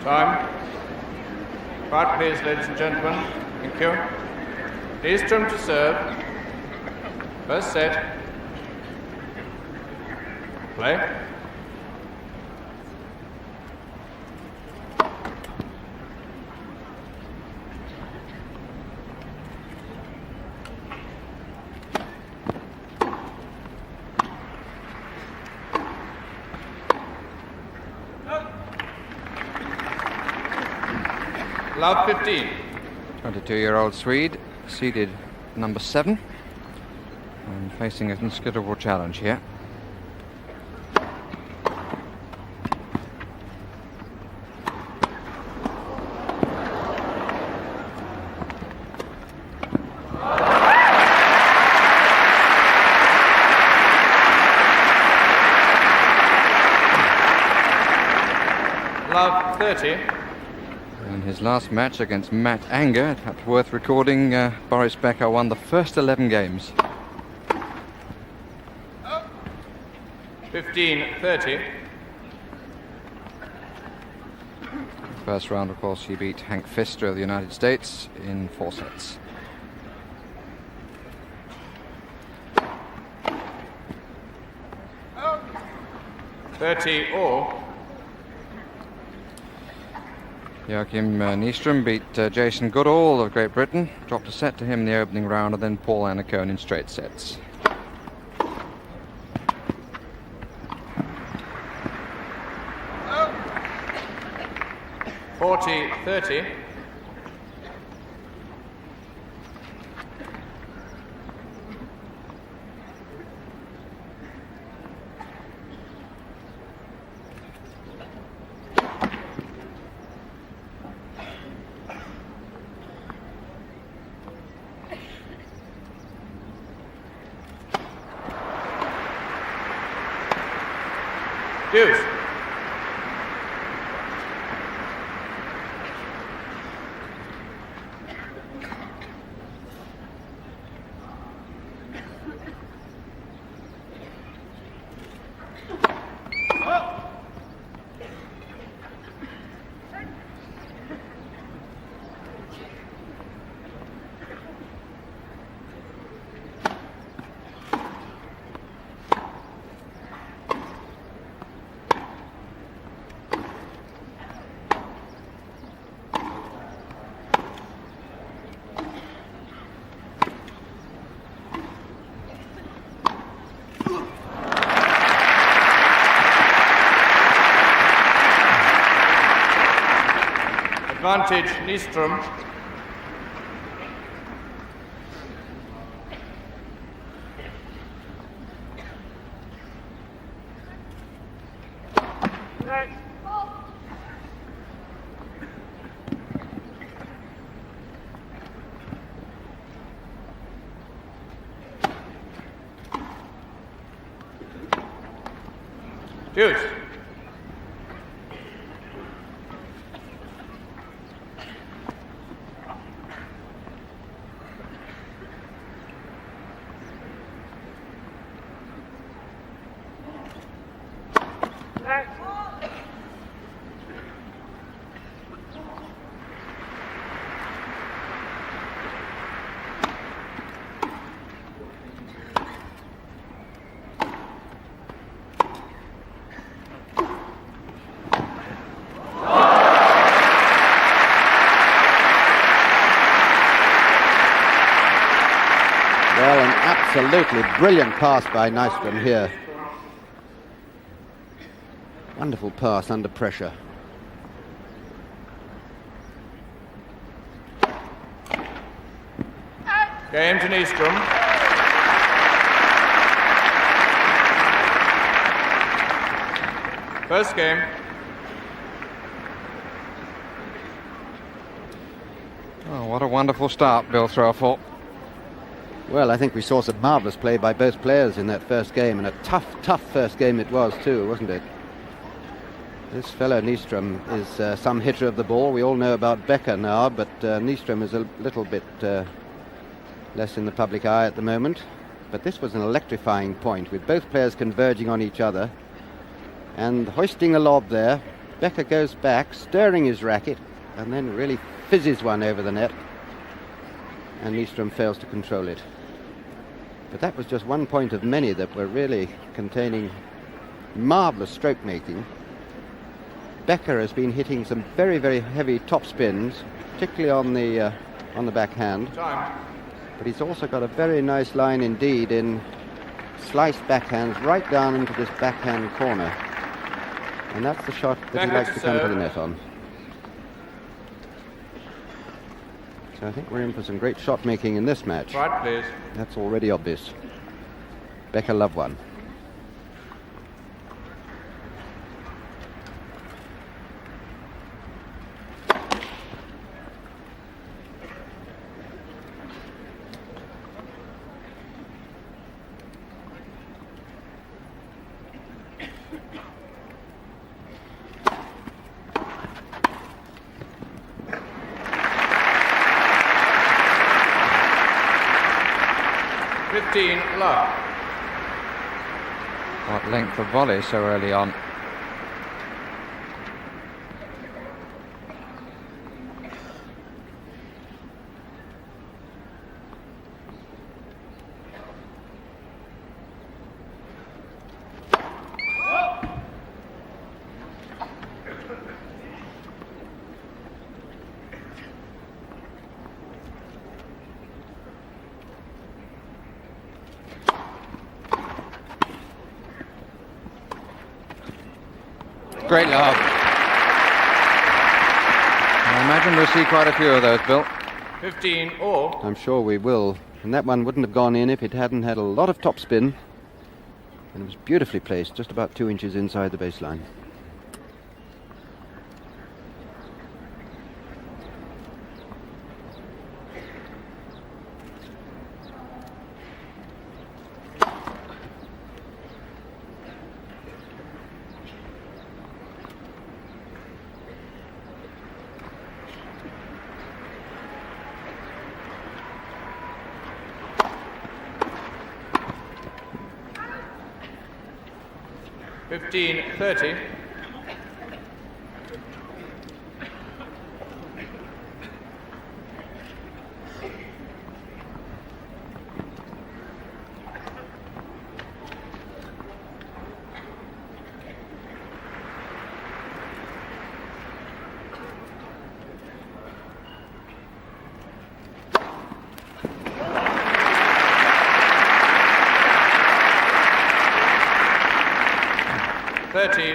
Time. Quiet, please, ladies and gentlemen. Thank you. Nystrom to serve. First set. Play. Love 15. 22-year-old Swede, seeded number 7, and facing a considerable challenge here. Love 30. In his last match against Matt Anger, perhaps worth recording, Boris Becker won the first 11 games. 15-30. First round, of course, he beat Hank Pfister of the United States in 4 sets. $30-all. Joachim Nystrom beat Jason Goodall of Great Britain, dropped a set to him in the opening round, and then Paul Annacone in straight sets. $40-30. Deuce. Advantage, Nystrom. Deuce. Well, an absolutely brilliant pass by Nystrom here. Wonderful pass under pressure. Game to Nystrom. First game. Oh, what a wonderful start, Bill Threlfall. Well, I think we saw some marvellous play by both players in that first game, and a tough first game it was too, wasn't it? This fellow Nystrom is some hitter of the ball. We all know about Becker now, but Nystrom is a little bit less in the public eye at the moment. But this was an electrifying point, with both players converging on each other and hoisting a lob there. Becker goes back, stirring his racket, and then really fizzes one over the net. And Nystrom fails to control it. But that was just one point of many that were really containing marvellous stroke making. Becker has been hitting some very, very heavy top spins, particularly on the backhand. Time. But he's also got a very nice line indeed in sliced backhands right down into this backhand corner. And that's the shot that he Becker likes to to come to serve. the net on. So I think we're in for some great shot making in this match. Right, please. That's already obvious. Becker love one. Love. What length of volley so early on. Great love. I imagine we'll see quite a few of those, Bill. 15 all. I'm sure we will. And that one wouldn't have gone in if it hadn't had a lot of topspin. And it was beautifully placed, just about 2 inches inside the baseline. Fifteen 30.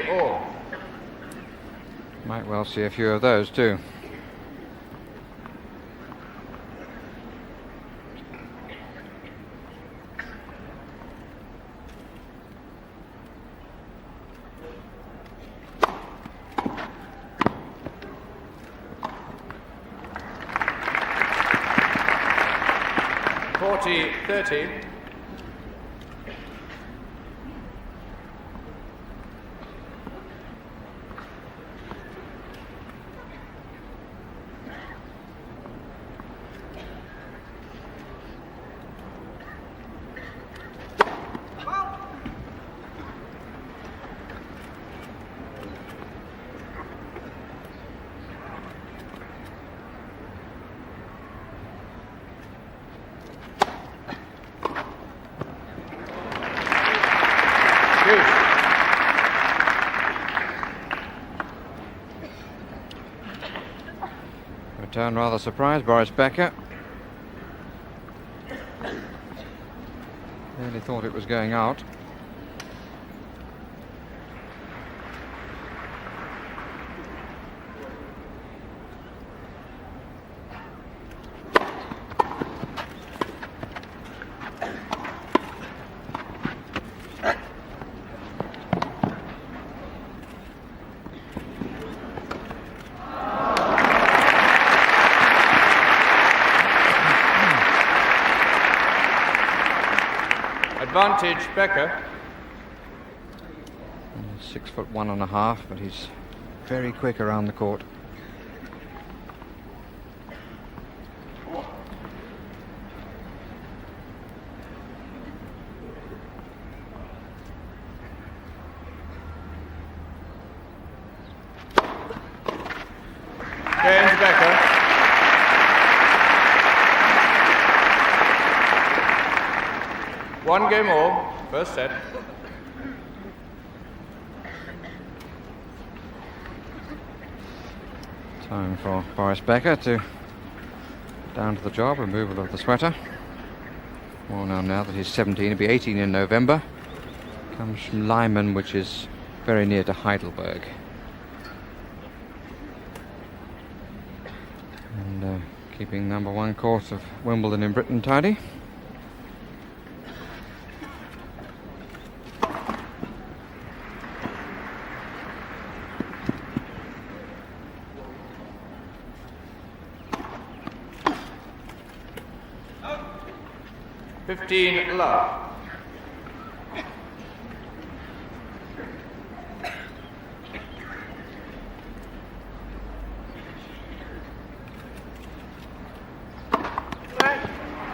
All. Might well see a few of those too. Forty 30. Return rather surprised, Boris Becker. Really thought it was going out. Advantage Becker. 6'1.5", but he's very quick around the court. 1 game all, first set. Time for Boris Becker to down to the job, removal of the sweater. Well, now that he's 17, he'll be 18 in November. Comes from Lyman, which is very near to Heidelberg. And keeping number 1 course of Wimbledon in Britain tidy. Love.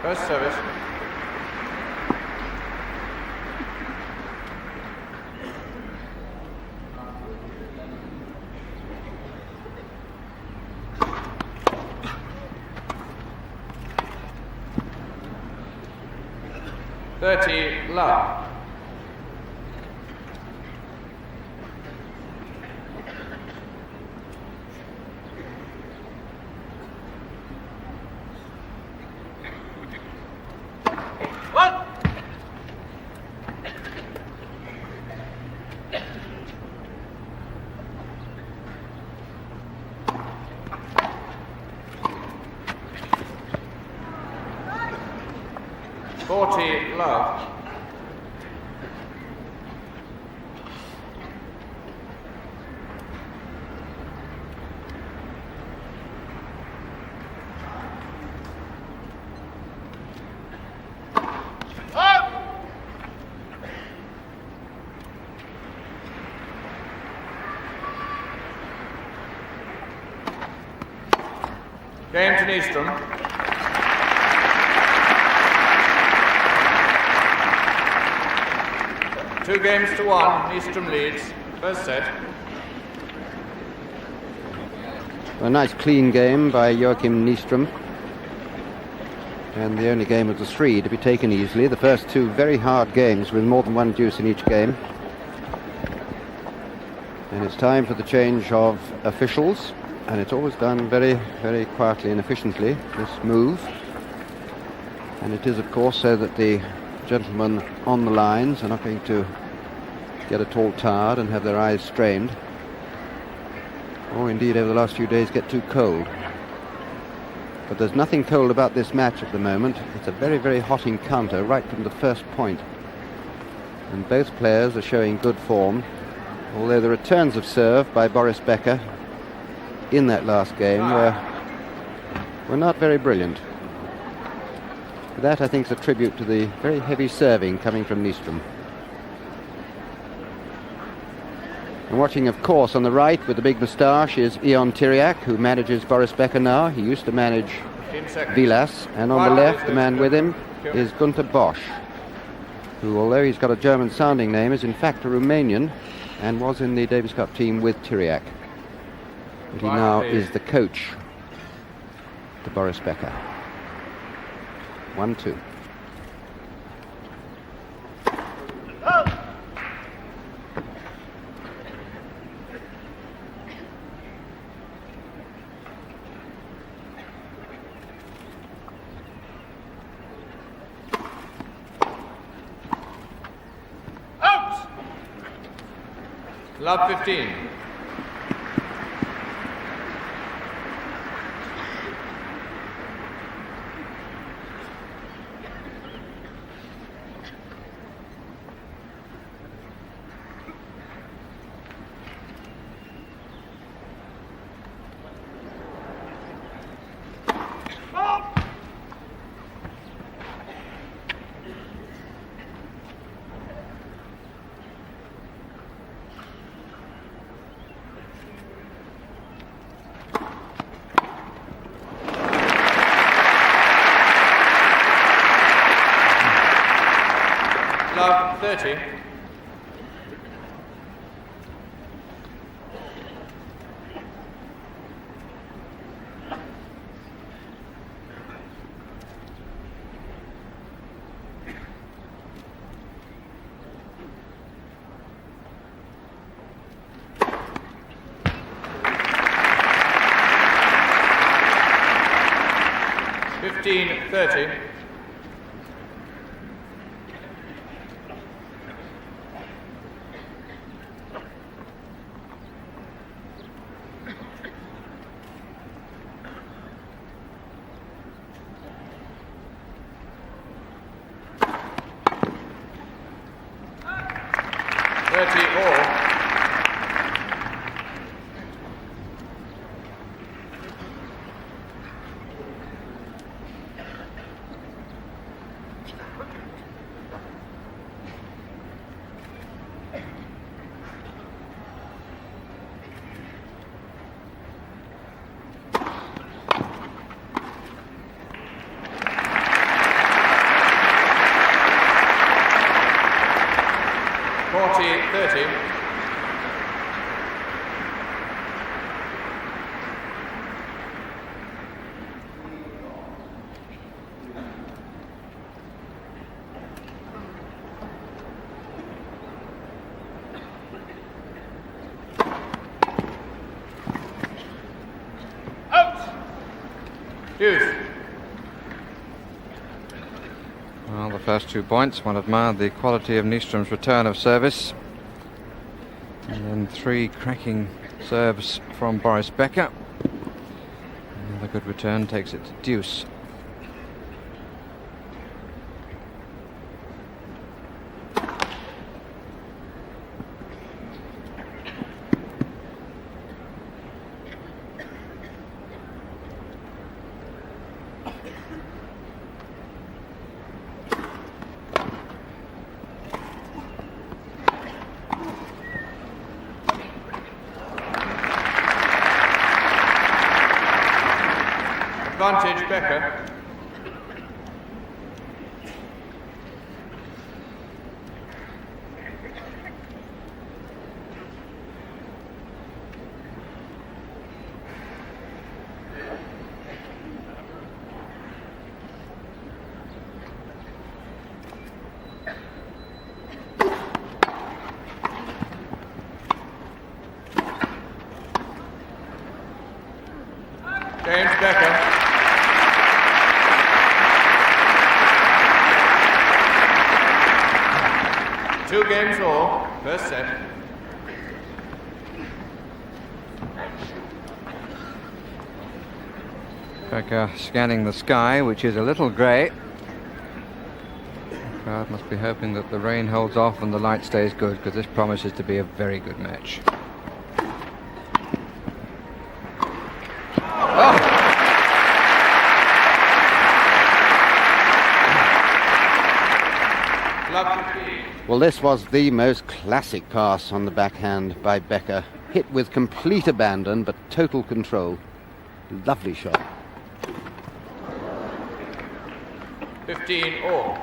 First service. Love. Love. Game to Nystrom. 2 games to 1, Nystrom leads. First set. A nice clean game by Joachim Nystrom. And the only game of the 3 to be taken easily. The first 2 very hard games with more than 1 deuce in each game. And it's time for the change of officials. And it's always done very, very quietly and efficiently, this move. And it is, of course, so that the gentlemen on the lines are not going to get at all tired and have their eyes strained, or indeed over the last few days get too cold. But there's nothing cold about this match at the moment. It's a very, very hot encounter right from the first point. And both players are showing good form, although the returns of serve by Boris Becker in that last game were not very brilliant. That, I think, is a tribute to the very heavy serving coming from Nystrom. And watching, of course, on the right with the big moustache is Ion Tiriac, who manages Boris Becker now. He used to manage Vilas. And on the left, the man with him is Gunther Bosch, who, although he's got a German-sounding name, is in fact a Romanian and was in the Davis Cup team with Tiriac. And he now is the coach to Boris Becker. 1-2. Out! Love 15. Love 30. 30. Deuce. Well, the first 2 points, one admired the quality of Nystrom's return of service. And then 3 cracking serves from Boris Becker. Another good return takes it to deuce. Advantage, Becker. James Becker. Two games all, first set. Becker scanning the sky, which is a little grey. The crowd must be hoping that the rain holds off and the light stays good, because this promises to be a very good match. Well, this was the most classic pass on the backhand by Becker. Hit with complete abandon, but total control. Lovely shot. 15 all.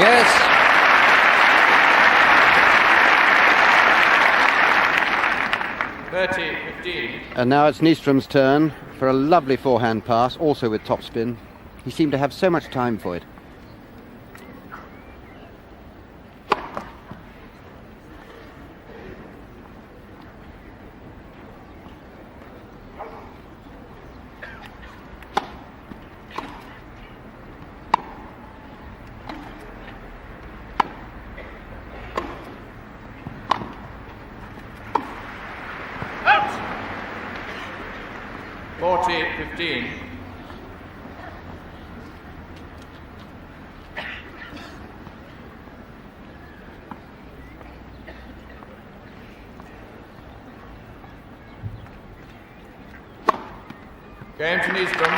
Yes. And now it's Nystrom's turn for a lovely forehand pass, also with topspin. He seemed to have so much time for it. Out! 40-15. Game to Nystrom.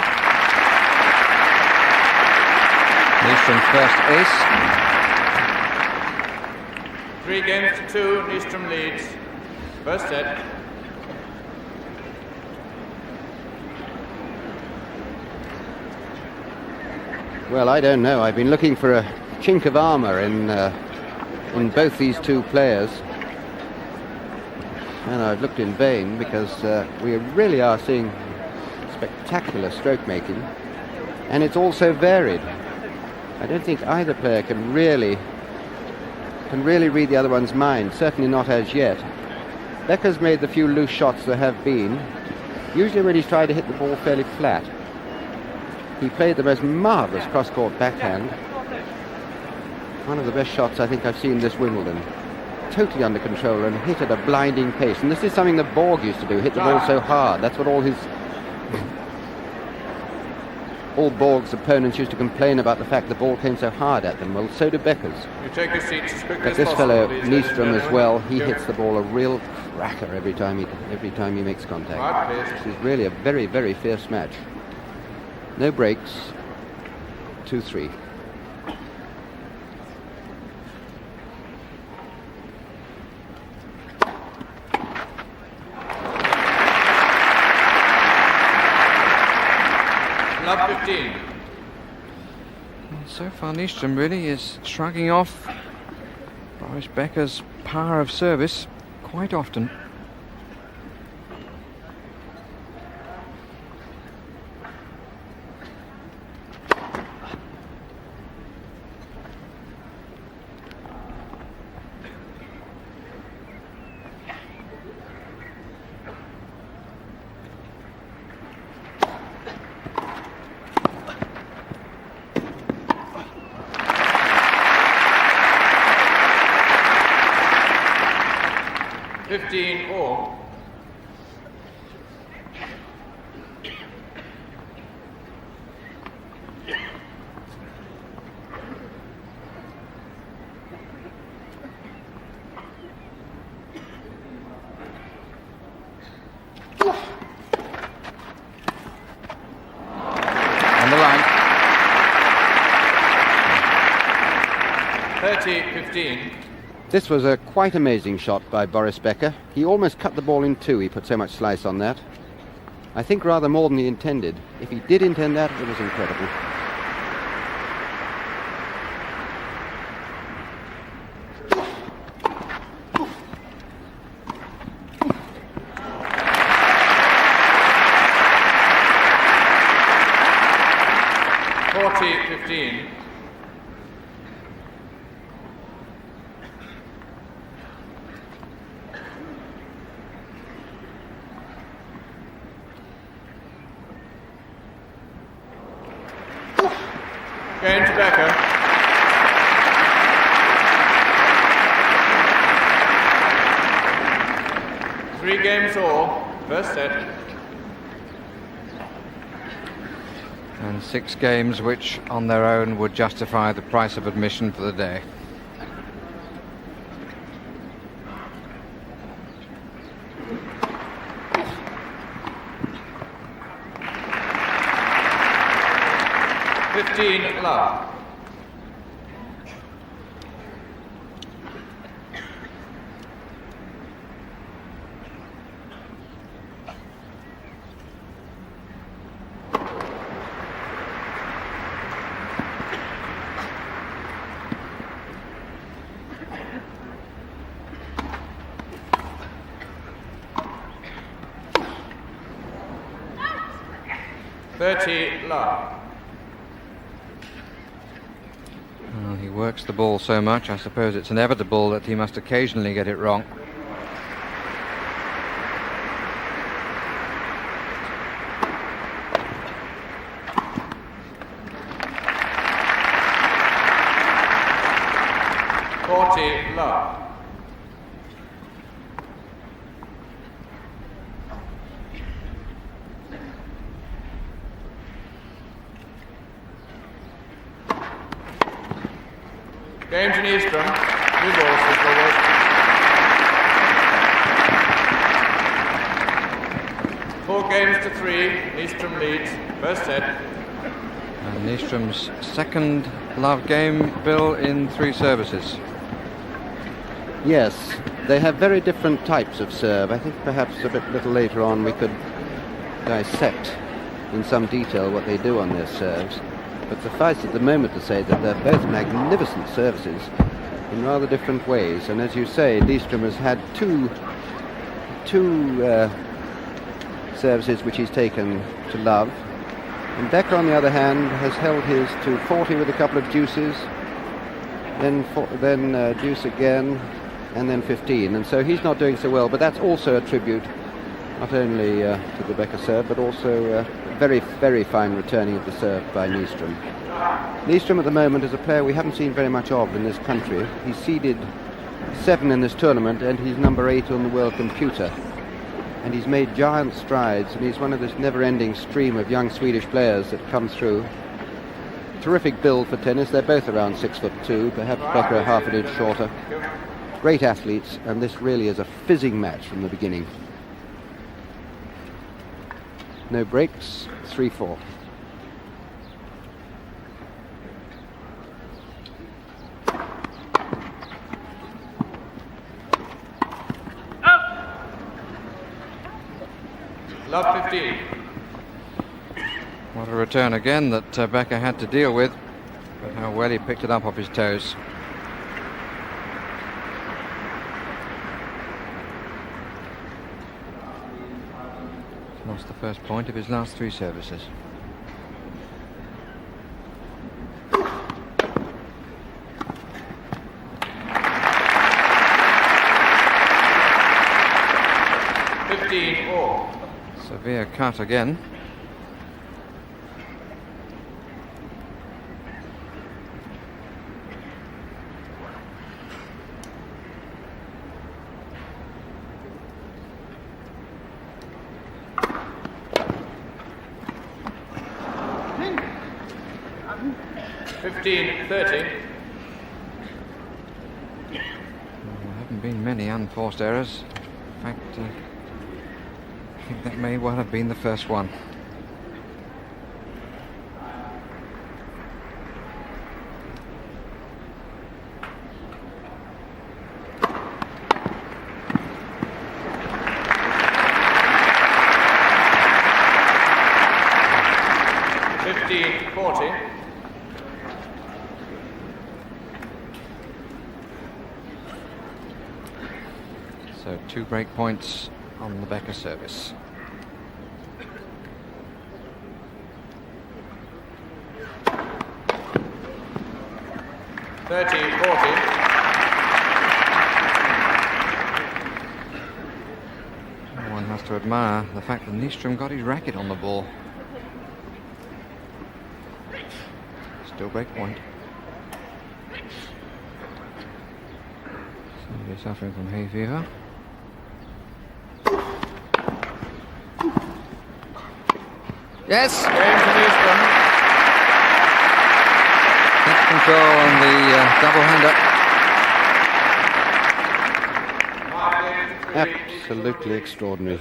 Nystrom's first ace. 3 games to 2, Nystrom leads. First set. Well, I don't know. I've been looking for a chink of armour in both these two players. And I've looked in vain, because we really are seeing spectacular stroke making. And it's also varied. I don't think either player can really read the other one's mind, certainly not as yet. Becker's made the few loose shots there have been, usually when he's tried to hit the ball fairly flat. He played the most marvellous cross-court backhand. One of the best shots I think I've seen this Wimbledon. Totally under control and hit at a blinding pace. And this is something that Borg used to do, hit the ball so hard. That's what all Borg's opponents used to complain about, the fact the ball came so hard at them. Well, so do Becker's. You take your seats as quickly But as this possible, fellow please, ladies and Nystrom as gentlemen. well, he hits the ball a real cracker every time he makes contact. Right, please. This is really a very, very fierce match. No breaks. 2-3. Love 15. So far, Nystrom really is shrugging off Boris Becker's power of service quite often. All. On the line. 30-15. This was a quite amazing shot by Boris Becker. He almost cut the ball in two. He put so much slice on that. I think rather more than he intended. If he did intend that, it was incredible. Going to Becker. Three games all. First set. And 6 games which on their own would justify the price of admission for the day. Love. Love. Well, he works the ball so much, I suppose it's inevitable that he must occasionally get it wrong. Love. Game to Nystrom. New balls for forward. Four games to 3. Nystrom leads. First set. And Nystrom's second love game, Bill, in 3 services. Yes, they have very different types of serve. I think perhaps a little later on we could dissect in some detail what they do on their serves. but suffice at the moment to say that they're both magnificent services in rather different ways. And as you say, Nystrom has had two services which he's taken to love. And Becker, on the other hand, has held his to 40 with a couple of deuces, then deuce again, and then 15. And so he's not doing so well, but that's also a tribute not only to the Becker serve, but also very, very fine returning of the serve by Nystrom. Nystrom at the moment is a player we haven't seen very much of in this country. He's seeded 7 in this tournament, and he's number 8 on the world computer. And he's made giant strides, and he's one of this never-ending stream of young Swedish players that come through. Terrific build for tennis. They're both around 6'2", perhaps Becker a half an inch shorter. Great athletes, and this really is a fizzing match from the beginning. No breaks, 3-4. Love 15. What a return again that Becker had to deal with, but how well he picked it up off his toes. Lost the first point of his last 3 services. Severe cut again. There haven't been many unforced errors. In fact, I think that may well have been the first one. So 2 break points on the Becker service. One has to admire the fact that Nystrom got his racket on the ball. Still break point. Somebody suffering from hay fever. Yes! That's control on the double-hander. Absolutely extraordinary.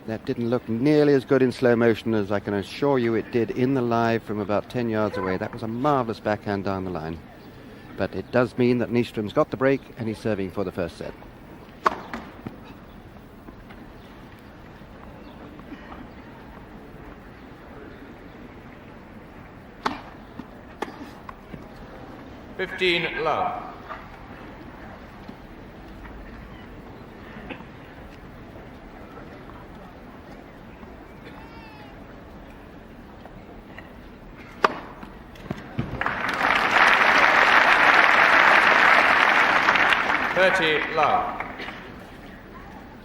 That didn't look nearly as good in slow motion as I can assure you it did in the live from about 10 yards away. That was a marvellous backhand down the line. But it does mean that Nystrom's got the break and he's serving for the first set. Love. Love.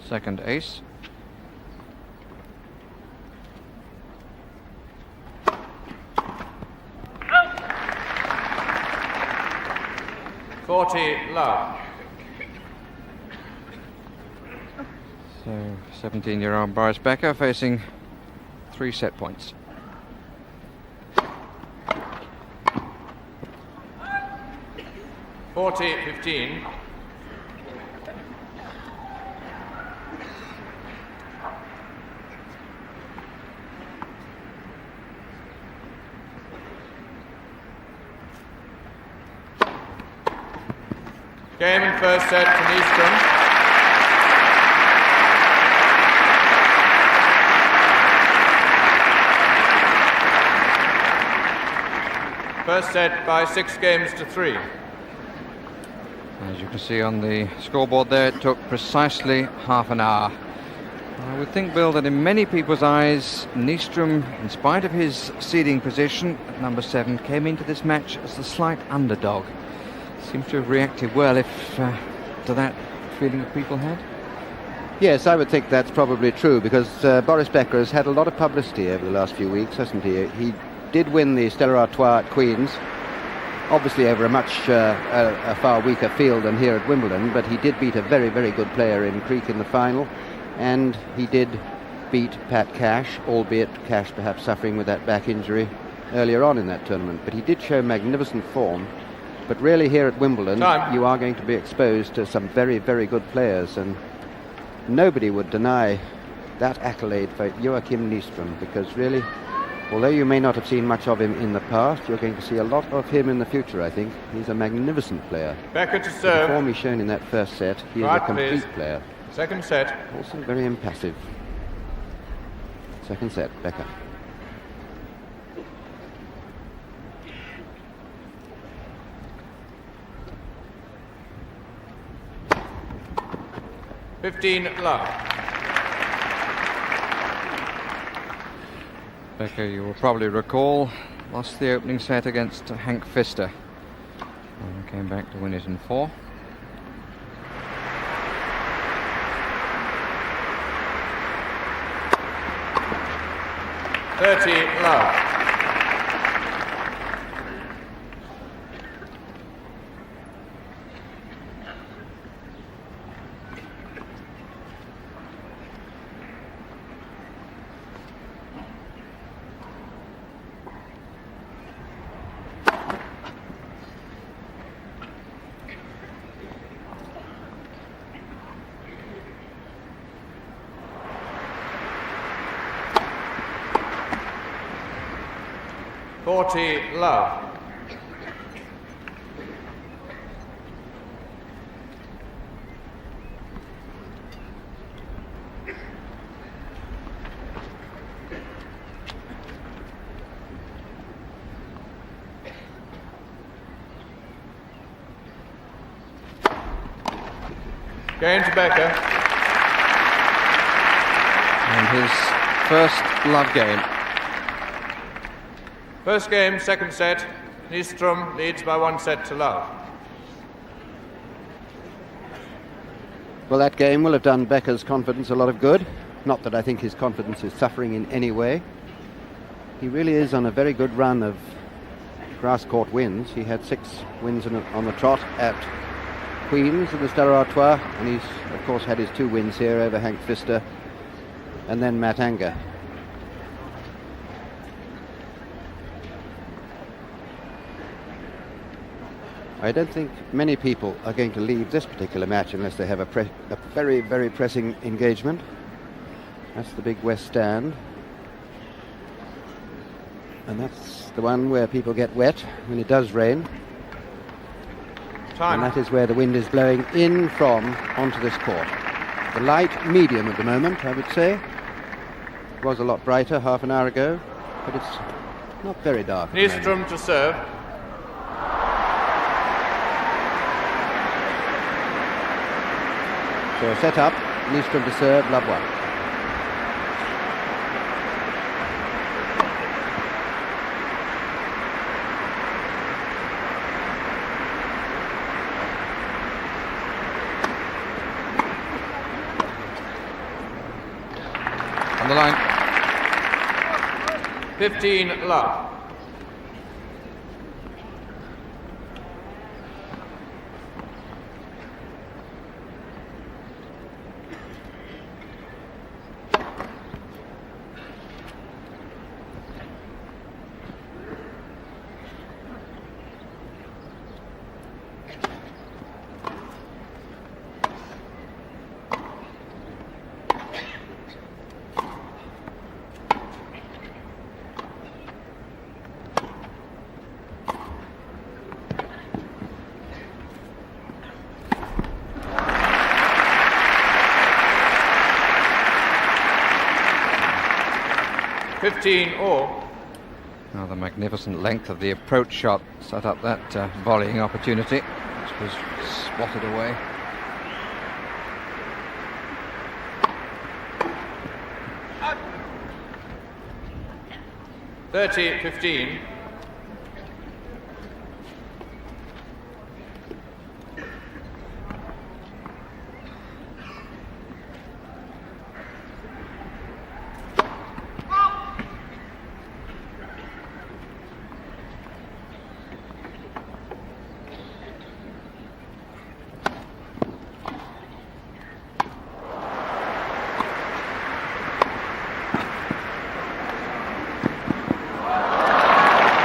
Second ace. Love. So 17-year-old Boris Becker facing 3 set points. (40-15). Game in first set to Nystrom. First set by 6-3. As you can see on the scoreboard there, it took precisely half an hour. I would think, Bill, that in many people's eyes, Nystrom, in spite of his seeding position at number 7, came into this match as the slight underdog. Seems to have reacted well to that feeling that people had. Yes, I would think that's probably true, because Boris Becker has had a lot of publicity over the last few weeks, hasn't he? He did win the Stella Artois at Queen's, obviously over a far weaker field than here at Wimbledon, but he did beat a very, very good player in Creek in the final, and he did beat Pat Cash, albeit Cash perhaps suffering with that back injury earlier on in that tournament. But he did show magnificent form. But really here at Wimbledon, you are going to be exposed to some very, very good players, and nobody would deny that accolade for Joachim Nystrom, because really, although you may not have seen much of him in the past, you're going to see a lot of him in the future, I think. He's a magnificent player. Becker to serve. The form he's shown in that first set, he is a complete player. Second set. Also very impassive. Second set, Becker. Love. Becker, you will probably recall, lost the opening set against Hank Pfister and came back to win it in 4. Love. Love. Going to Becker. And his first love game. First game, second set. Nystrom leads by 1-0. Well, that game will have done Becker's confidence a lot of good. Not that I think his confidence is suffering in any way. He really is on a very good run of grass court wins. He had 6 wins on the trot at Queen's in the Stella Artois, and he's of course had his 2 wins here over Hank Pfister and then Matt Anger. I don't think many people are going to leave this particular match unless they have a very, very pressing engagement. That's the big West Stand. And that's the one where people get wet when it does rain. Time. And that is where the wind is blowing in from onto this court. The light medium at the moment, I would say. It was a lot brighter half an hour ago, but it's not very dark. Nystrom to serve. So set up, Nystrom to serve, love 1. On the line. 15 love. Now the magnificent length of the approach shot set up that volleying opportunity, which was swatted away. Up. 30-15.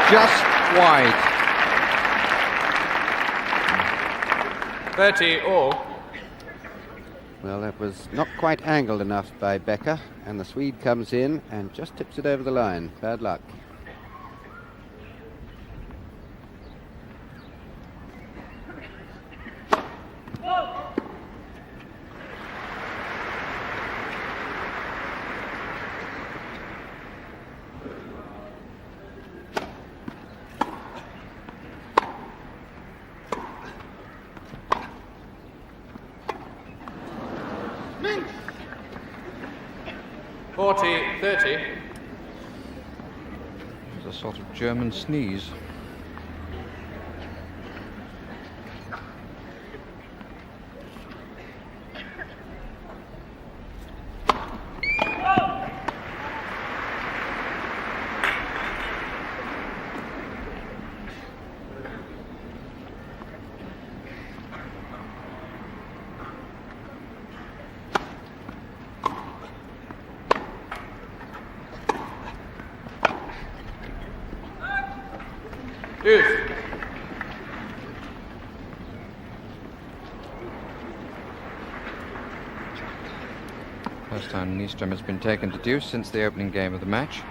Just wide. 30 all. Well, that was not quite angled enough by Becker, and the Swede comes in and just tips it over the line. Bad luck. Mince. 40-30. It's a sort of German sneeze. Deuce. First time Nystrom has been taken to deuce since the opening game of the match.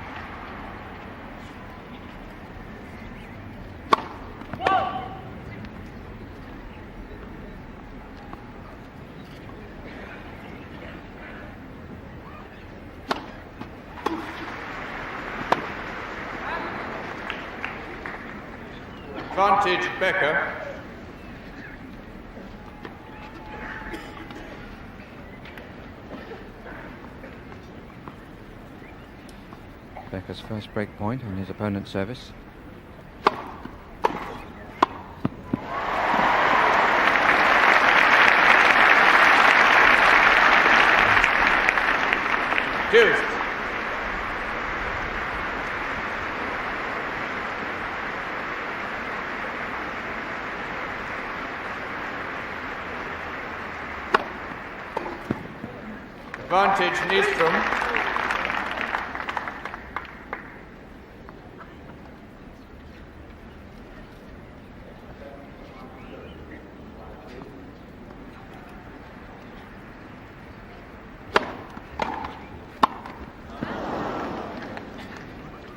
Advantage Becker. Becker's first break point on his opponent's service. Deuce. Advantage Nystrom.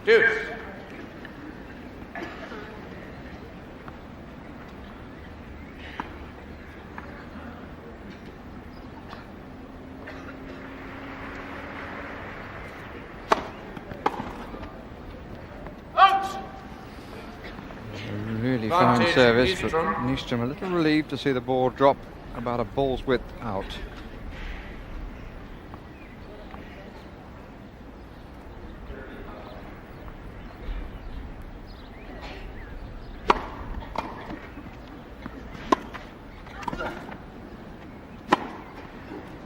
Deuce. Really fine Advantage, service, but Nystrom. Nystrom a little relieved to see the ball drop about a ball's width out.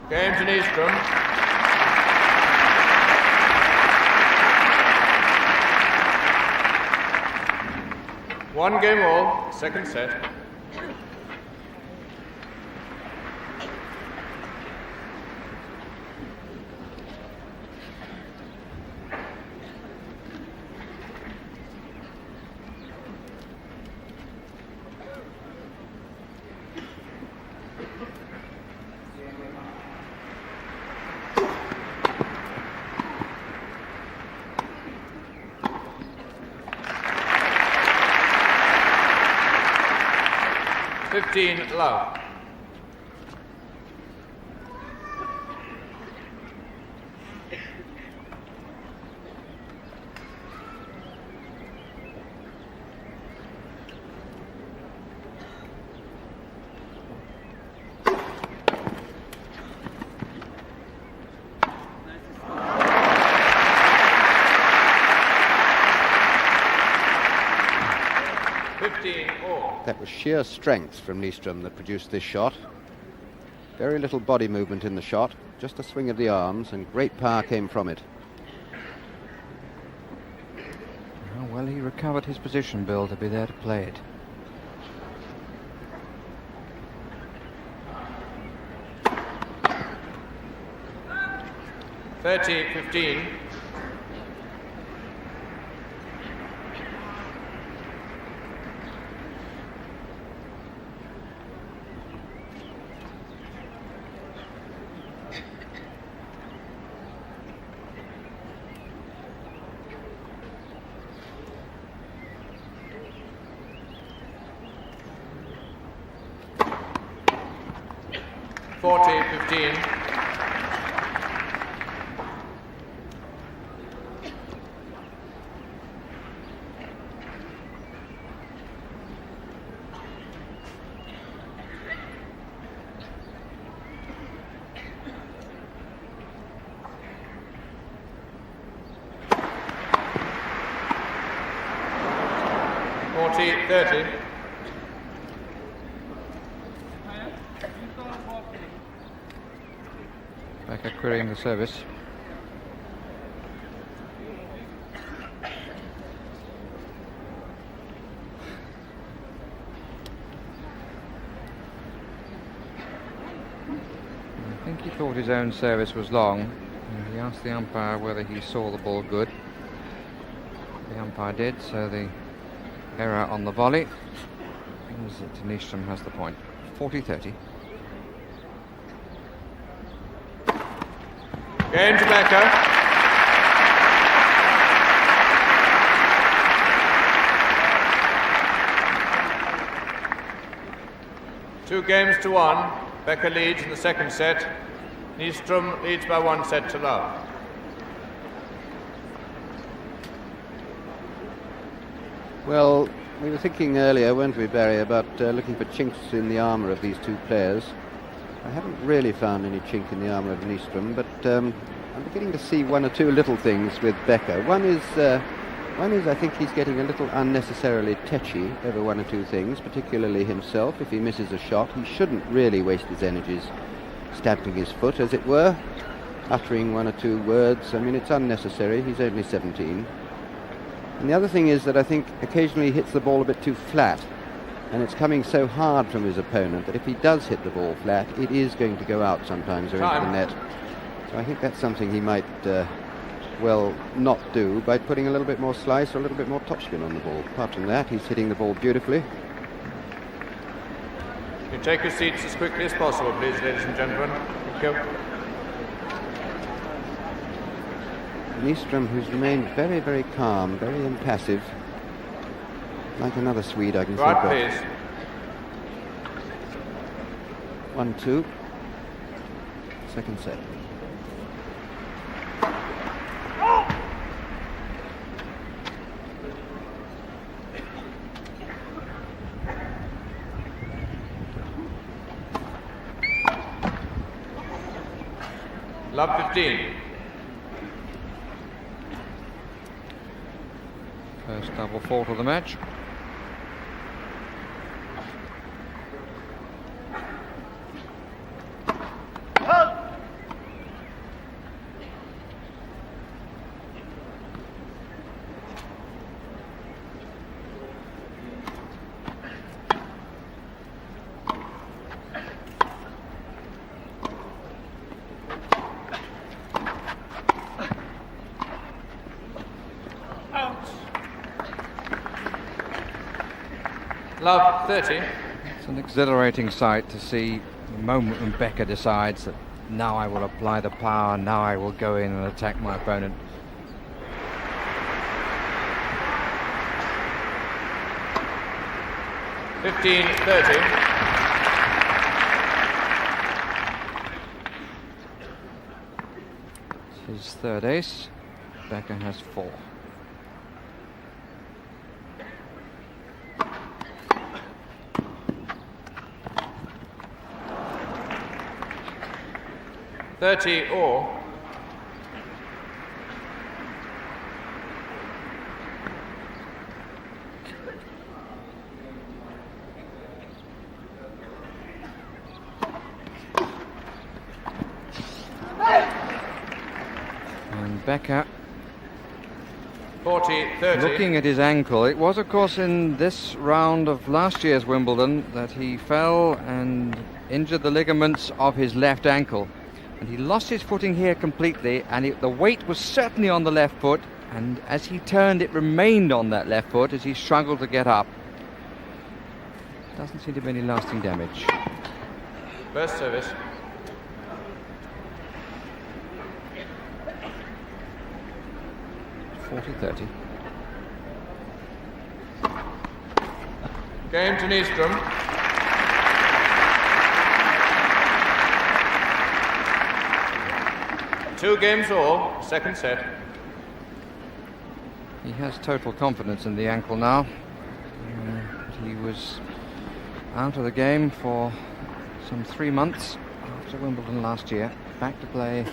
Game to Nystrom. One game all, second set. Love. 15 all. That was sheer strength from Nystrom that produced this shot. Very little body movement in the shot, just a swing of the arms, and great power came from it. Oh, well, he recovered his position, Bill, to be there to play it. (30-15). (40-15). (40-30). Becker querying the service. I think he thought his own service was long, and he asked the umpire whether he saw the ball good. The umpire did, so the error on the volley means that Nystrom has the point. 40-30. Game to Becker. Two games to one. Becker leads in the second set. Nystrom leads by 1 set to love. Well, we were thinking earlier, weren't we, Barry, about looking for chinks in the armour of these two players. I haven't really found any chink in the armour of Nystrom, but I'm beginning to see one or two little things with Becker. One is I think he's getting a little unnecessarily tetchy over one or two things, particularly himself. If he misses a shot, he shouldn't really waste his energies stamping his foot, as it were, uttering one or two words. I mean, it's unnecessary. He's only 17. And the other thing is that I think occasionally he hits the ball a bit too flat, and it's coming so hard from his opponent that if he does hit the ball flat, it is going to go out sometimes or into the net. So I think that's something he might well not do by putting a little bit more slice or a little bit more topspin on the ball. Apart from that, he's hitting the ball beautifully. You take your seats as quickly as possible, please, ladies and gentlemen. Thank you. Nystrom, who's remained very, very calm, very impassive, like another Swede I can think of. Right, please. 1-2. Second set. Love 15. First double fault of the match. Love 30. It's an exhilarating sight to see the moment when Becker decides that now I will apply the power, now I will go in and attack my opponent. (15-30). It's his third ace. Becker has 4. (30 all). Becker 40-30. looking at his ankle. It was, of course, in this round of last year's Wimbledon that he fell and injured the ligaments of his left ankle. And he lost his footing here completely, and the weight was certainly on the left foot, and as he turned it remained on that left foot as he struggled to get up. Doesn't seem to be any lasting damage. First service. (40-30). Game to Nystrom. Two games all, second set. He has total confidence in the ankle now. He was out of the game for some 3 months after Wimbledon last year. Back to play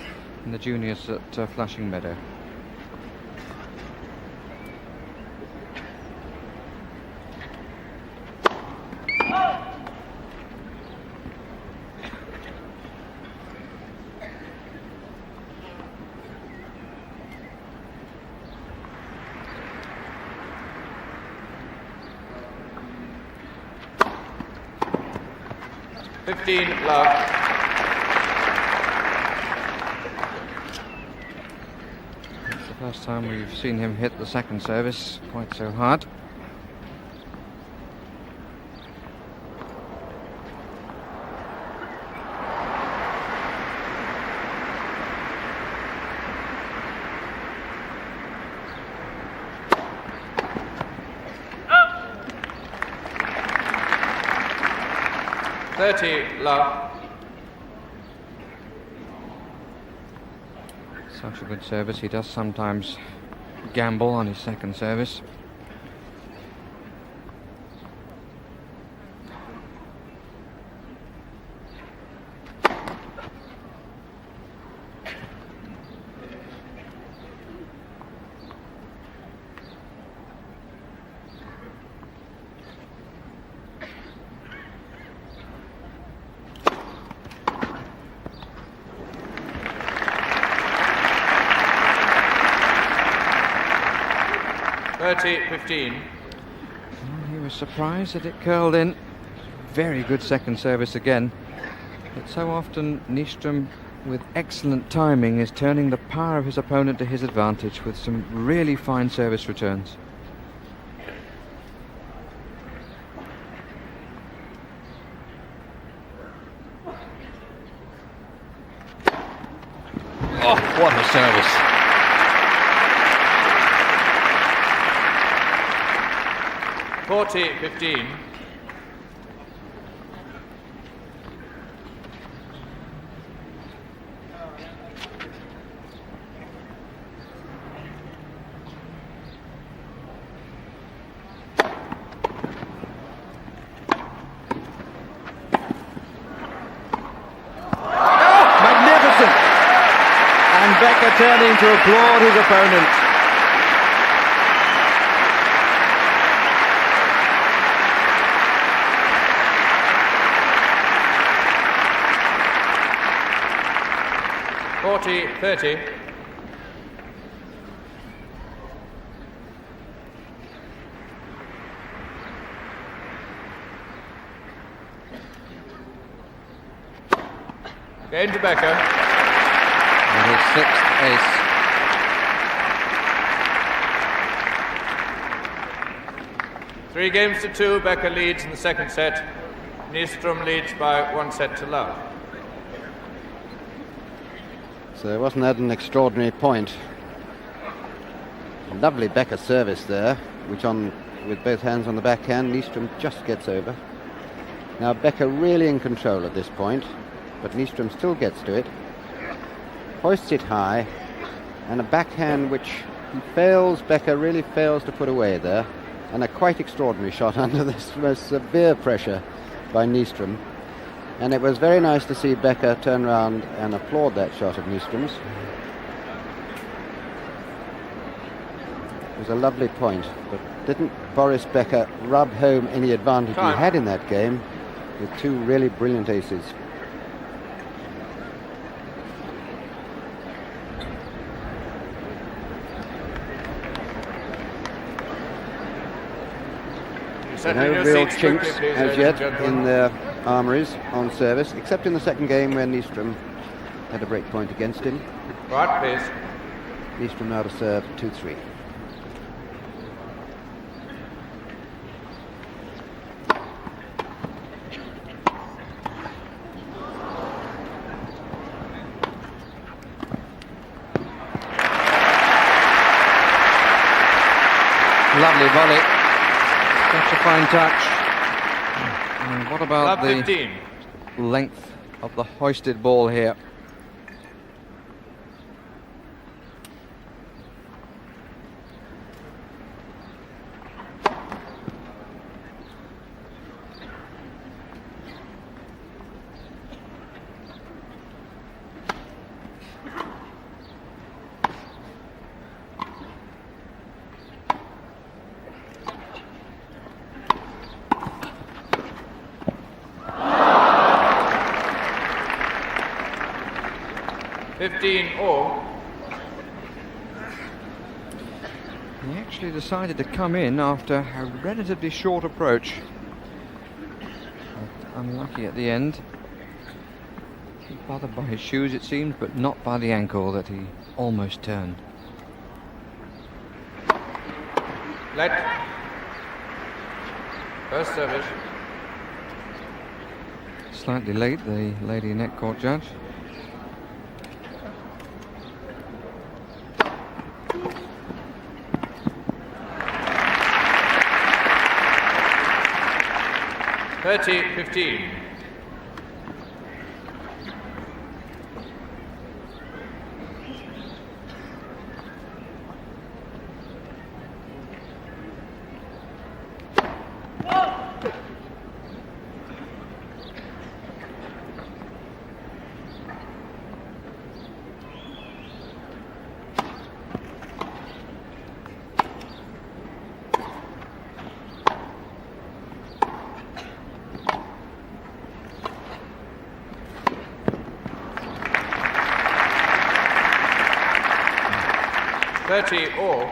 in the juniors at Flushing Meadow. Love. It's the first time we've seen him hit the second service quite so hard. Love. Such a good service. He does sometimes gamble on his second service. (15). He was surprised that it curled in. Very good second service again. But so often Nystrom, with excellent timing, is turning the power of his opponent to his advantage with some really fine service returns. Oh, what a service! (40-15). Magnificent! And Becker turning to applaud his opponent. (40-30). Game to Becker. And his sixth ace. Three games to two. Becker leads in the second set. Nystrom leads by 1 set to love. So wasn't that an extraordinary point? Lovely Becker service there, which with both hands on the backhand, Nystrom just gets over. Now Becker really in control at this point, but Nystrom still gets to it. Hoists it high, and a backhand which Becker really fails to put away there, and a quite extraordinary shot under this most severe pressure by Nystrom. And it was very nice to see Becker turn around and applaud that shot of Nystrom's. It was a lovely point, but didn't Boris Becker rub home any advantage he had in that game with two really brilliant aces? settle No your real seats quickly, chinks please, as ladies yet and in gentlemen. their armouries on service, except in the second game when Nystrom had a break point against him. Right, please. Nystrom now to serve 2-3. Lovely volley. Such a fine touch. And what about Love the 15. length of the hoisted ball here? All. He actually decided to come in after a relatively short approach. But unlucky at the end. Bothered by his shoes, it seemed, but not by the ankle that he almost turned. Let. First service. Slightly late, the lady net court judge. Thirty 15. All.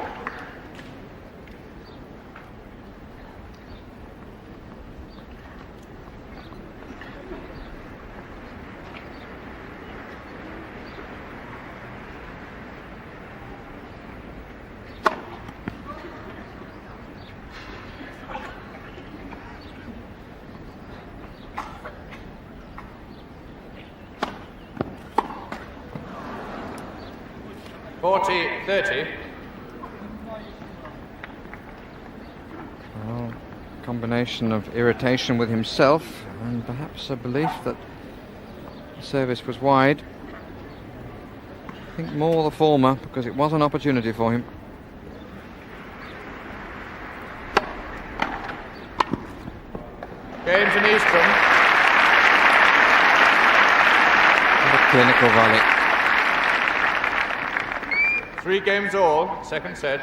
$40-30. Well, combination of irritation with himself and perhaps a belief that the service was wide. I think more the former, because it was an opportunity for him. Game to Nystrom. What a clinical volley. 3 games all. Second set.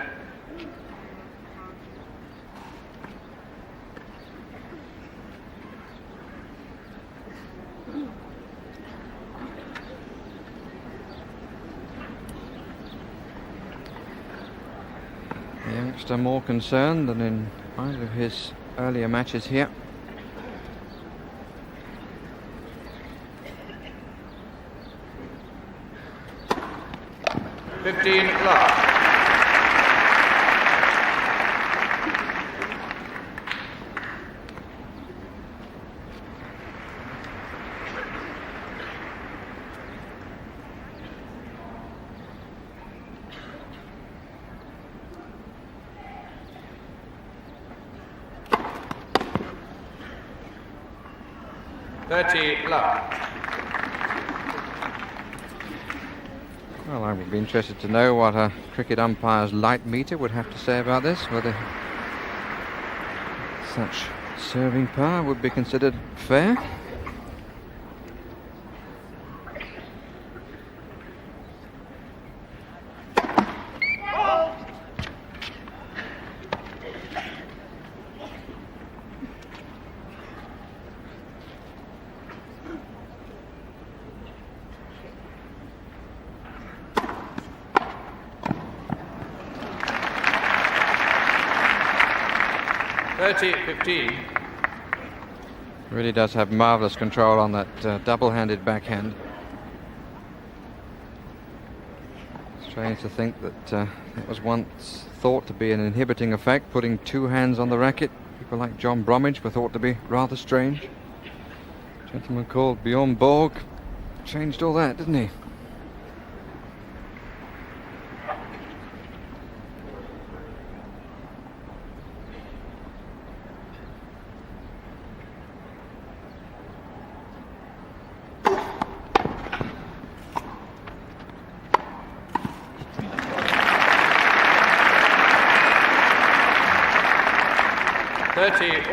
The youngster more concerned than in either of his earlier matches here. $15. $30. Well, I would be interested to know what a cricket umpire's light meter would have to say about this, whether such serving power would be considered fair. 30-15. Really does have marvellous control on that double-handed backhand. Strange to think that it was once thought to be an inhibiting effect, putting two hands on the racket. People like John Bromwich were thought to be rather strange. A gentleman called Bjorn Borg changed all that, didn't he?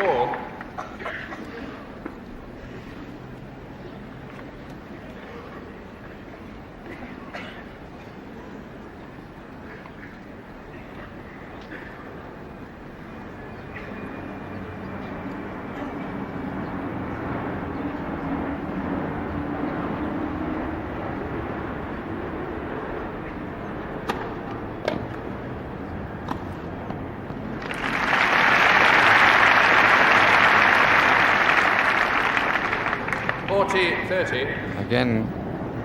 All. Again,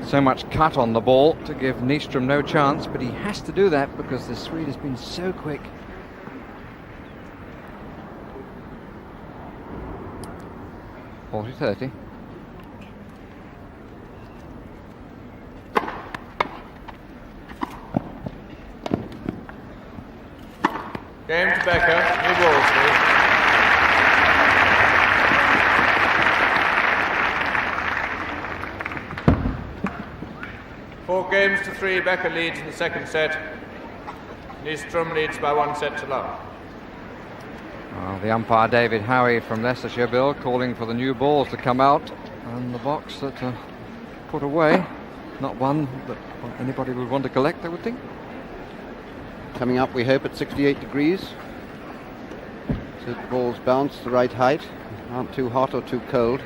so much cut on the ball to give Nystrom no chance, but he has to do that because the Swede has been so quick. (40-30). Game to Becker, new ball, Steve. Four games to 3, Becker leads in the second set. Nystrom leads by 1 set to love. Well, the umpire David Howie from Leicestershire, Bill, calling for the new balls to come out, and the box that are put away. Not one that anybody would want to collect, I would think. Coming up, we hope, at 68 degrees. So the balls bounce the right height, aren't too hot or too cold.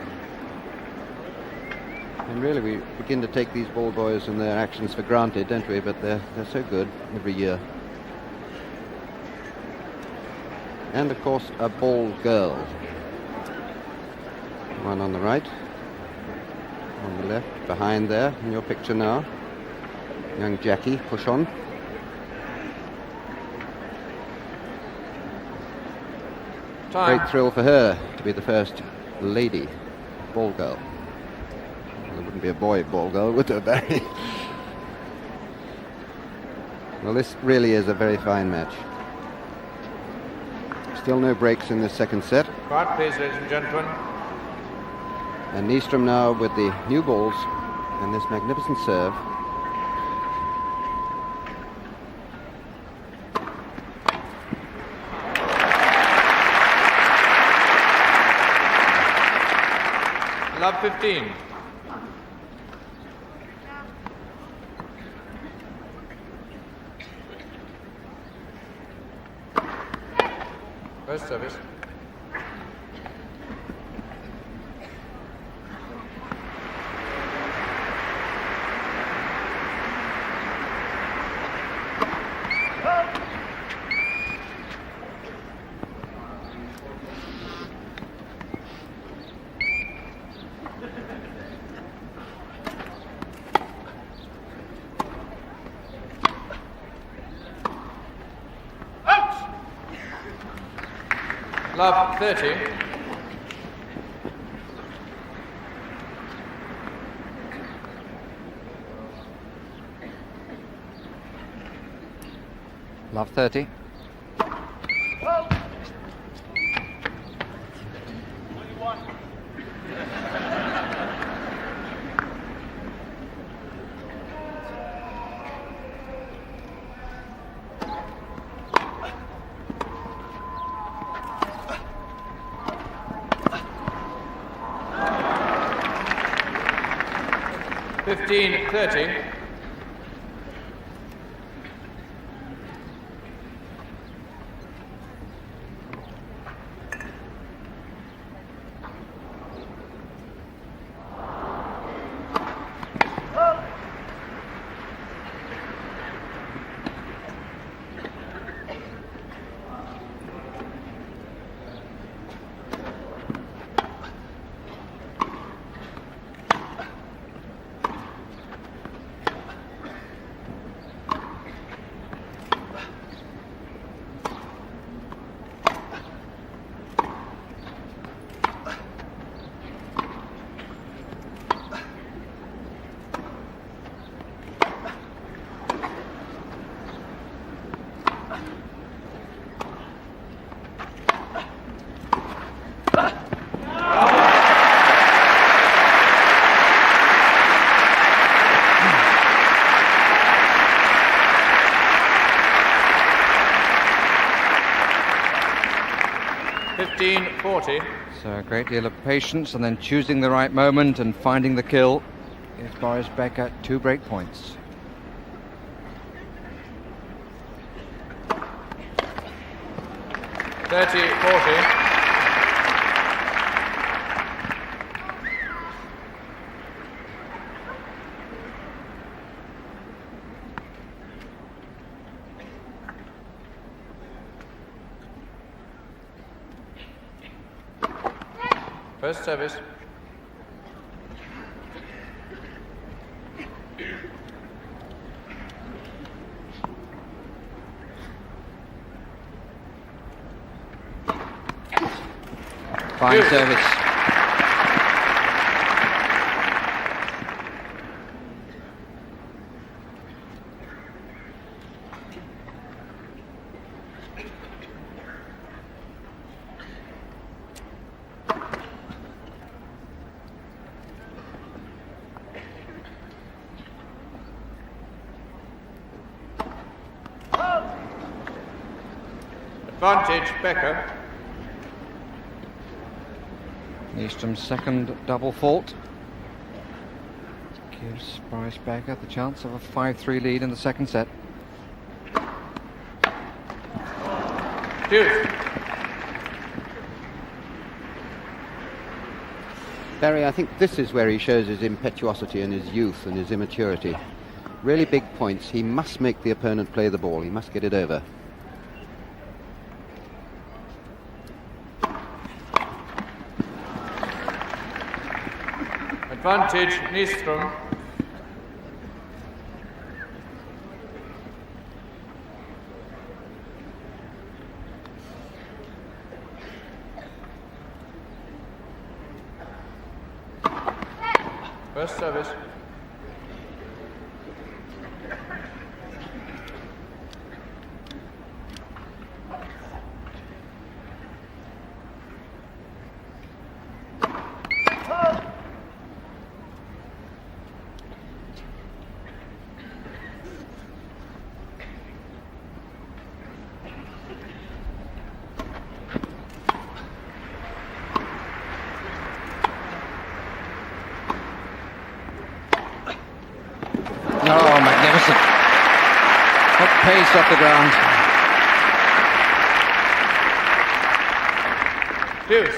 And really, we begin to take these ball boys and their actions for granted, don't we? But they're so good every year. And of course, a ball girl. One on the right, on the left, behind there in your picture now. Young Jackie, push on. Time. Great thrill for her to be the first lady ball girl. There wouldn't be a boy ball girl, would there, Barry? Well, this really is a very fine match. Still no breaks in this second set. Quiet, please, ladies and gentlemen. And Nystrom now with the new balls and this magnificent serve. Love 15. First service. Love 30. Love 30. (15-30). 15-40. So a great deal of patience and then choosing the right moment and finding the kill is Boris Becker, 2 break points. First service. Fine service. Advantage, Becker. Nystrom's second double fault gives Boris Becker the chance of a 5-3 lead in the second set. Deuce. Barry, I think this is where he shows his impetuosity and his youth and his immaturity. Really big points. He must make the opponent play the ball. He must get it over. Advantage, Nystrom. First service. Oh, magnificent. What pace off the ground. Deuce.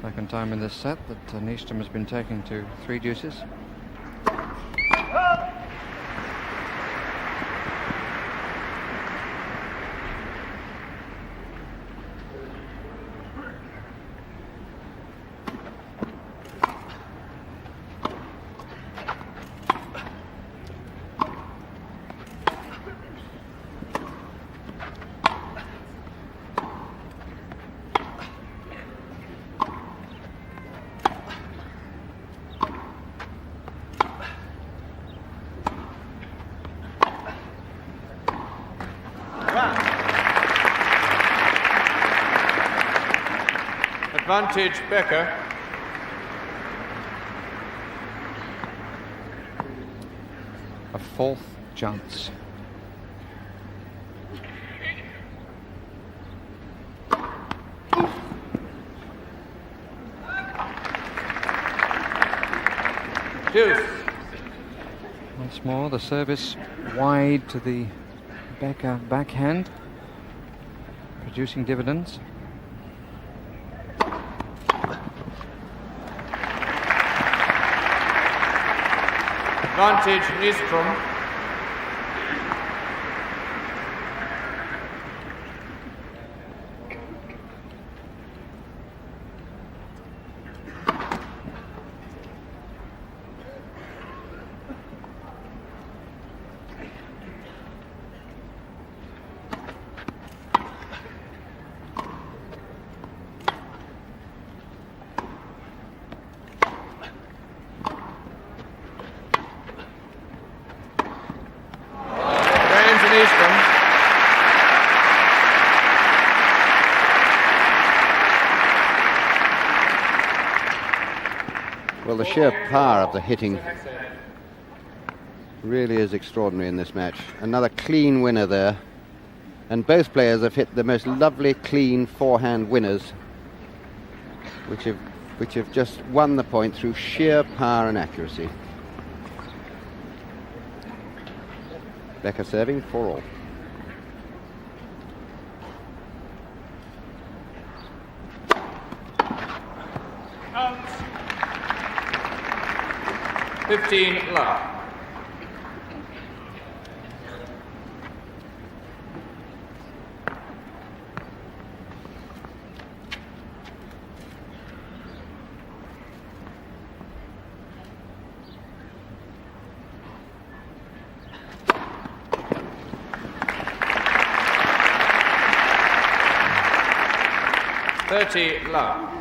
Second time in this set that Nystrom has been taken to 3 deuces. Advantage, Becker. A 4th chance. Deuce. Once more, the service wide to the Becker backhand, producing dividends. Advantage, Nystrom. Well, the sheer power of the hitting Really is extraordinary in this match. Another clean winner there. And both players have hit the most lovely, clean forehand winners, which have just won the point through sheer power and accuracy. Becker serving 4-all. Out. 15 love. Love.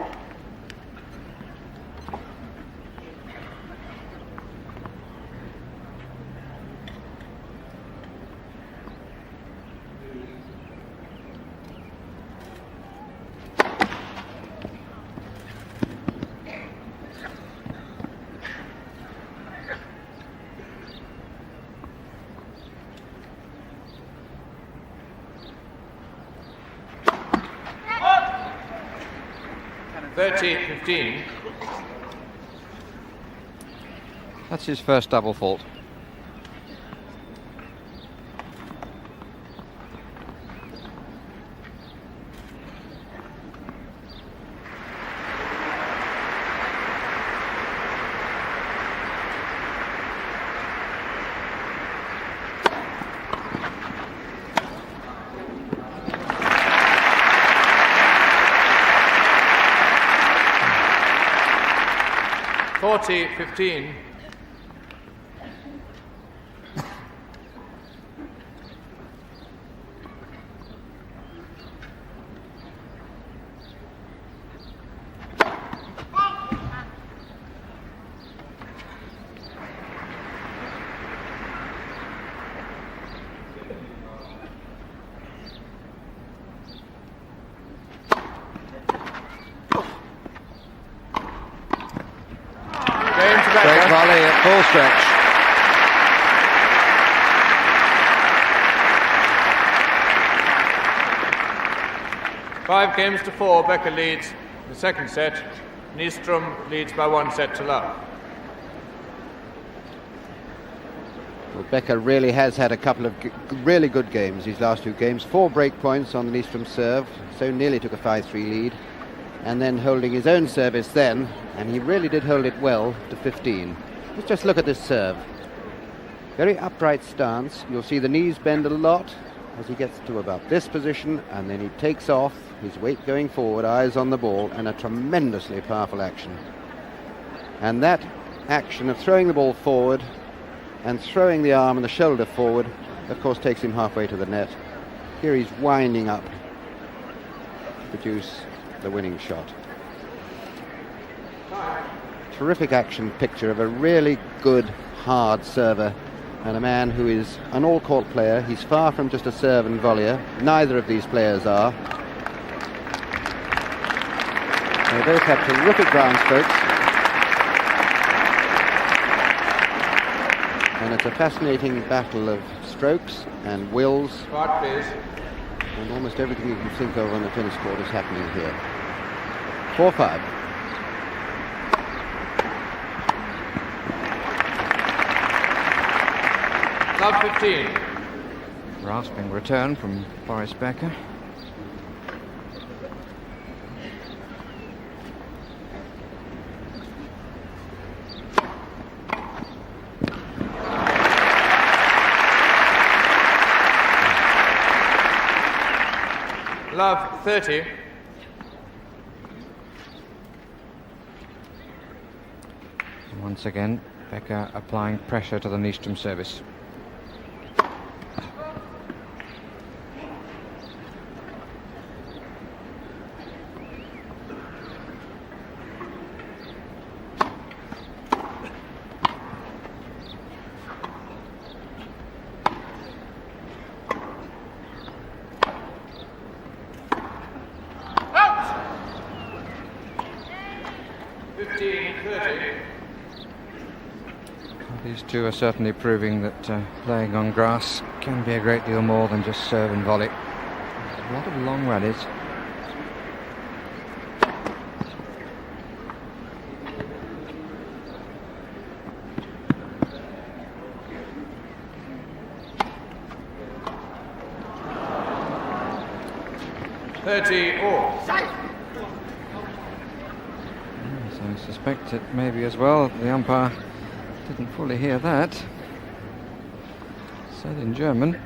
$30-15. That's his first double fault. $40-15. Great volley at full stretch. Five games to 4, Becker leads the second set. Nystrom leads by 1 set to love. Well, Becker really has had a couple of really good games, these last 2 games. 4 break points on the Nystrom serve, so nearly took a 5-3 lead. And then holding his own service then, and he really did hold it well, to 15. Let's just look at this serve. Very upright stance. You'll see the knees bend a lot as he gets to about this position, and then he takes off, his weight going forward, eyes on the ball, and a tremendously powerful action. And that action of throwing the ball forward and throwing the arm and the shoulder forward, of course, takes him halfway to the net. Here he's winding up to produce the winning shot. Terrific action picture of a really good, hard server, and a man who is an all-court player. He's far from just a serve and volleyer. Neither of these players are. They both have terrific ground strokes, and it's a fascinating battle of strokes and wills. Start, please. And almost everything you can think of on the tennis court is happening here. 4-5. Love 15. Rasping return from Boris Becker. Love 30. And once again, Becker applying pressure to the Nystrom service. two are certainly proving that playing on grass can be a great deal more than just serve and volley. There's a lot of long rallies. Yes, I suspect it maybe as well. The umpire didn't fully hear that. Said in German.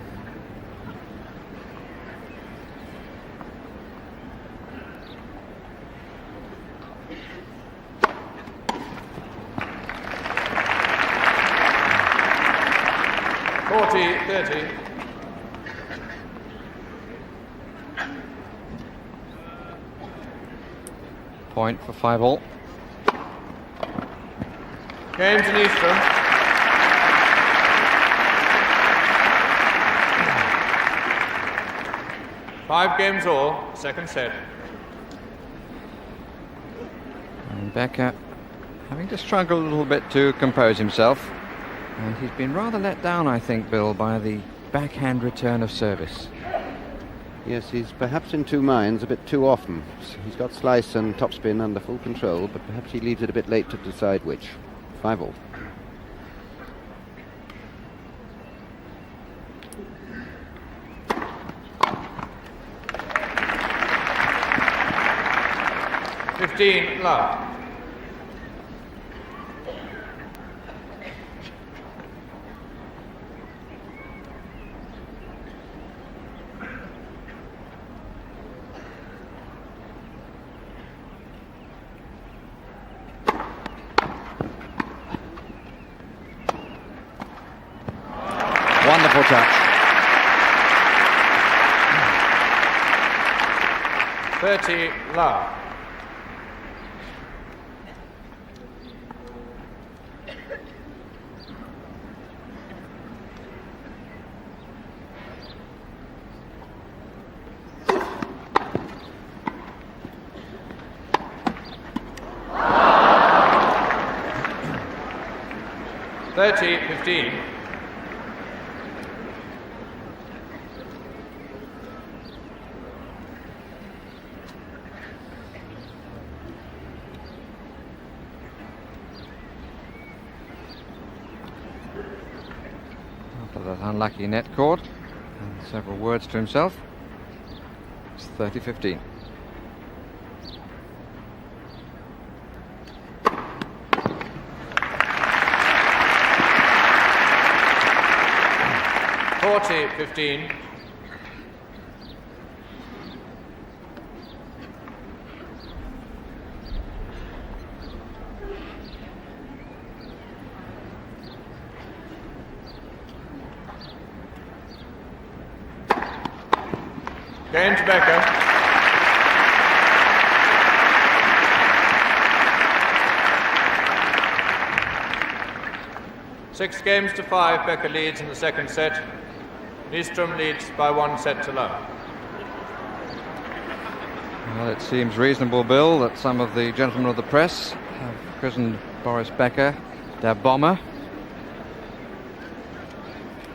Point for 5-all. Game to Nystrom. Five games all, second set. And Becker having to struggle a little bit to compose himself. And he's been rather let down, I think, Bill, by the backhand return of service. Yes, he's perhaps in two minds a bit too often. He's got slice and topspin under full control, but perhaps he leaves it a bit late to decide which. 5-all. Love. Wonderful touch. 30 love. $30-15. After that unlucky net cord and several words to himself, it's 30-15. $40-15. Game to Becker. Six games to 5, Becker leads in the second set. Nystrom leads by 1 set to love. Well, it seems reasonable, Bill, that some of the gentlemen of the press have christened Boris Becker der Bomber.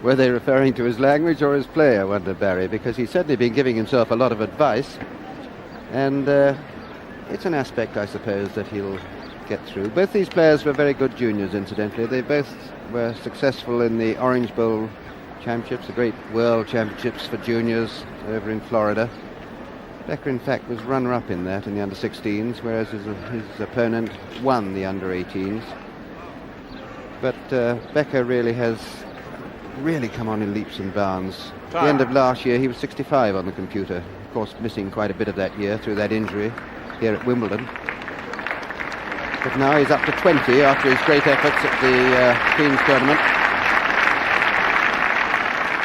Were they referring to his language or his play, I wonder, Barry, because he's certainly been giving himself a lot of advice, and it's an aspect, I suppose, that he'll get through. Both these players were very good juniors, incidentally. They both were successful in the Orange Bowl Championships, the great World Championships for juniors over in Florida. Becker, in fact, was runner-up in that in the under-16s, whereas his opponent won the under-18s. But Becker really has come on in leaps and bounds. At the end of last year, he was 65 on the computer. Of course, missing quite a bit of that year through that injury here at Wimbledon. But now he's up to 20 after his great efforts at the Queen's Tournament.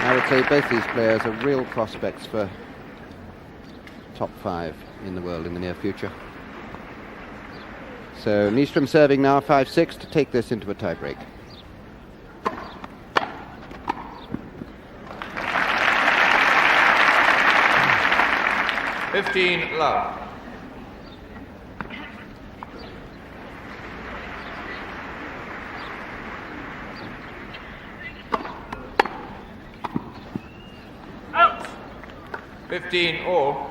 I would say both these players are real prospects for top 5 in the world in the near future. So Nystrom serving now 5-6 to take this into a tiebreak. $15 love. 15 all.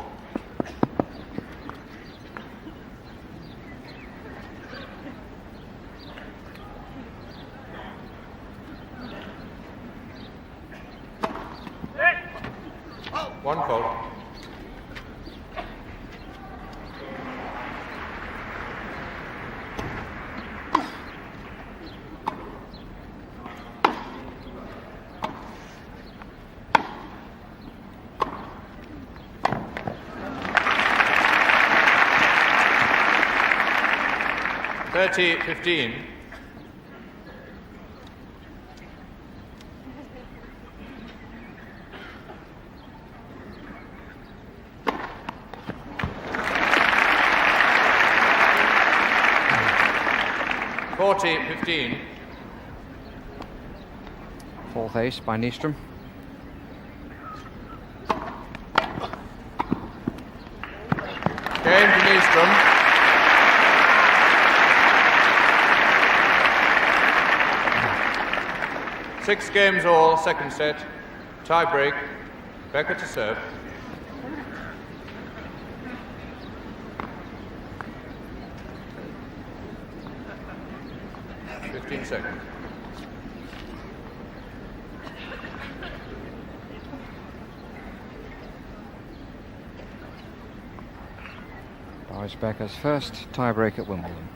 One fault. $30-15. $40-15. Fourth ace by Nystrom. Game to Nystrom. Six games all, second set. Tie break. Becker to serve. Seconds. Boris Becker's first tiebreak at Wimbledon.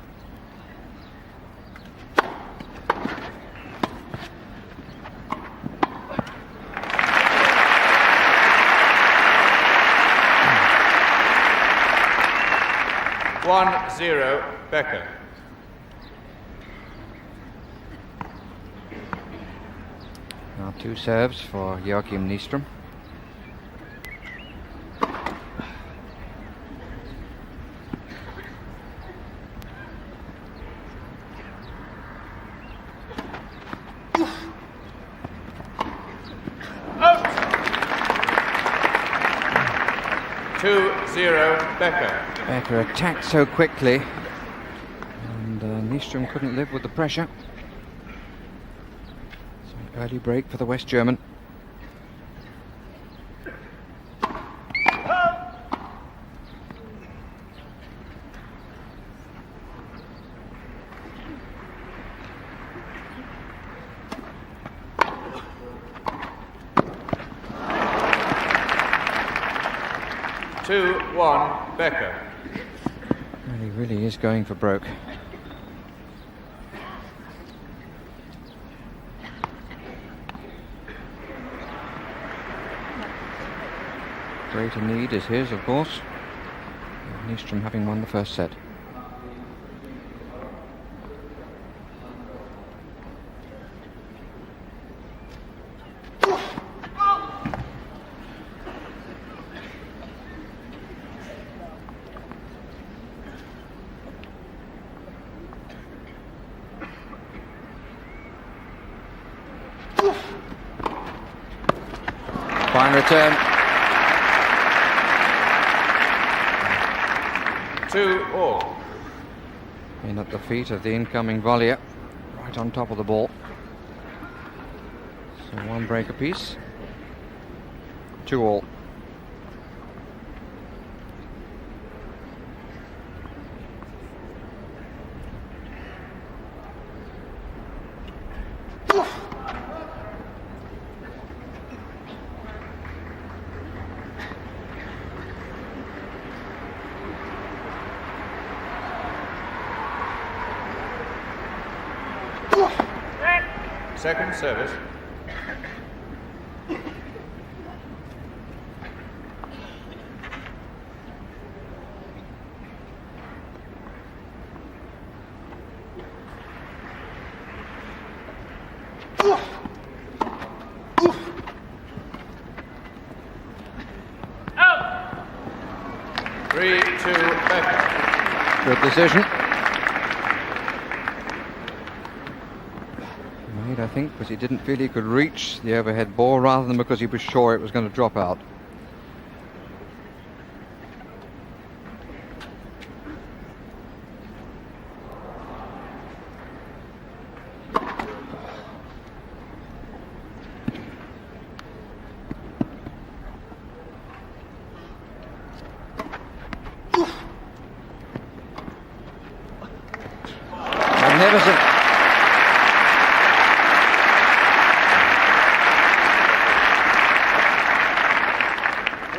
$1-0 Becker. Now two serves for Joachim Nystrom. Out. 2-0 Becker. Becker attacked so quickly, and Nystrom couldn't live with the pressure. So early break for the West German. $2-1 Becker. Well, he really is going for broke. Greater need is his, of course. Nystrom having won the first set. Fine return. 2-all. In at the feet of the incoming volleyer, right on top of the ball. So one break apiece. 2-all. Second service. Out. 3-2 Becker. Good decision. I think because he didn't feel he could reach the overhead ball rather than because he was sure it was going to drop out. magnificent.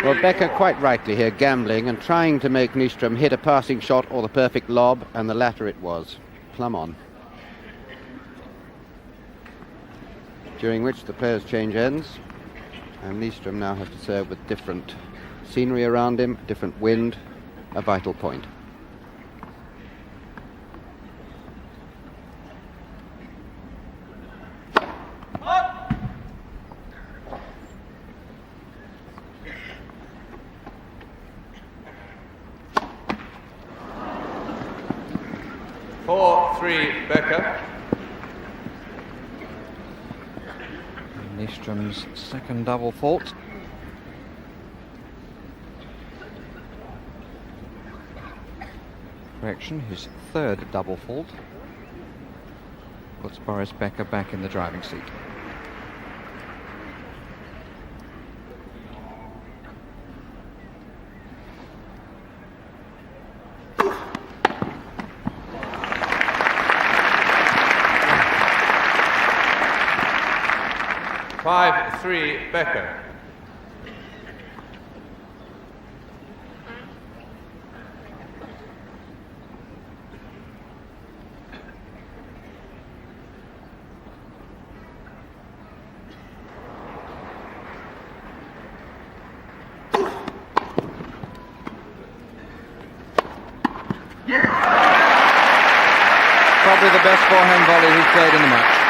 Well, Becker quite rightly here gambling and trying to make Nystrom hit a passing shot or the perfect lob, and the latter it was. Plumb on. During which the players change ends, and Nystrom now has to serve with different scenery around him, different wind, a vital point. Becker. Nystrom's second double fault. Correction, his third double fault puts Boris Becker back in the driving seat. Five-three Becker. Probably the best forehand volley he's played in the match.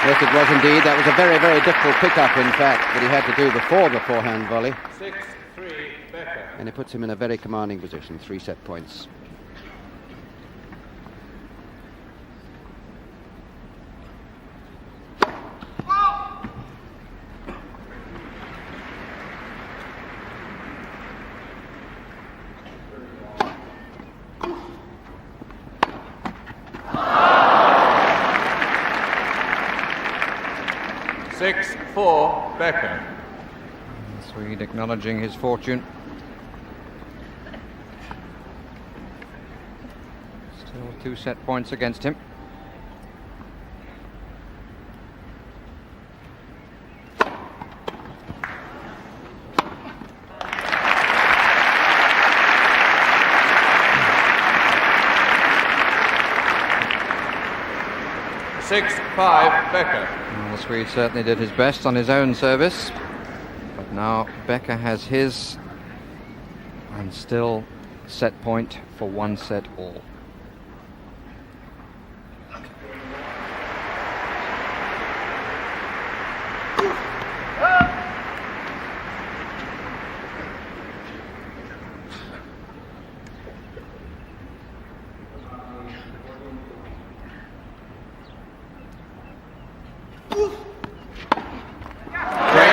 Yes, it was indeed. That was a very, very difficult pickup, in fact, that he had to do before the forehand volley. 6-3 Becker. And it puts him in a very commanding position, 3 set points. Becker. Swede acknowledging his fortune. Still 2 set points against him. Six-5 Becker. Well, the Swede certainly did his best on his own service, but now Becker has his, and still set point for 1 set all.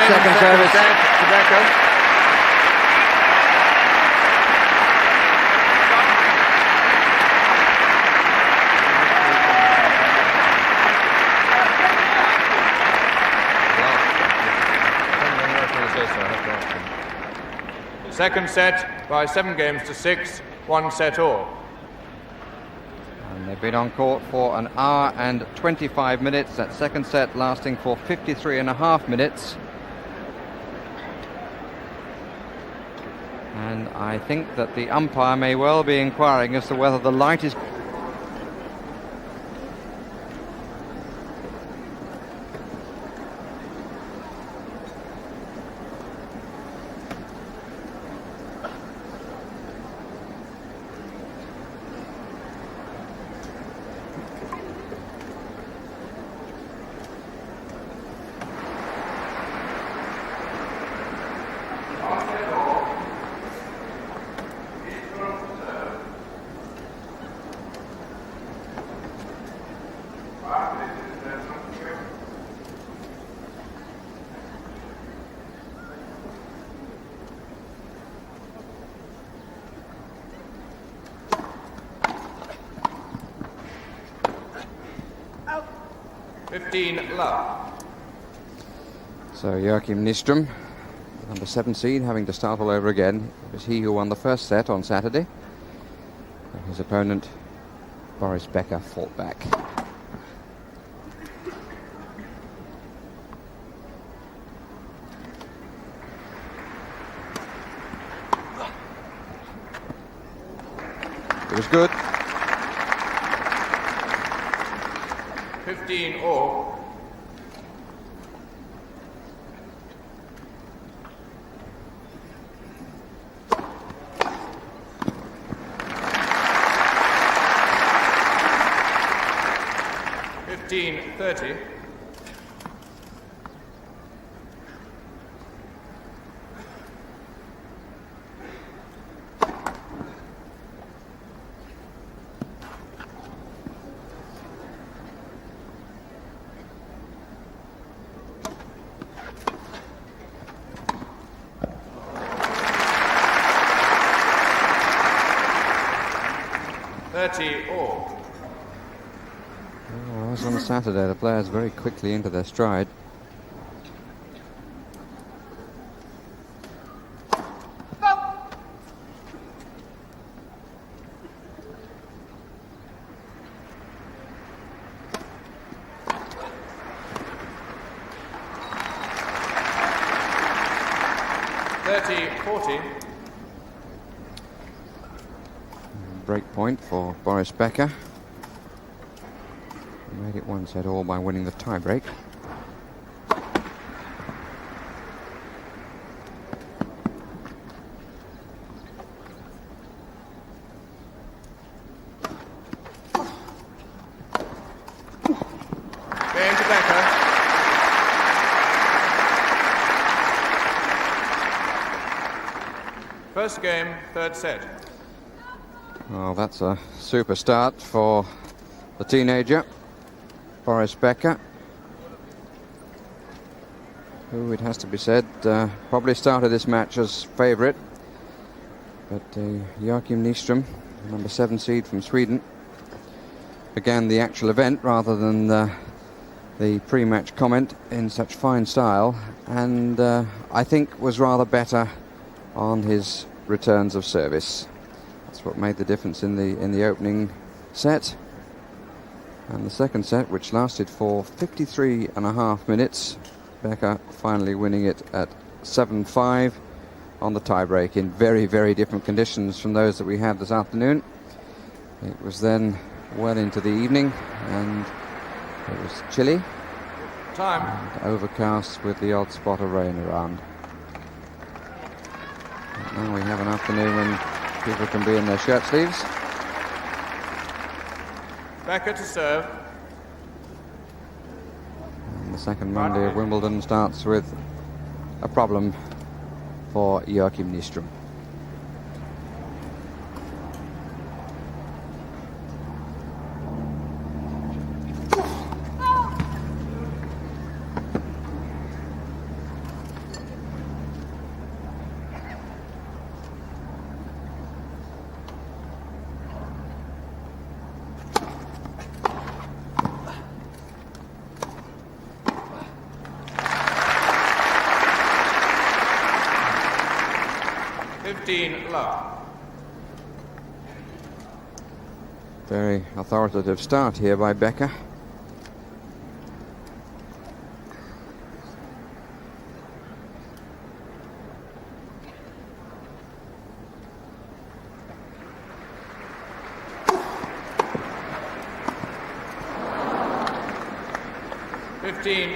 Second service. To Becker. Second set by 7-6, 1 set all. And they've been on court for 1 hour and 25 minutes. That second set lasting for 53.5 minutes. And I think that the umpire may well be inquiring as to whether the light is... Love. So Joachim Nystrom, number 7 seed, having to start all over again. It was he who won the first set on Saturday. And his opponent Boris Becker fought back. It was good. 15 all. $15-30. 30 all. Oh, as on a Saturday, the players very quickly into their stride. Break point for Boris Becker. He made it 1 set all by winning the tie-break. Game to Becker. First game, third set. Well, that's a super start for the teenager, Boris Becker, who, it has to be said, probably started this match as favourite. But Joachim Nystrom, number 7 seed from Sweden, began the actual event rather than the pre-match comment in such fine style, and I think was rather better on his returns of service. That's what made the difference in the opening set. And the second set, which lasted for 53.5 minutes, Becker finally winning it at 7-5 on the tie-break in very, very different conditions from those that we had this afternoon. It was then well into the evening, and it was chilly. Time. And overcast with the odd spot of rain around. But now we have an afternoon when people can be in their shirt sleeves. Becker to serve. And the second Monday of Wimbledon starts with a problem for Joachim Nystrom. Love. Very authoritative start here by Becker.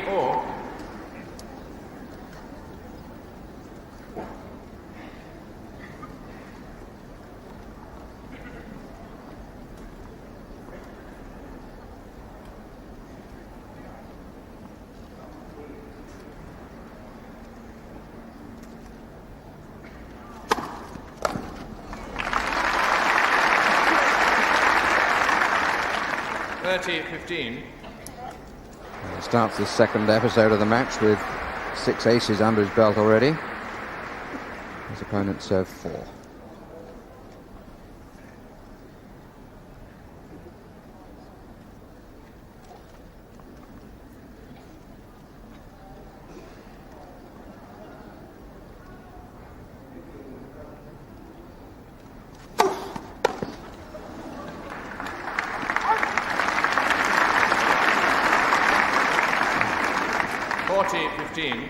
All. $30-15. He starts this second episode of the match with 6 aces under his belt already. His opponent served 4. 40-15.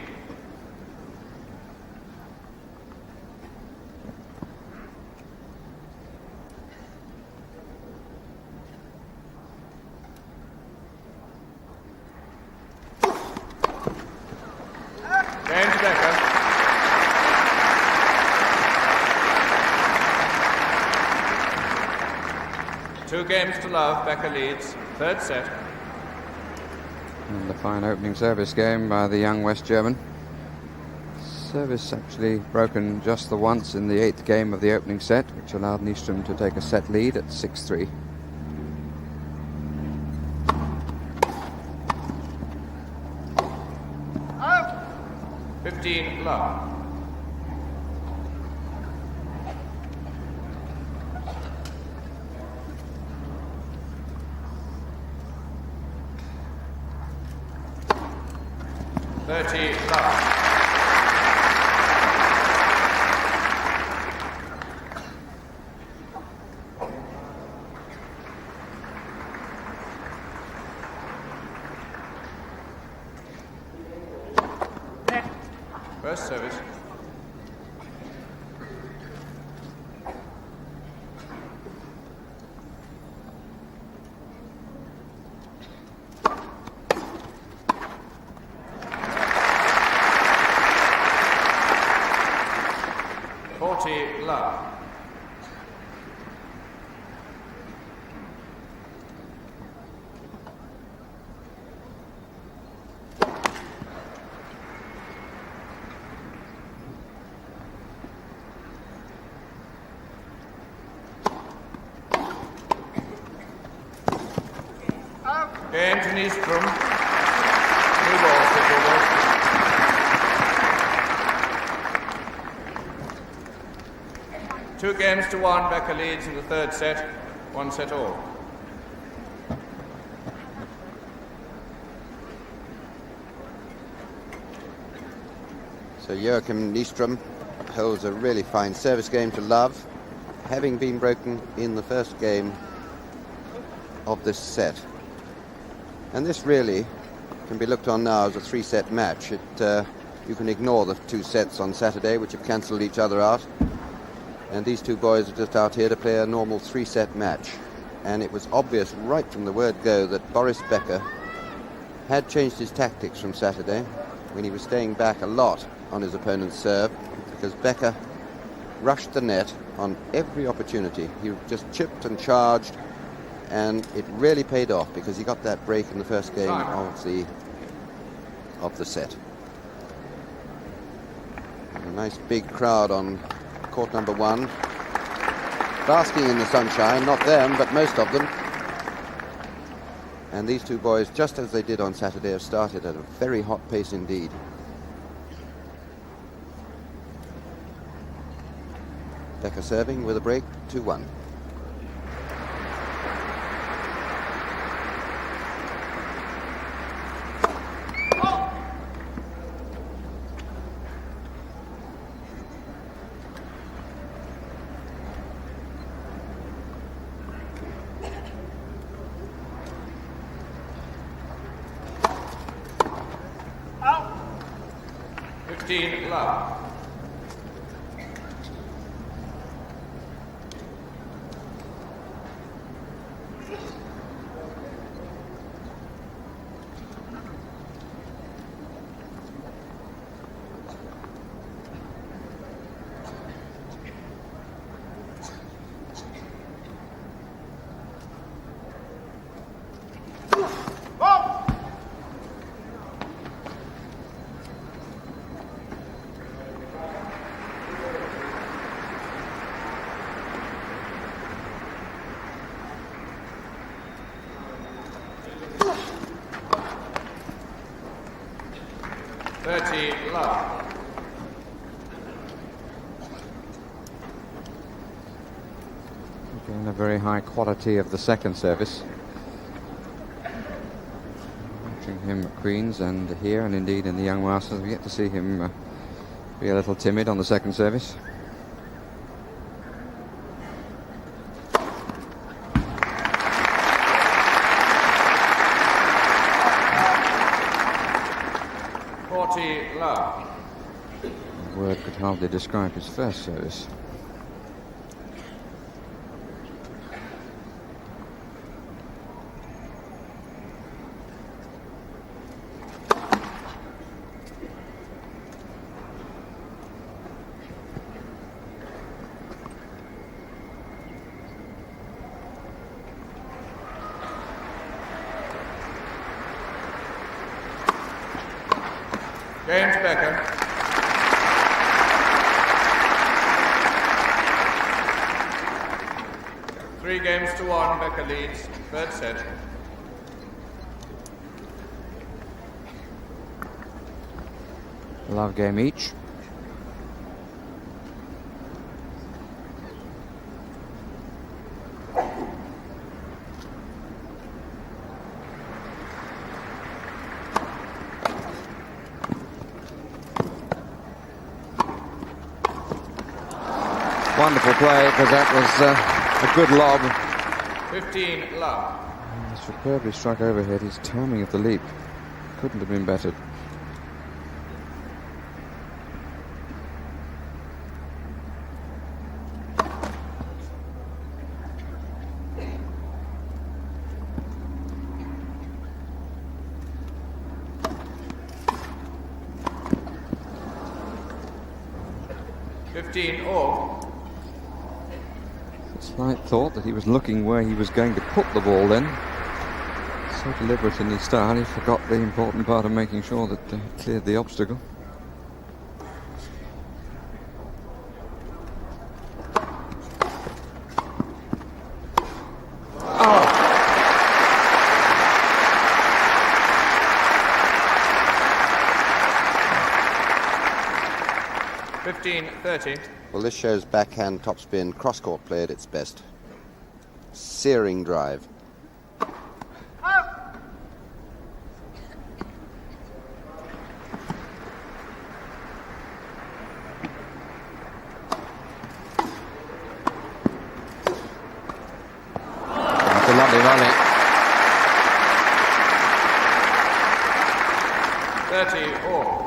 Game to Becker. Two games to love. Becker leads. Third set. And the fine opening service game by the young West German. Service actually broken just the once in the 8th game of the opening set, which allowed Nystrom to take a set lead at 6-3. Out. 15 love. Love. First service. Love. Game to Nystrom. New balls for Boris. Two games to one. Becker leads in the third set. One set all. So Joachim Nystrom holds a really fine service game to love, having been broken in the first game of this set. And this really can be looked on now as a 3-set match. You can ignore the 2 sets on Saturday, which have cancelled each other out. And these two boys are just out here to play a normal 3-set match. And it was obvious right from the word go that Boris Becker had changed his tactics from Saturday, when he was staying back a lot on his opponent's serve, because Becker rushed the net on every opportunity. He just chipped and charged, and it really paid off because he got that break in the first game of the set. And a nice big crowd on court number 1, basking in the sunshine, not them, but most of them. And these two boys, just as they did on Saturday, have started at a very hot pace indeed. Becker serving with a break, 2-1. Love. Love. Again, a very high quality of the second service. Watching him at Queen's and here, and indeed in the Young Masters, we get to see him be a little timid on the second service. 40 love. The word could hardly describe his first service. Game to Becker. Three games to one, Becker leads. Third set. Love game each. Wonderful play, because that was a good lob. 15 love. Superbly struck overhead. His timing of the leap couldn't have been better. All. Slight thought that he was looking where he was going to put the ball then. So deliberate in his start, he forgot the important part of making sure that he cleared the obstacle. Oh! 15-30. Well, this shows backhand topspin cross-court play at its best. Searing drive. That's a lovely volley. 30 all.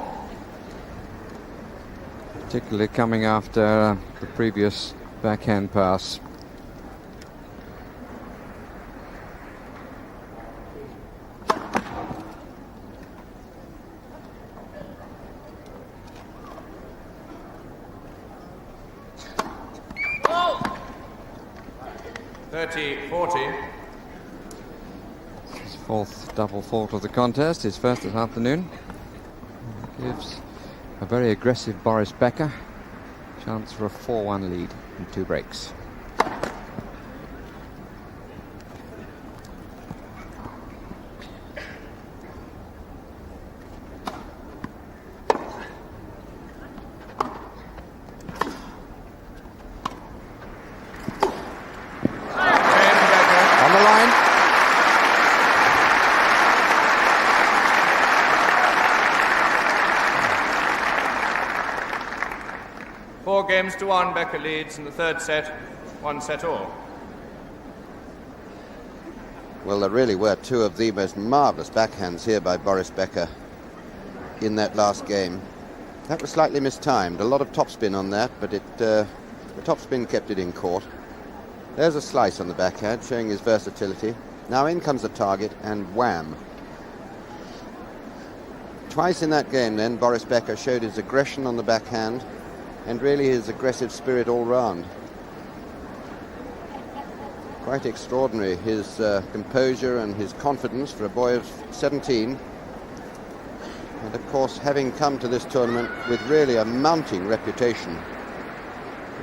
Particularly coming after the previous backhand pass. Oh. 30-40. His fourth double fault of the contest, his first this afternoon. Gives a very aggressive Boris Becker chance for a 4-1 lead in 2 breaks. On the line. Four games to one, Becker leads in the third set, 1 set all. Well, there really were two of the most marvellous backhands here by Boris Becker in that last game. That was slightly mistimed. A lot of topspin on that, but the topspin kept it in court. There's a slice on the backhand, showing his versatility. Now in comes the target, and wham. Twice in that game, then, Boris Becker showed his aggression on the backhand and really his aggressive spirit all round. Quite extraordinary, his composure and his confidence for a boy of 17. And of course, having come to this tournament with really a mounting reputation,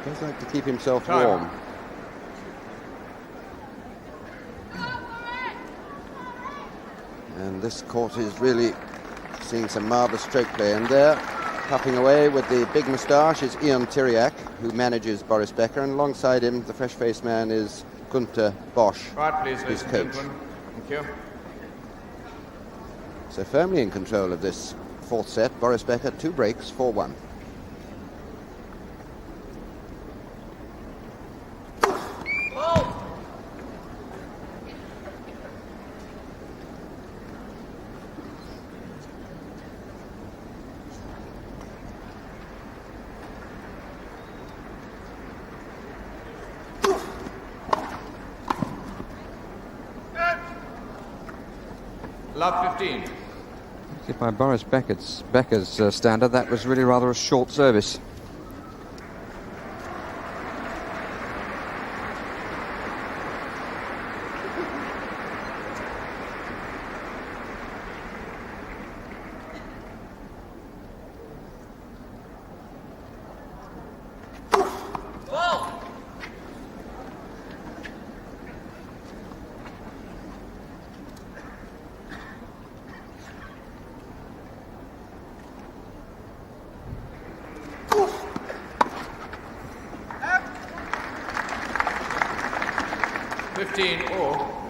he does like to keep himself warm. And this court is really seeing some marvellous stroke play. And there, puffing away with the big moustache, is Ian Tiriac, who manages Boris Becker. And alongside him, the fresh-faced man is Gunther Bosch, Right, please, his ladies and coach. gentlemen. Thank you. So firmly in control of this fourth set, Boris Becker, 2 breaks, 4-1. Love 15. By Boris Becker's standard, that was really rather a short service. Or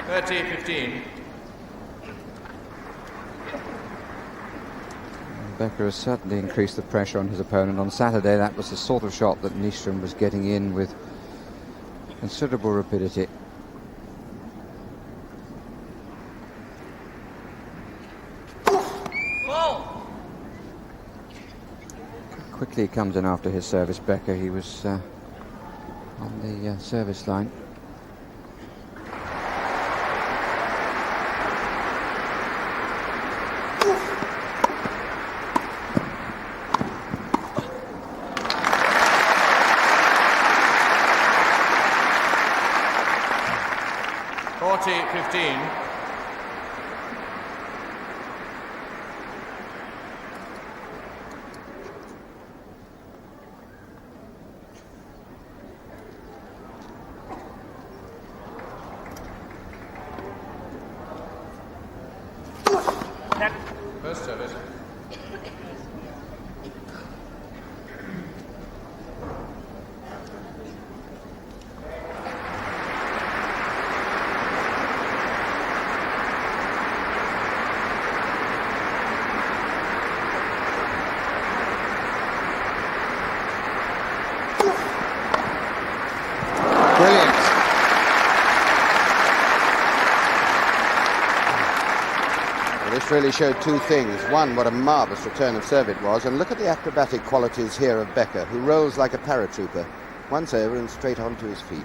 30-15. Becker has certainly increased the pressure on his opponent. On Saturday, that was the sort of shot that Nystrom was getting in with considerable rapidity. Quickly he comes in after his service, Becker. He was on the service line. First service. Brilliant. Well, this really showed two things. One, what a marvellous return of serve it was, and look at the acrobatic qualities here of Becker, who rolls like a paratrooper, once over and straight onto his feet.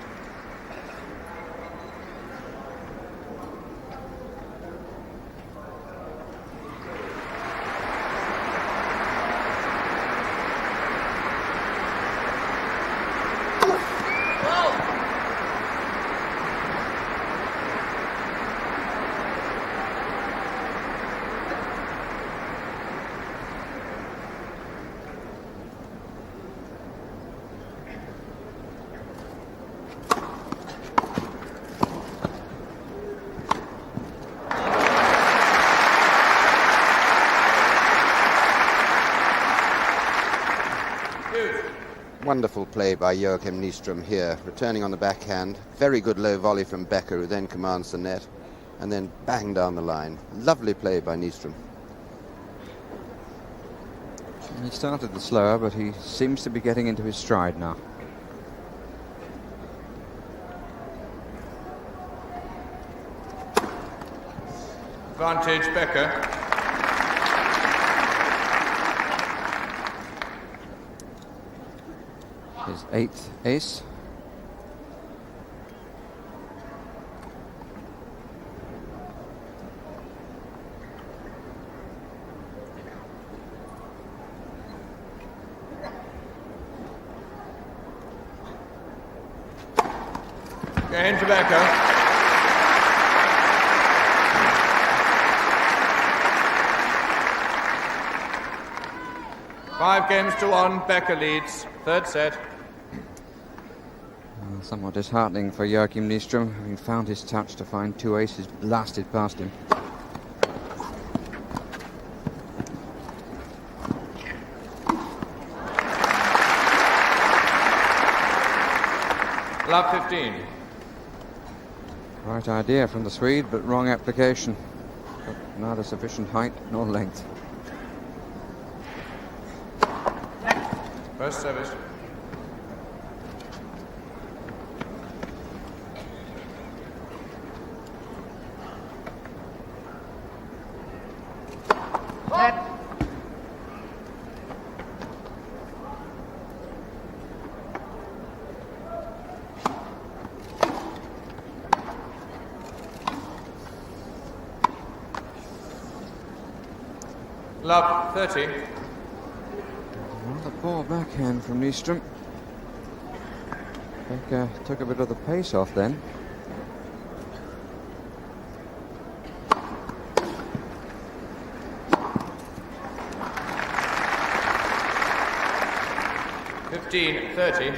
Wonderful play by Joachim Nystrom here, returning on the backhand. Very good low volley from Becker, who then commands the net, and then bang down the line. Lovely play by Nystrom. He started the slower, but he seems to be getting into his stride now. Advantage Becker. His 8th ace. Again to Becker. Five games to 1, Becker leads. Third set. Somewhat disheartening for Joachim Nystrom, having found his touch to find two aces blasted past him. Love 15. Right idea from the Swede, but wrong application. But neither sufficient height nor length. First service. Love, 30. Another poor backhand from Nystrom. Becker took a bit of the pace off then. $15, 30.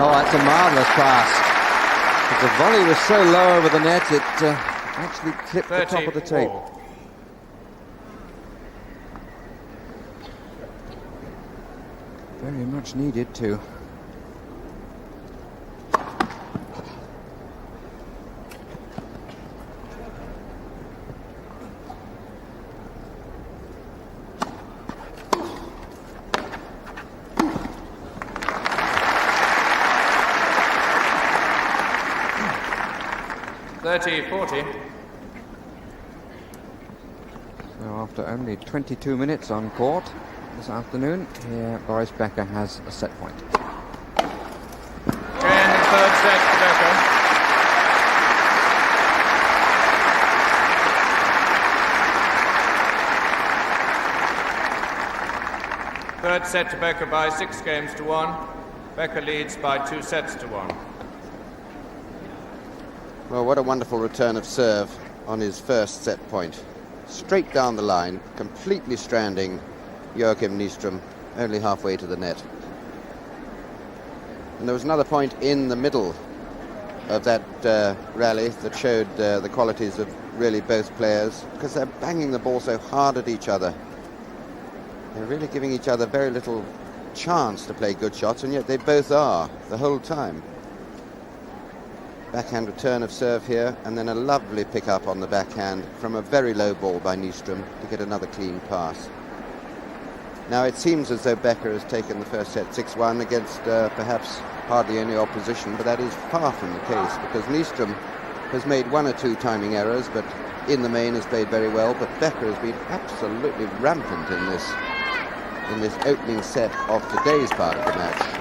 Oh, that's a marvellous pass. But the volley was so low over the net, it actually clipped the top of the tape. Very much needed too. $40. So after only 22 minutes on court this afternoon, here Boris Becker has a set point. And the third set to Becker. Third set to Becker by 6 games to 1. Becker leads by 2 sets to 1. Well, what a wonderful return of serve on his first set point. Straight down the line, completely stranding Joachim Nystrom only halfway to the net. And there was another point in the middle of that rally that showed the qualities of really both players, because they're banging the ball so hard at each other. They're really giving each other very little chance to play good shots, and yet they both are the whole time. Backhand return of serve here, and then a lovely pick-up on the backhand from a very low ball by Nystrom to get another clean pass. Now it seems as though Becker has taken the first set 6-1 against perhaps hardly any opposition, but that is far from the case, because Nystrom has made 1 or 2 timing errors, but in the main has played very well. But Becker has been absolutely rampant in this opening set of today's part of the match.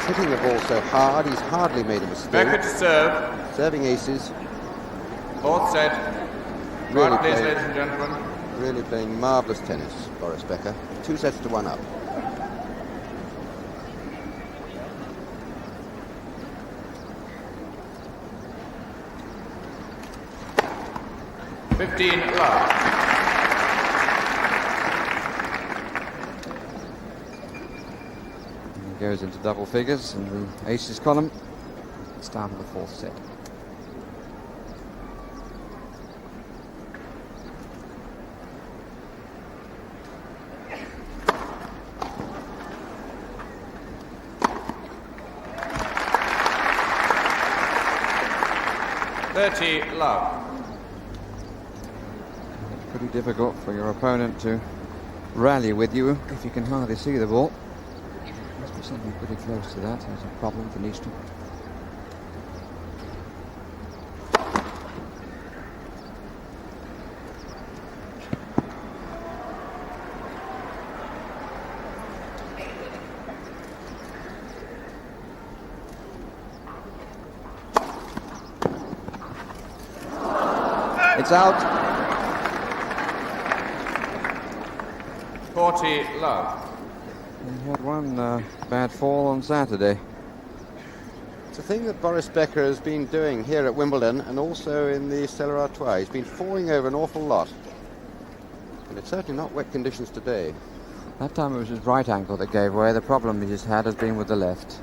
Hitting the ball so hard, he's hardly made a mistake. Becker to serve. Serving aces. Fourth set. Really Right, please, playing, ladies and gentlemen. really playing marvellous tennis, Boris Becker. 2 sets to 1 up. $15 love. Goes into double figures in the aces column. Start of the fourth set. $30 love. Pretty difficult for your opponent to rally with you if you can hardly see the ball. Must be something pretty close to that. There's a problem for Nystrom. It's out. 40 love. He had one bad fall on Saturday. It's a thing that Boris Becker has been doing here at Wimbledon and also in the Stella Artois. He's been falling over an awful lot. And it's certainly not wet conditions today. That time it was his right ankle that gave way. The problem he just had has been with the left.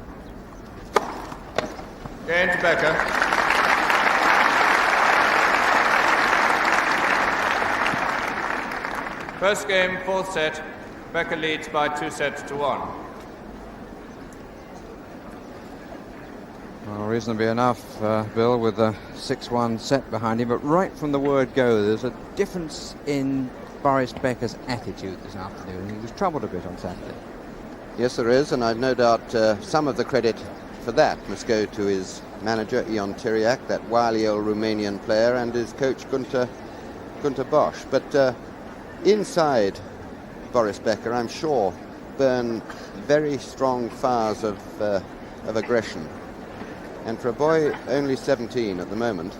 Game to Becker. First game, fourth set. Becker leads by 2-1. Well, reasonably enough, Bill, with the 6-1 set behind him. But right from the word go, there's a difference in Boris Becker's attitude this afternoon. He was troubled a bit on Saturday. Yes, there is, and I've no doubt some of the credit for that must go to his manager, Ion Tiriac, that wily old Romanian player, and his coach, Gunter Bosch. But inside Boris Becker, I'm sure, burn very strong fires of aggression. And for a boy only 17 at the moment,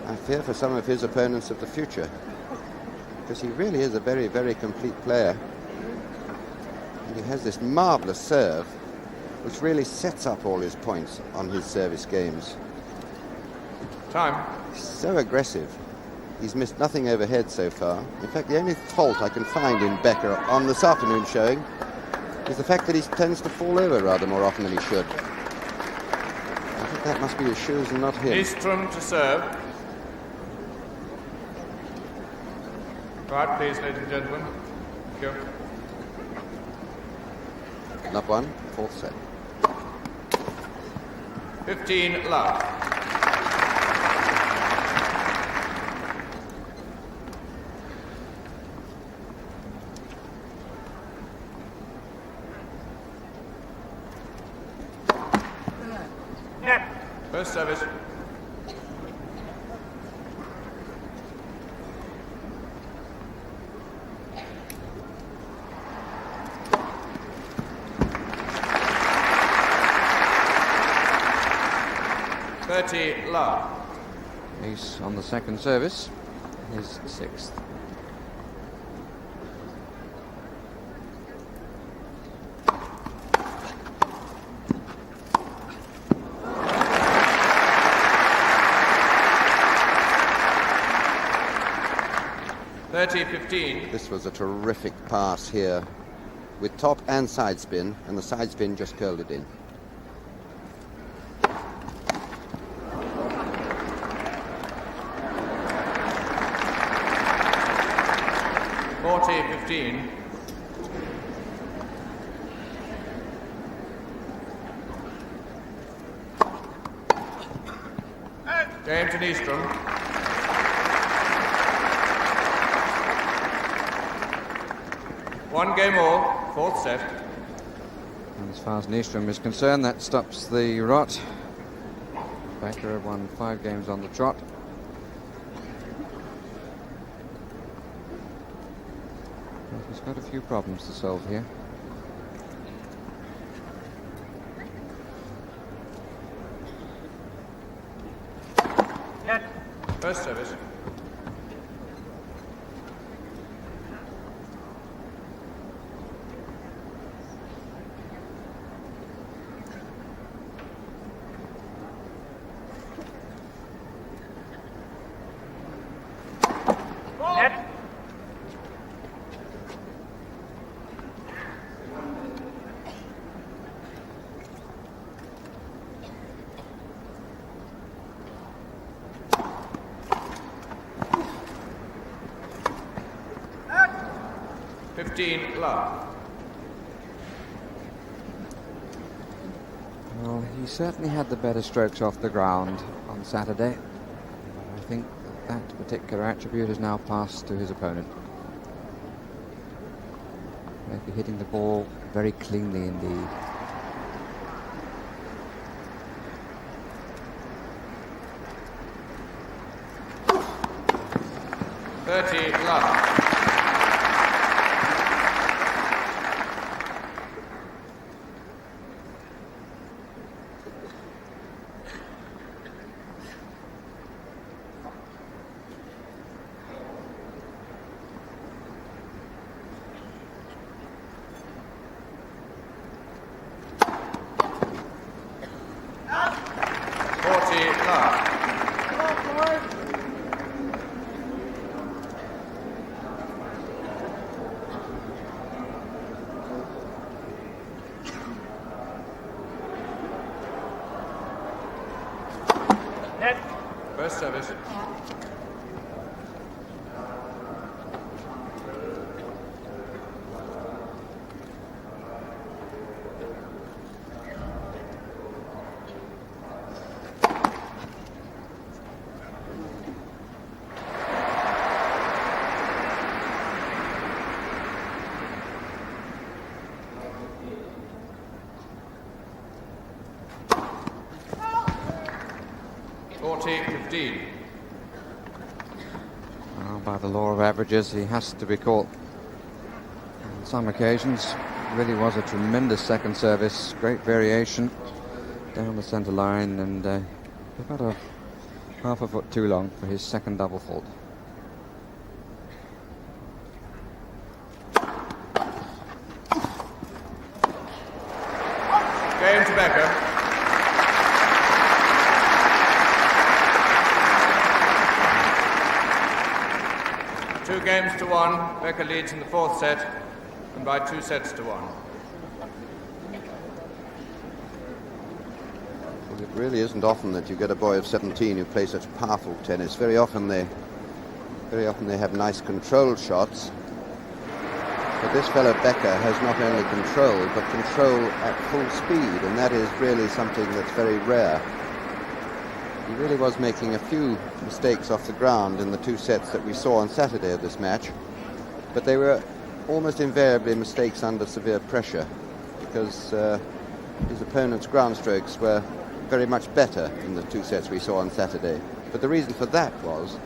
I fear for some of his opponents of the future, because he really is a very, very complete player. And he has this marvellous serve, which really sets up all his points on his service games. Time. So aggressive. He's missed nothing overhead so far. In fact, the only fault I can find in Becker on this afternoon showing is the fact that he tends to fall over rather more often than he should. I think that must be his shoes and not him. Nystrom to serve. Right, please, ladies and gentlemen. Thank you. Love one, fourth set. 15 love. First service. Love. Ace on the second service, his sixth. This was a terrific pass here with top and side spin, and the side spin just curled it in. Game to Nystrom. One game all, fourth set. And as far as Nystrom is concerned, that stops the rot. Becker won 5 games on the trot. But he's got a few problems to solve here. First service. Net. Love. Well, he certainly had the better strokes off the ground on Saturday. I think that particular attribute has now passed to his opponent. Maybe hitting the ball very cleanly indeed. Love. First service. Well, by the law of averages, he has to be caught on some occasions. Really was a tremendous second service, great variation down the centre line, and about a half a foot too long for his second double fault. Game to Becker. 2 games to 1. Becker leads in the 4th set, and by 2 sets to 1. Well, it really isn't often that you get a boy of 17 who plays such powerful tennis. Very often they have nice controlled shots. But this fellow Becker has not only control, but control at full speed, and that is really something that's very rare. He really was making a few mistakes off the ground in the 2 sets that we saw on Saturday of this match, but they were almost invariably mistakes under severe pressure, because his opponent's ground strokes were very much better in the 2 sets we saw on Saturday. But the reason for that was,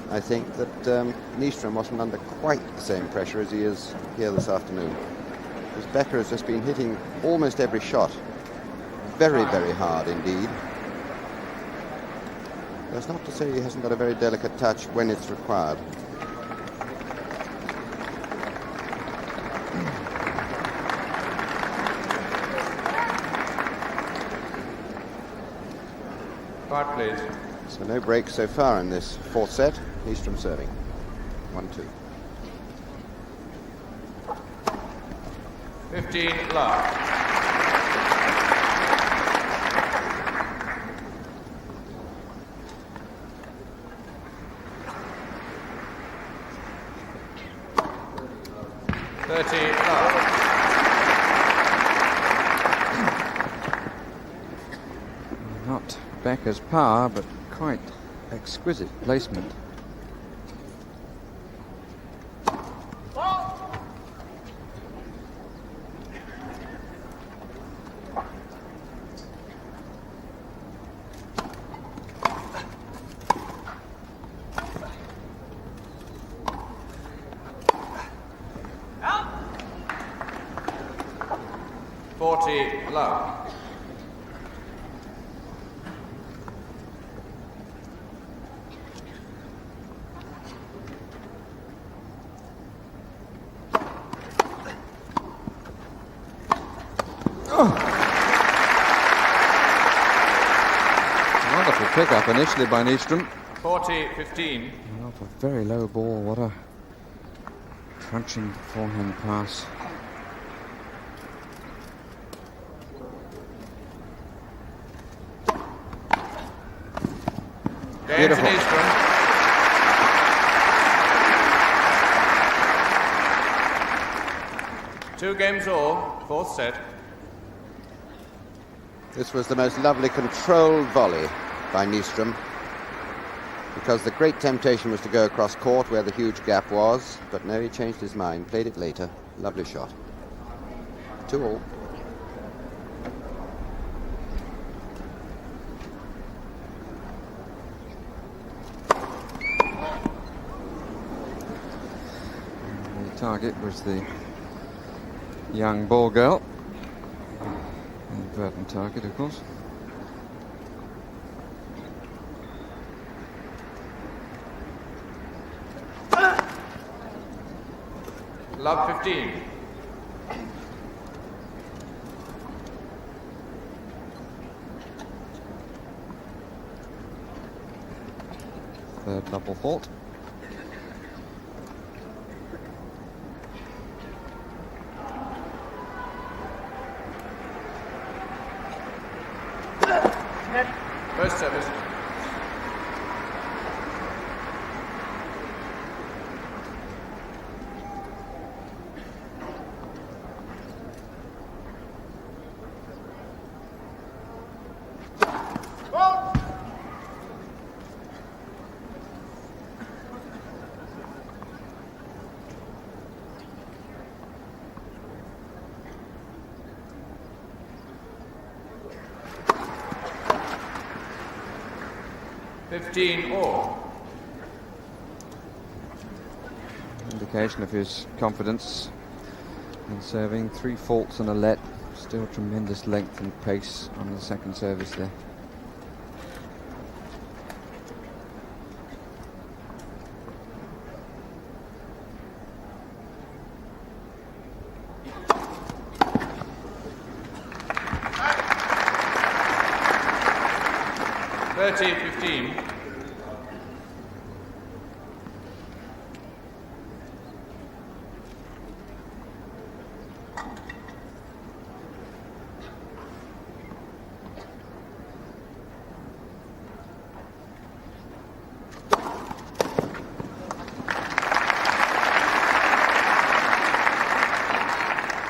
I think, that Nystrom wasn't under quite the same pressure as he is here this afternoon. Because Becker has just been hitting almost every shot very, very hard indeed. That's not to say he hasn't got a very delicate touch when it's required. Part, please. So no break so far in this 4th set. Nystrom serving. 1-2. 15 love. Not Becker's power, but quite exquisite placement. Love. Wonderful pick-up initially by Nystrom. 40-15. Off a very low ball. What a crunching forehand pass. Beautiful. Two games all, 4th set. This was the most lovely controlled volley by Nystrom, because the great temptation was to go across court where the huge gap was, but no, he changed his mind, played it later. Lovely shot. 2-all. Target was the young ball girl. Inadvertent target, of course. Love 15. Third double fault. First service. 15 all. Indication of his confidence in serving. 3 faults and a let. Still tremendous length and pace on the second service there. $30-15.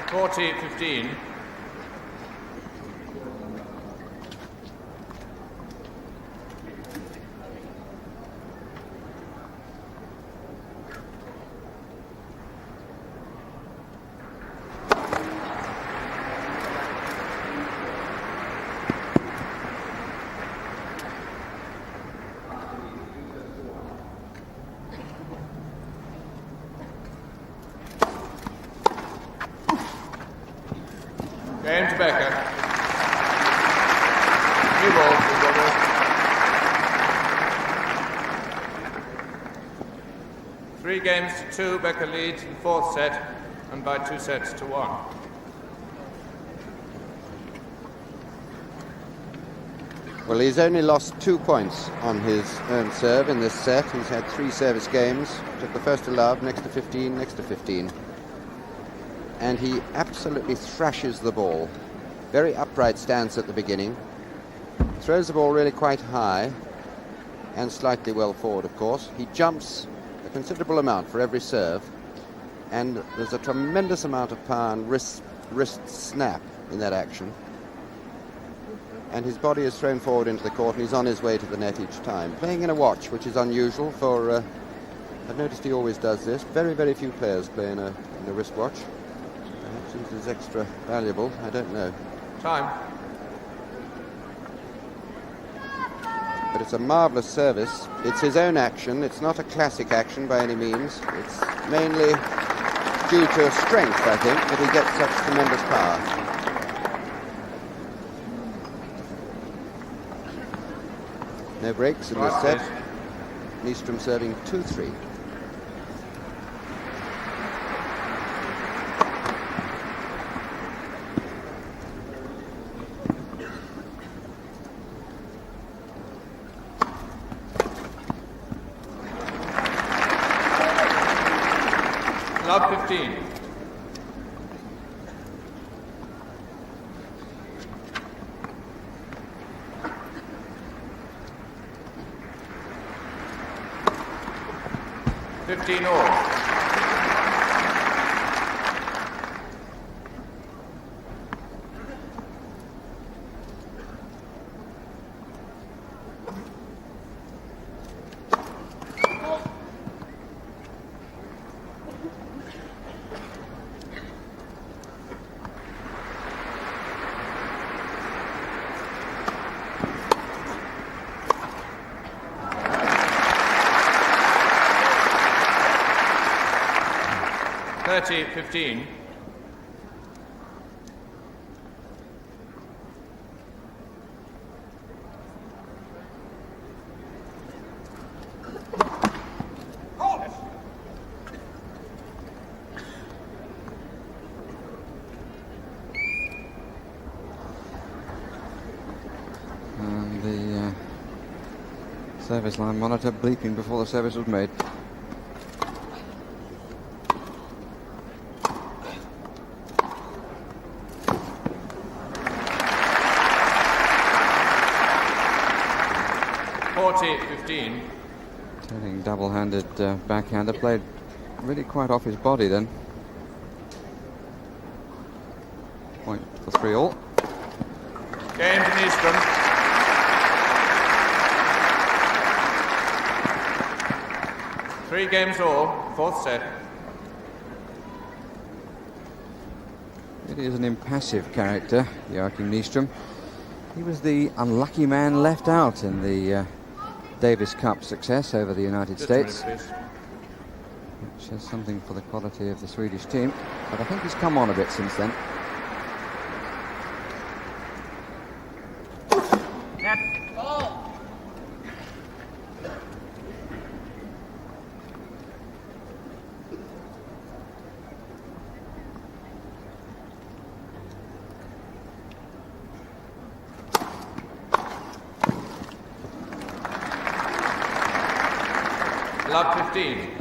$40-15. Game to Becker. New ball for Boris. 3 games to 2, Becker leads in the 4th set, and by 2 sets to 1. Well, he's only lost 2 points on his own serve in this set. He's had 3 service games. Took the first to love, next to 15, next to 15. And he absolutely thrashes the ball. Very upright stance at the beginning. Throws the ball really quite high and slightly well forward, of course. He jumps a considerable amount for every serve, and there's a tremendous amount of power and wrist snap in that action. And his body is thrown forward into the court, and he's on his way to the net each time. Playing in a watch, which is unusual for... I've noticed he always does this. Very, very few players play in a wristwatch. Perhaps it is extra valuable, I don't know. Time. But it's a marvellous service. It's his own action. It's not a classic action by any means. It's mainly due to strength, I think, that he gets such tremendous power. No breaks in this set. Nystrom serving 2-3. Love 15. $15 all. $30-15. And the service line monitor bleeping before the service was made. $40-15. Turning double-handed backhander, played really quite off his body then. Point for 3 all. Game to Nystrom. Three games all, 4th set. It is an impassive character, Joachim Nystrom. He was the unlucky man left out in the Davis Cup success over the United Just a minute, States, please. which says something for the quality of the Swedish team. But I think he's come on a bit since then. Love 15.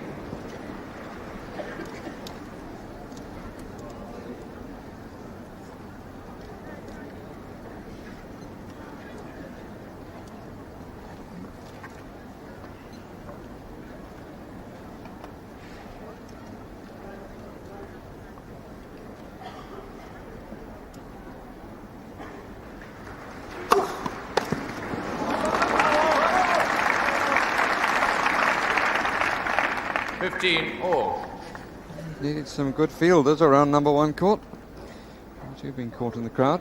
All. Needed some good fielders around number 1 court. Two being caught in the crowd.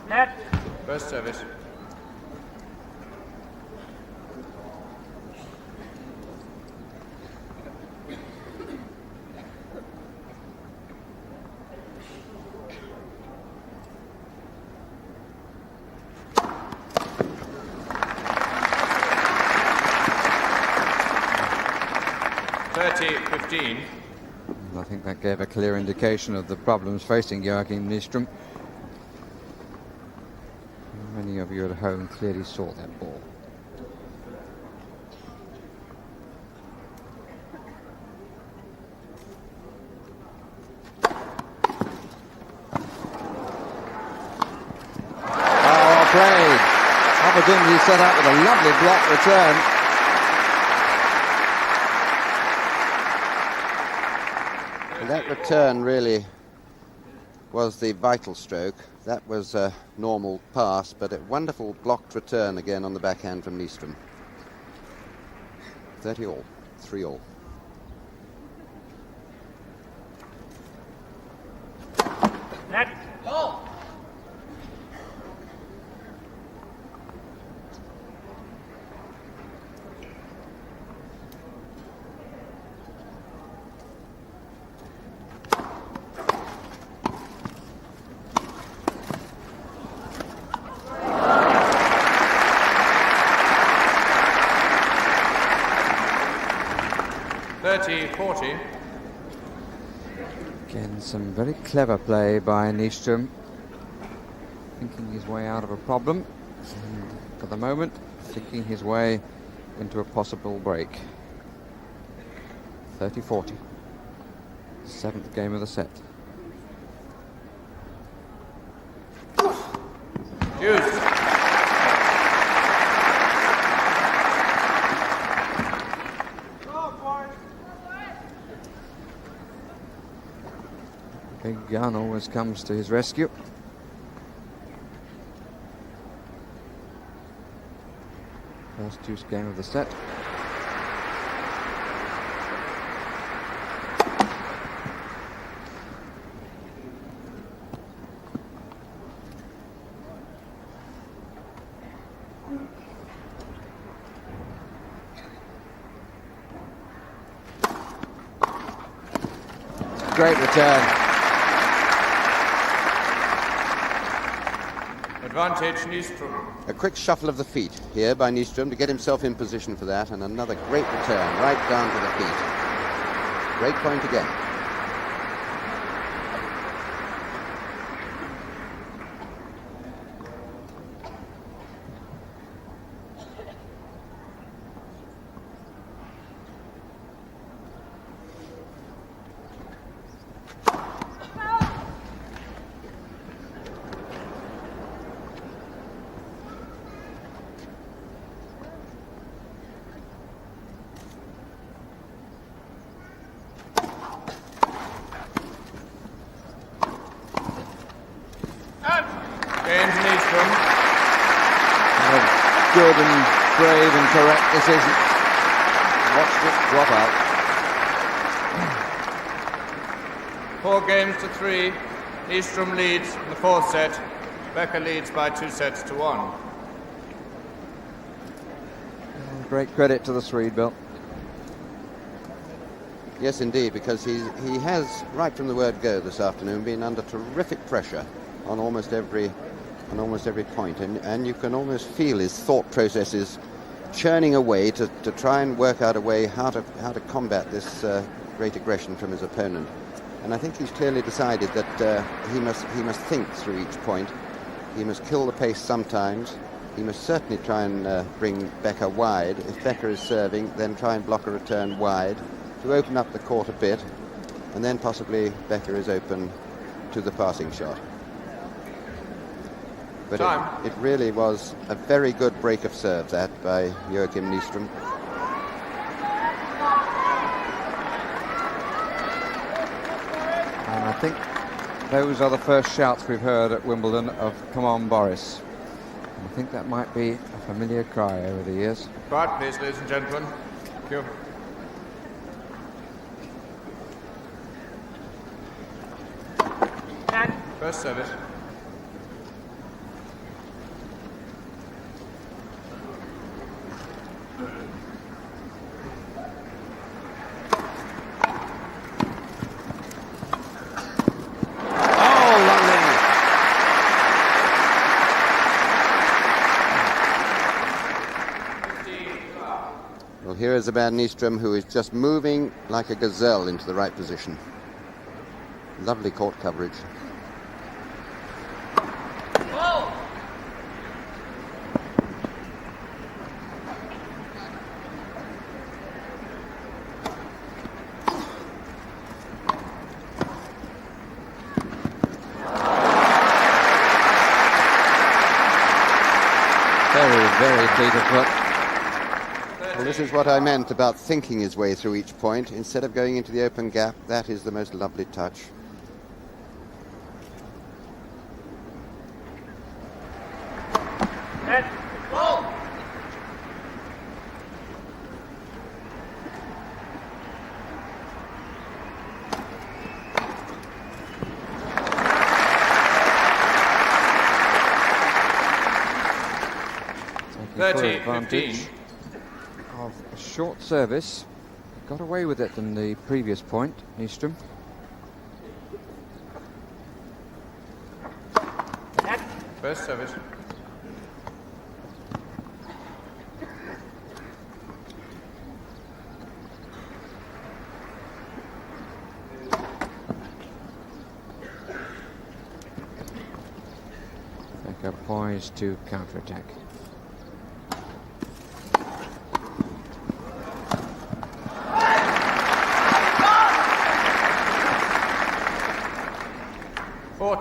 Net. First service. I think that gave a clear indication of the problems facing Joachim Nystrom. Many of you at home clearly saw that ball. Oh, played. Opportunity set up with a lovely block return. That return really was the vital stroke. That was a normal pass, but a wonderful blocked return again on the backhand from Nystrom. 30 all, 3 all. Net. Ball. Again, some very clever play by Nystrom, thinking his way out of a problem, and for the moment thinking his way into a possible break. 30-40, 7th game of the set. Used. Big gun always comes to his rescue. First deuce game of the set. Great return. Advantage Nystrom. A quick shuffle of the feet here by Nystrom to get himself in position for that, and another great return right down to the feet. Great point again. Good and brave and correct decision. Watched it drop out. 4 games to 3. Nystrom leads in the 4th set. Becker leads by 2 sets to 1. Great credit to the Swede, Bill. Yes, indeed, because he has, right from the word go this afternoon, been under terrific pressure on almost every point, and you can almost feel his thought processes churning away to try and work out a way how to combat this great aggression from his opponent. And I think he's clearly decided that he must think through each point. He must kill the pace sometimes. He must certainly try and bring Becker wide. If Becker is serving, then try and block a return wide to open up the court a bit, and then possibly Becker is open to the passing shot. But it really was a very good break of serve, that, by Joachim Nystrom. And I think those are the first shouts we've heard at Wimbledon of "Come on, Boris." And I think that might be a familiar cry over the years. Quiet, please, ladies and gentlemen. Thank you. First service. Well, here is a man, Nystrom, who is just moving like a gazelle into the right position. Lovely court coverage. Very fleet of foot. Well, this is what I meant about thinking his way through each point. Instead of going into the open gap, that is the most lovely touch. Advantage of a short service. Got away with it in the previous point, Nystrom. First service. Becker poised to counter-attack.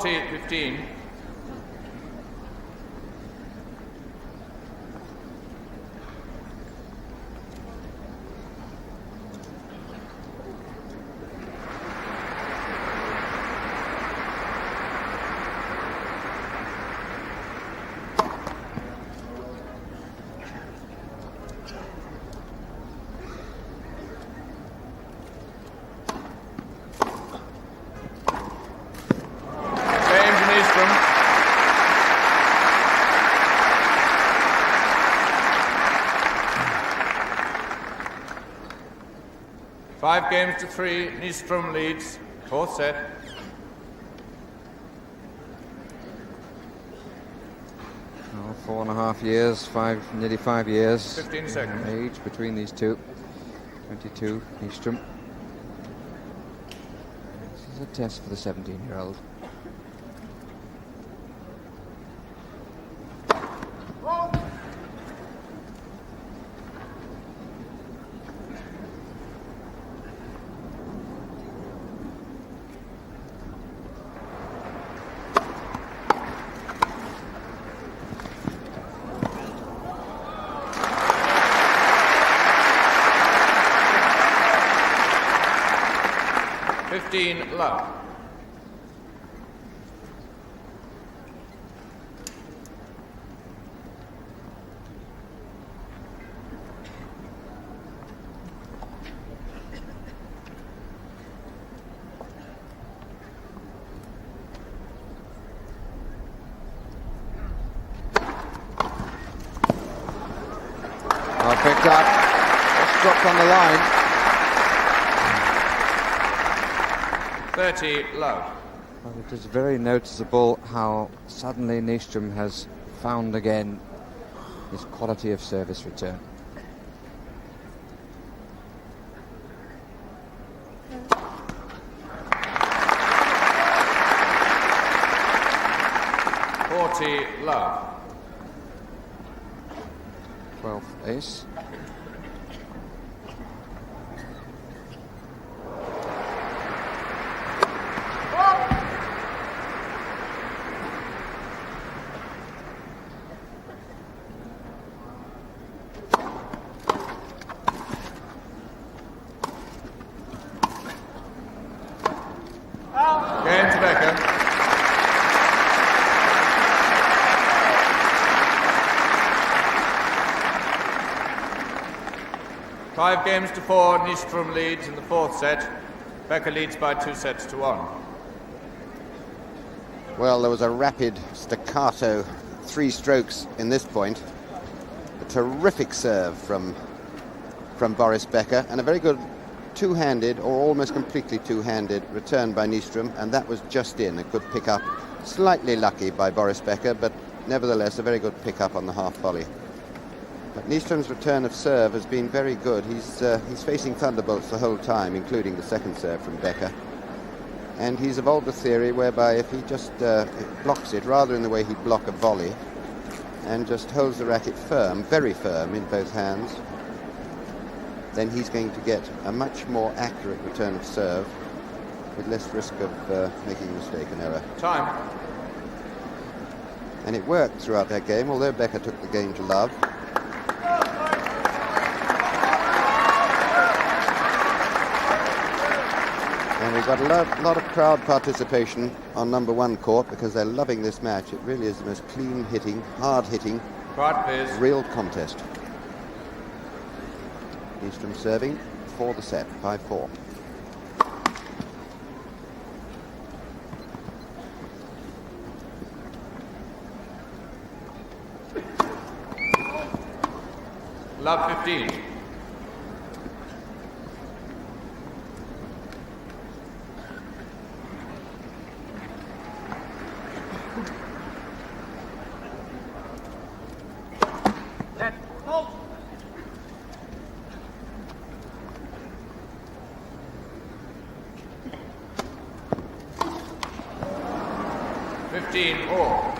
At 15. Five games to 3. Nystrom leads. 4th set. Oh, 4.5 years, nearly 5 years. 15 seconds. Age between these two. 22, Nystrom. This is a test for the 17-year-old. Love. dropped on the line. 30 love. Well, it is very noticeable how suddenly Nystrom has found again his quality of service return. Love. 12th ace. Game to Becker. 5 games to 4, Nystrom leads in the 4th set. Becker leads by 2 sets to 1. Well, there was a rapid staccato 3 strokes in this point. A terrific serve from Boris Becker, and a very good two-handed, or almost completely two-handed, return by Nystrom, and that was just in. A good pick-up, slightly lucky by Boris Becker, but nevertheless a very good pick-up on the half volley. But Nystrom's return of serve has been very good. He's facing thunderbolts the whole time, including the second serve from Becker. And he's evolved a theory whereby if he just blocks it, rather in the way he'd block a volley, and just holds the racket firm, very firm in both hands, then he's going to get a much more accurate return of serve with less risk of making a mistake, an error. Time. And it worked throughout that game, although Becker took the game to love. And we've got a lot of crowd participation on number 1 court because they're loving this match. It really is the most clean-hitting, hard-hitting, real contest. Nystrom serving for the set, 5-4. Love 15. Set. Hold. 15 all.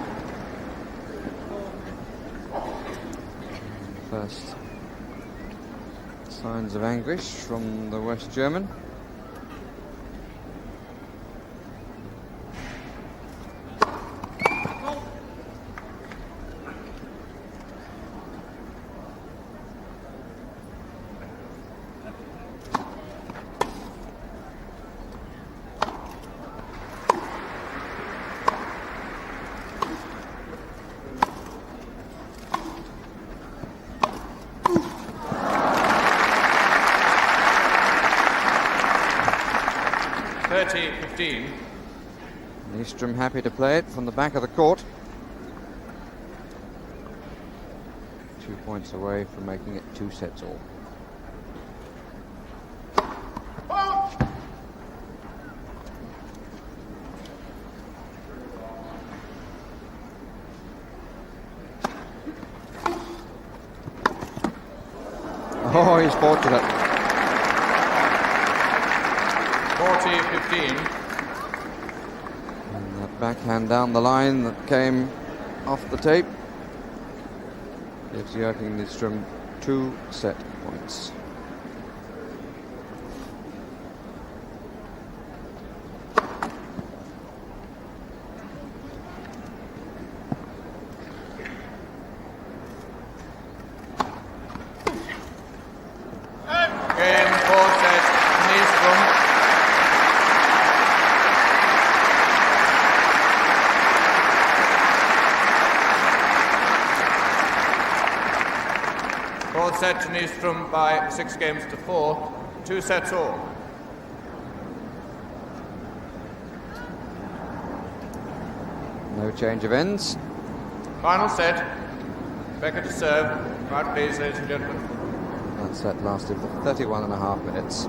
First signs of anguish from the West German. Nystrom happy to play it from the back of the court. 2 points away from making it 2 sets all. Oh, he's fortunate. 40-15. And that backhand down the line that came off the tape gives Joachim Nystrom 2 set points. Set to Nystrom by 6 games to 4, 2 sets all. No change of ends. Final set. Becker to serve. Right, please, ladies and gentlemen. That set lasted for 31.5 minutes.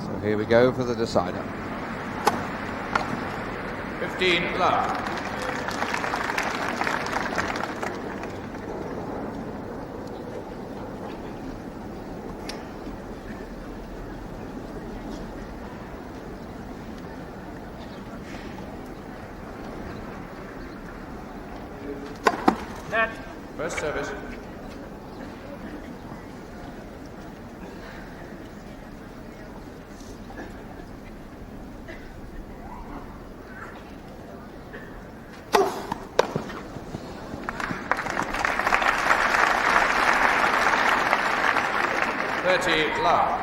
So here we go for the decider. 15 love. Net. First service. Love.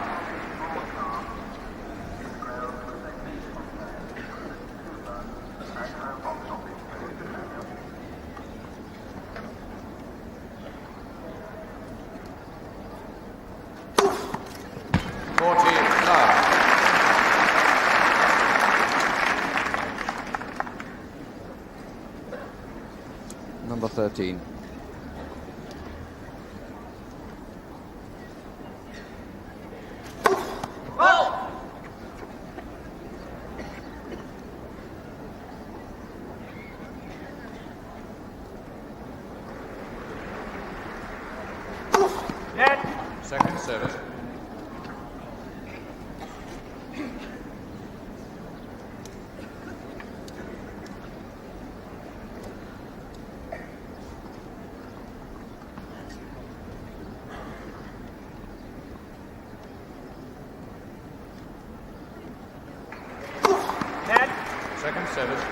Number 13. Second service. Second service.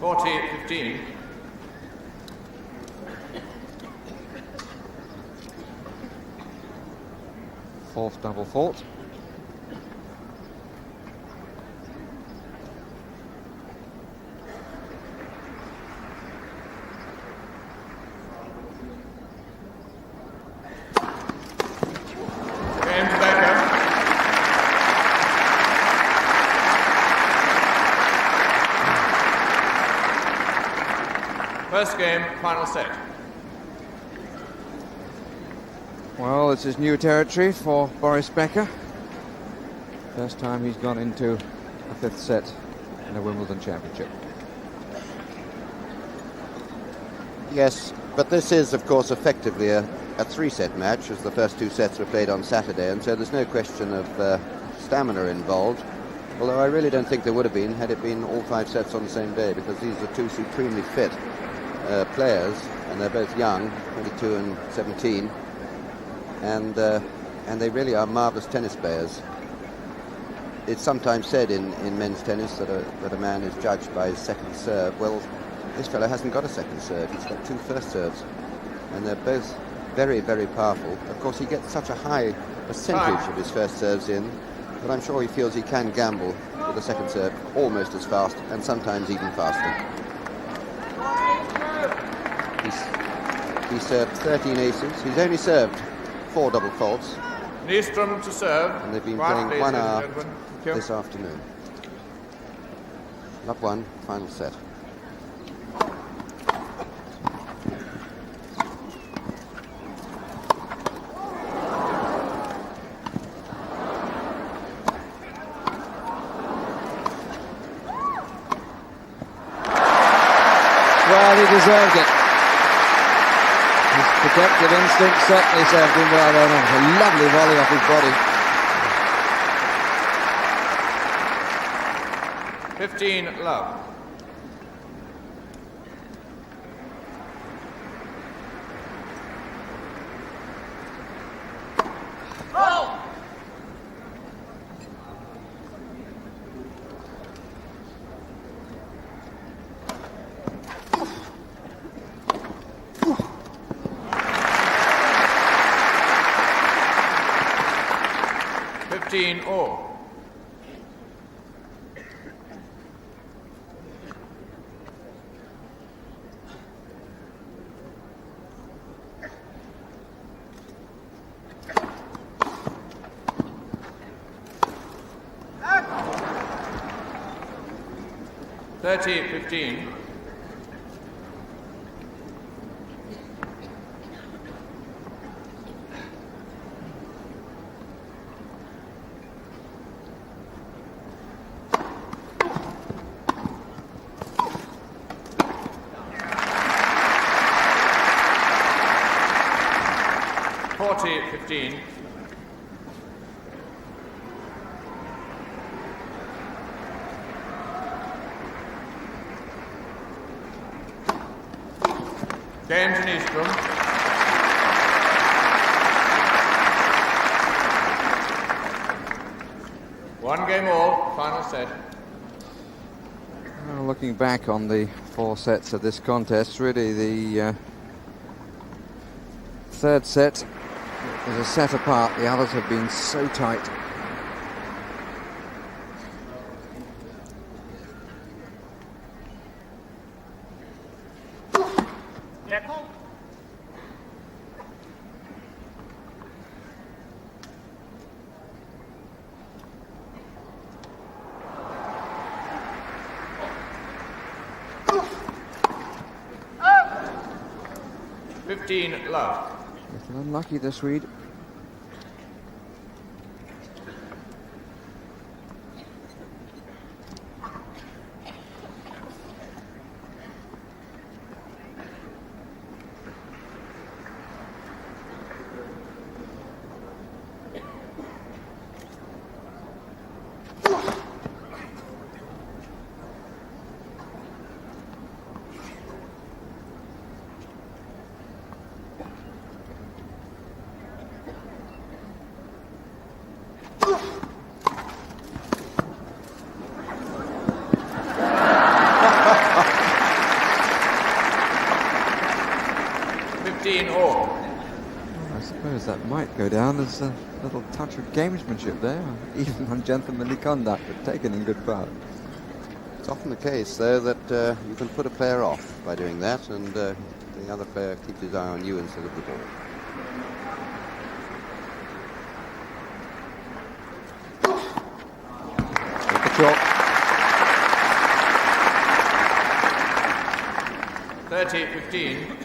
(40-15). Fourth double fault. Game to Becker. First game, final set. Well, this is new territory for Boris Becker. First time he's gone into a fifth set in a Wimbledon championship. Yes, but this is, of course, effectively a three-set match, as the first two sets were played on Saturday, and so there's no question of stamina involved. Although I really don't think there would have been had it been all 5 sets on the same day, because these are two supremely fit players, and they're both young, 22 and 17, and they really are marvelous tennis players. It's sometimes said in men's tennis that a man is judged by his second serve. Well, this fellow hasn't got a second serve, he's got 2 first serves, and they're both very, very powerful. Of course, he gets such a high percentage of his first serves in, but I'm sure he feels he can gamble with a second serve almost as fast, and sometimes even faster. He served 13 aces. He's only served 4 double faults. Nystrom to serve. And they've been Right, playing 1 hour ladies and gentlemen. Thank you. this afternoon. Love 1, final set. Well, he deserved it. His protective instinct certainly served him well there. A lovely volley off his body. 15 love. All. 30-15. Game to Nystrom. One game all, final set. Well, looking back on the 4 sets of this contest, really the third set is a set apart. The others have been so tight. Love. Little unlucky, the Swede. I suppose that might go down as a little touch of gamesmanship there, even ungentlemanly conduct, but taken in good part. It's often the case, though, that you can put a player off by doing that, and the other player keeps his eye on you instead of the ball. Take the chalk. 30-15.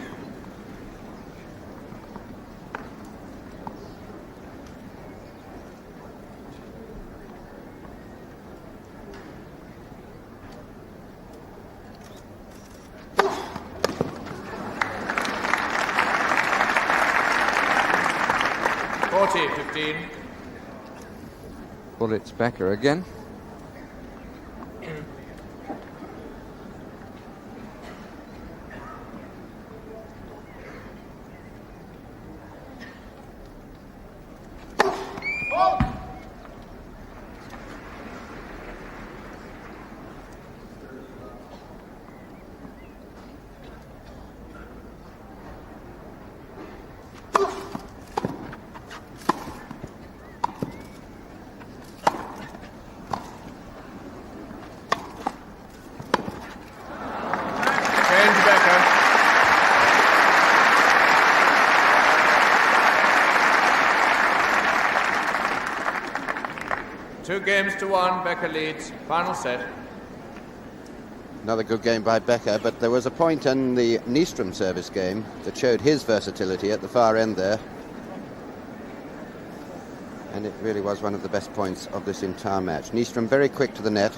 Well, it's Becker again. Two games to one, Becker leads. Final set. Another good game by Becker, but there was a point in the Nystrom service game that showed his versatility at the far end there. And it really was one of the best points of this entire match. Nystrom very quick to the net.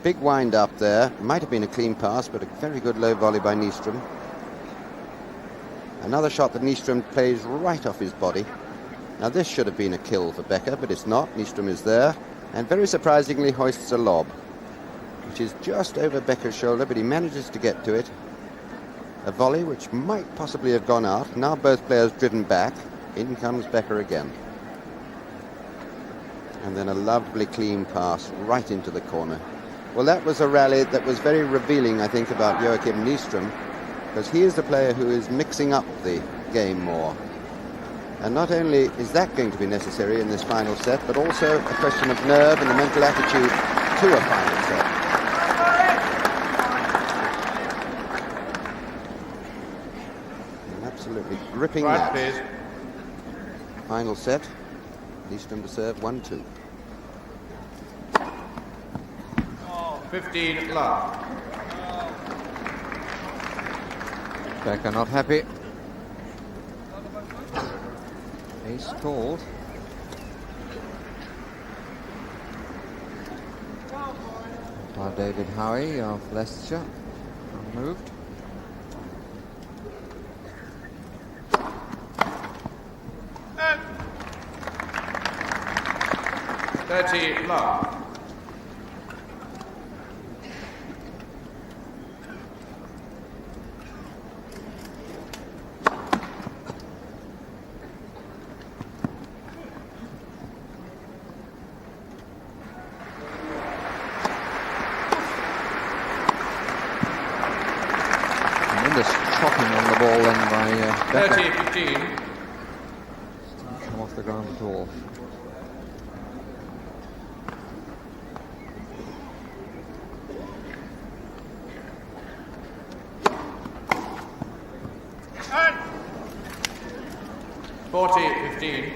Big wind up there. Might have been a clean pass, but a very good low volley by Nystrom. Another shot that Nystrom plays right off his body. Now this should have been a kill for Becker, but it's not. Nystrom is there, and very surprisingly hoists a lob, which is just over Becker's shoulder, but he manages to get to it. A volley which might possibly have gone out. Now both players driven back. In comes Becker again. And then a lovely clean pass right into the corner. Well, that was a rally that was very revealing, I think, about Joachim Nystrom, because he is the player who is mixing up the game more. And not only is that going to be necessary in this final set, but also a question of nerve and the mental attitude to a final set. An absolutely gripping match. Please. Final set. Nystrom to serve 1-2. 15 love. Becker not happy. Ace called. By David Howie of Leicestershire. Unmoved. And 30 love. Chopping on the ball then by Becker. 30-15. Didn't come off the ground at all. And 40-15.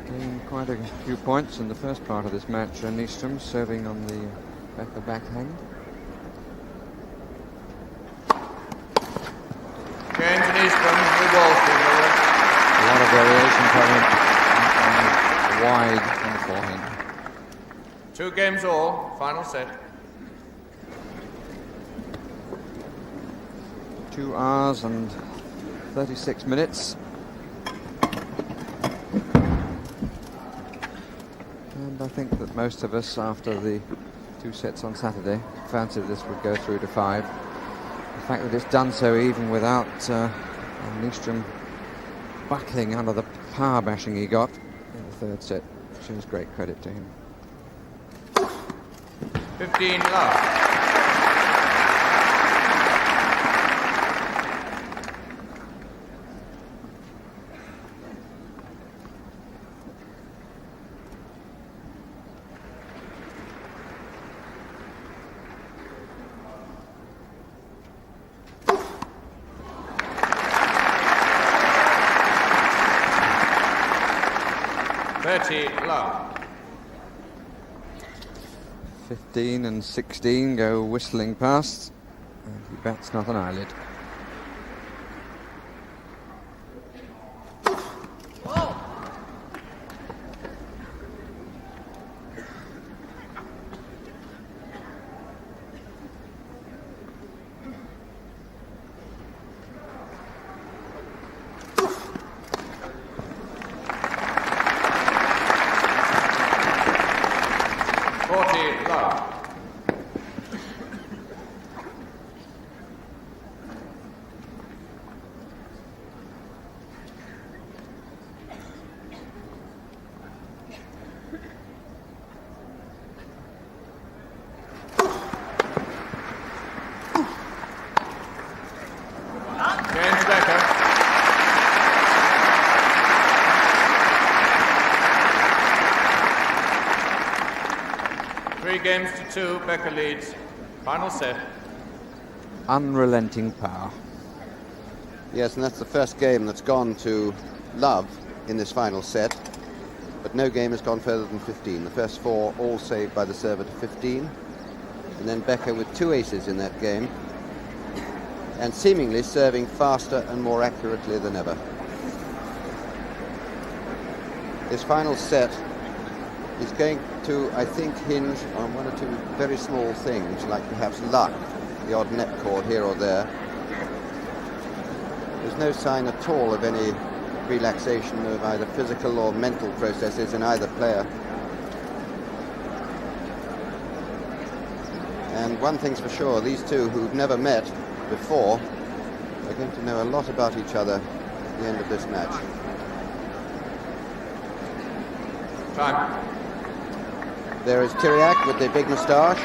Gained quite a few points in the first part of this match. Nystrom serving on the Becker backhand. James Nystrom with Walsh. A lot of variation coming wide on the forehand. 2 games all, final set. 2 hours and 36 minutes. And I think that most of us, after the 2 sets on Saturday, fancied this would go through to 5. The fact that it's done so even without Nystrom buckling under the power bashing he got in the 3rd set shows great credit to him. 15 love. Love. 15 and 16 go whistling past, and he bats not an eyelid. Becker. Three games to 2, Becker leads. Final set. Unrelenting power. Yes, and that's the first game that's gone to love in this final set. But no game has gone further than 15. The first 4 all saved by the server to 15. And then Becker with 2 aces in that game. And seemingly serving faster and more accurately than ever. This final set is going to, I think, hinge on 1 or 2 very small things, like perhaps luck, the odd net cord here or there. There's no sign at all of any relaxation of either physical or mental processes in either player. And one thing's for sure, these two who've never met before are going to know a lot about each other at the end of this match. Time. There is Tyriak with the big moustache,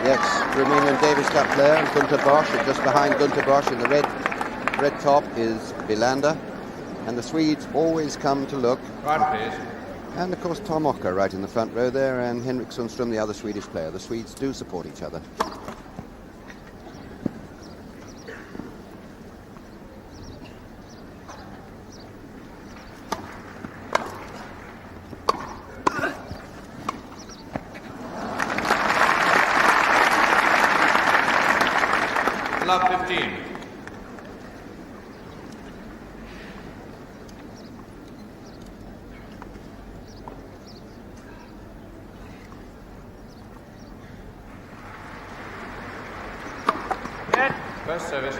the ex-Romanian Davis Cup player, and Gunter Bosch, and just behind Gunter Bosch in the red top is Wilander. And the Swedes always come to look. Right, please. And of course Tom Ocker right in the front row there, and Henrik Sundström, the other Swedish player. The Swedes do support each other. Love 15. First service.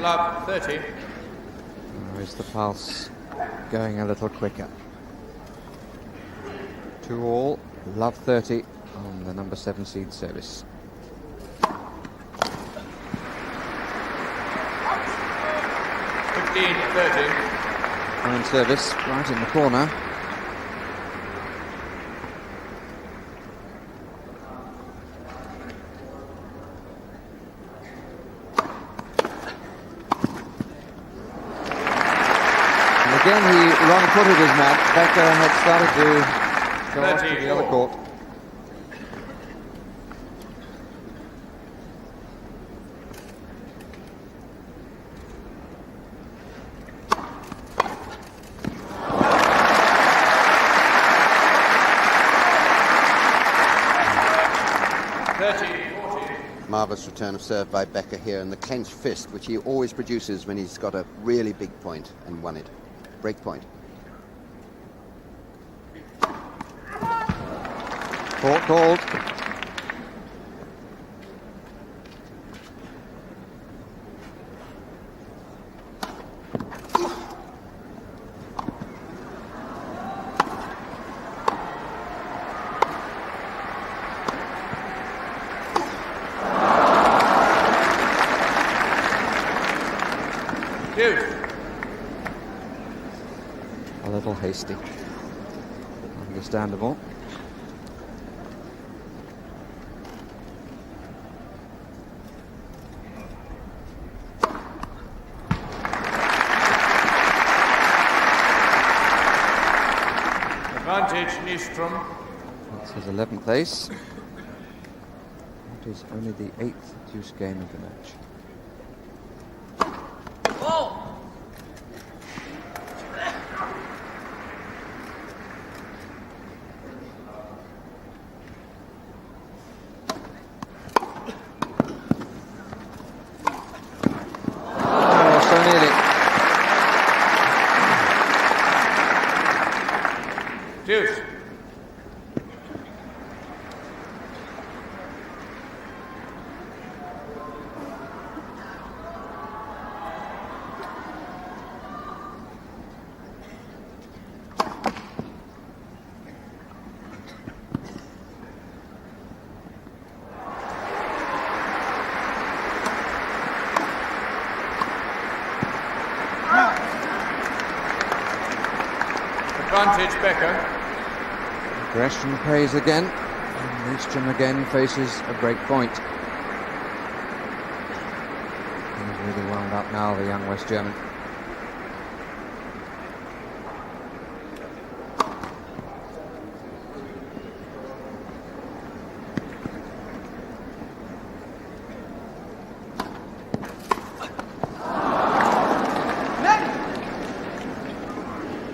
Love 30. Is the pulse going a little quicker? 2-all, love 30 on the number 7 seed service. Fine service, right in the corner. Again, he wrong-footed his match. Becker had started to go off to the other court. Marvellous return of serve by Becker here, and the clenched fist, which he always produces when he's got a really big point and won it. Break point. Court called. A little hasty. Understandable. Advantage, Nystrom. That's his 11th ace. It is only the 8th deuce game of the match. Deuce. Advantage, Becker. Aggression pays again, and Nystrom again faces a break point. He's really wound up now, the young West German.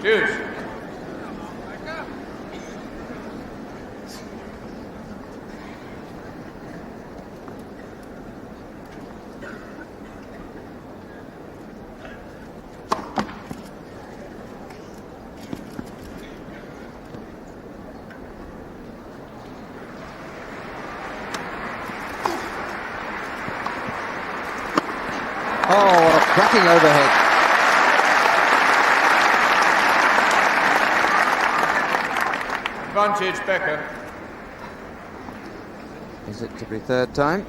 Deuce. Oh, what a cracking overhead. Advantage, Becker. Is it to be third time?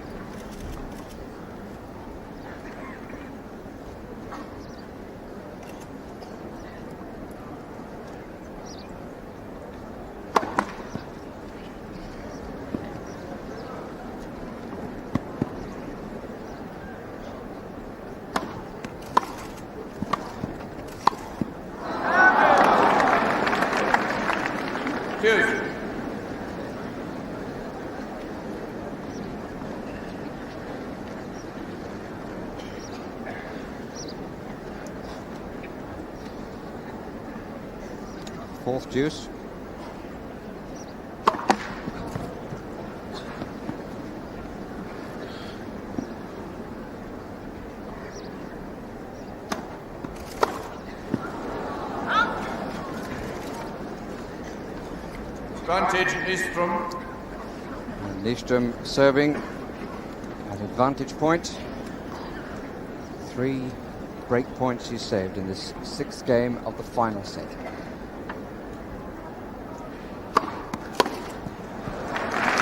fourth deuce. Advantage Nystrom. And Nystrom serving at advantage point. 3 break points he saved in this 6th game of the final set.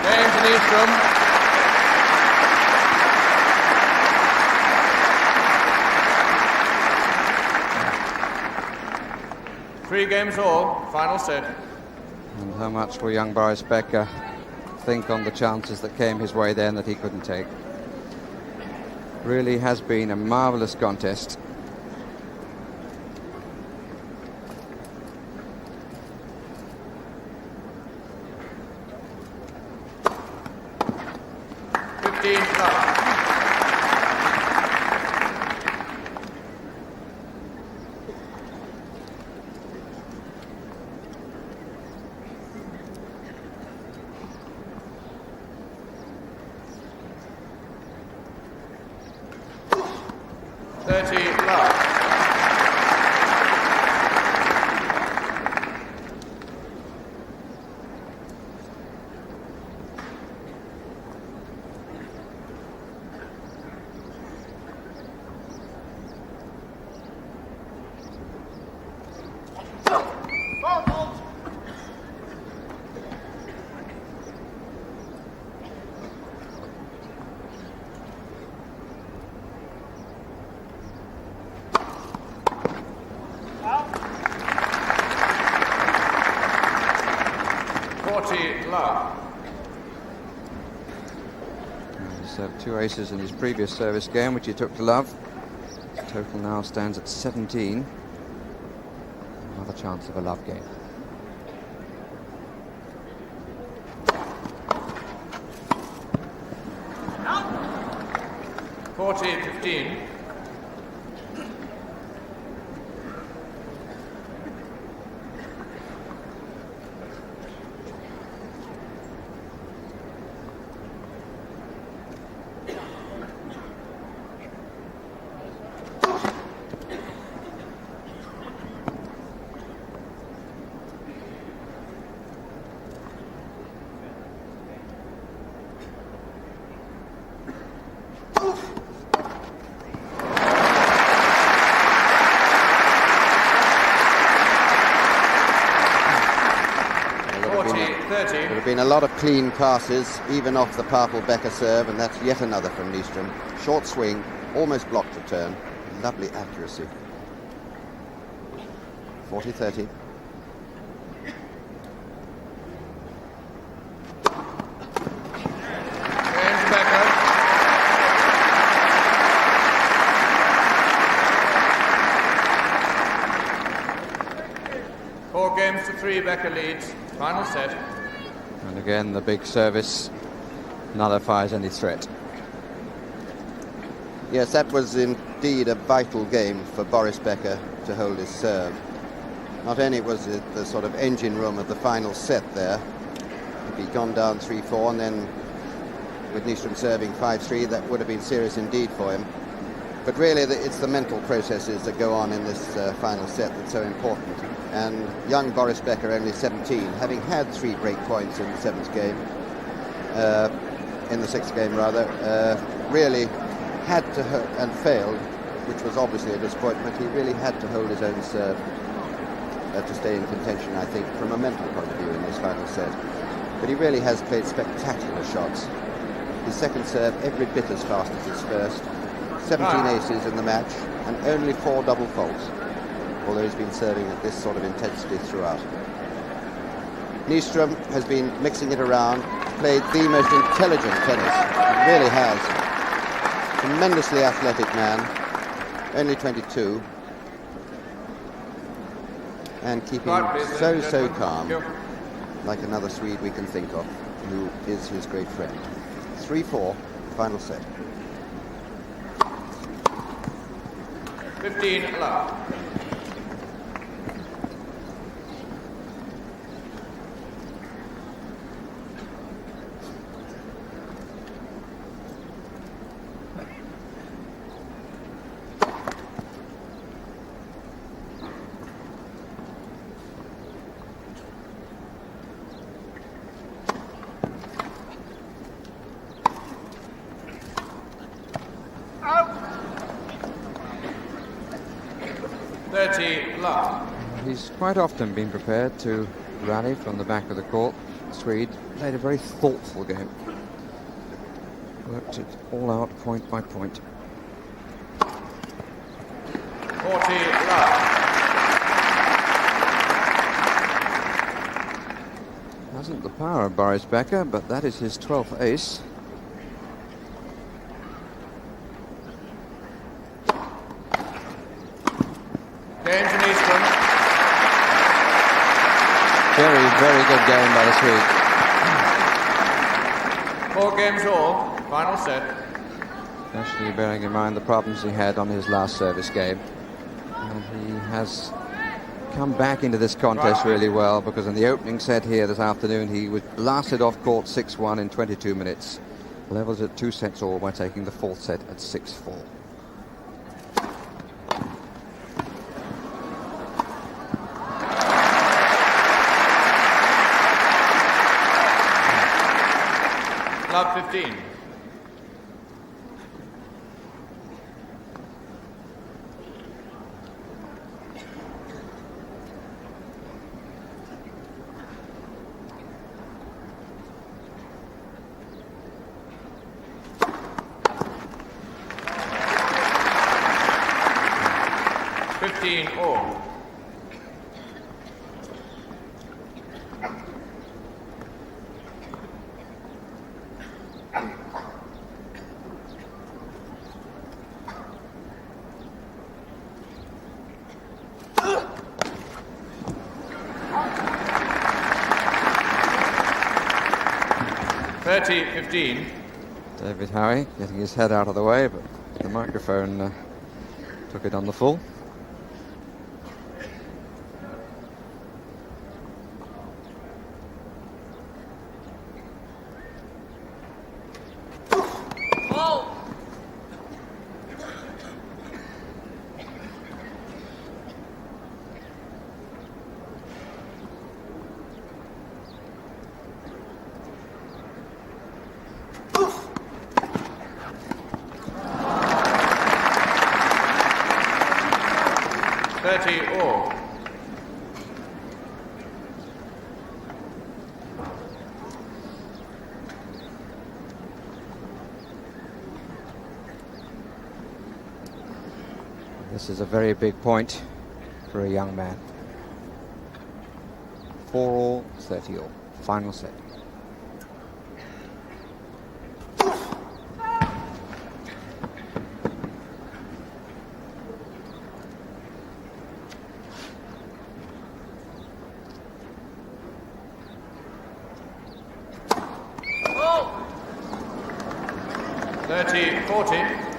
Game to Nystrom. Three games all, final set. And how much will young Boris Becker think on the chances that came his way then that he couldn't take? Really has been a marvellous contest. He's served 2 aces in his previous service game, which he took to love. His total now stands at 17. Another chance of a love game. Out. 40-15. There have been a lot of clean passes, even off the powerful Becker serve, and that's yet another from Nystrom. Short swing, almost blocked return, lovely accuracy. 40-30. Four games to 3, Becker leads. Final set. And again, the big service nullifies any threat. Yes, that was indeed a vital game for Boris Becker to hold his serve. Not only was it the sort of engine room of the final set there, if he'd gone down 3-4 and then with Nystrom serving 5-3, that would have been serious indeed for him. But really, it's the mental processes that go on in this final set that's so important. And young Boris Becker, only 17, having had 3 break points in the 7th game, in the 6th game rather, really had to and failed, which was obviously a disappointment. He really had to hold his own serve to stay in contention, I think, from a mental point of view in this final set. But he really has played spectacular shots. His second serve every bit as fast as his first. 17 aces in the match and only 4 double faults, although he's been serving at this sort of intensity throughout. Nystrom has been mixing it around, played the most intelligent tennis. He really has. Tremendously athletic man, only 22, and keeping so calm, like another Swede we can think of, who is his great friend. 3-4, final set. 15 love. 30 love. He's quite often been prepared to rally from the back of the court. Swede played a very thoughtful game. Worked it all out point by point. 40 love. Hasn't the power of Boris Becker, but that is his 12th ace. Game to Nystrom. Very, very good game by the Swede. 4 games all. Final set. Especially bearing in mind the problems he had on his last service game. And he has come back into this contest really well, because in the opening set here this afternoon he was blasted off court 6-1 in 22 minutes. Levels at 2 sets all by taking the 4th set at 6-4. Love 15. All. $30-15. David Howie getting his head out of the way, but the microphone took it on the full. This is a very big point for a young man. 4-all, 30-all. Final set. Oh. 30-40.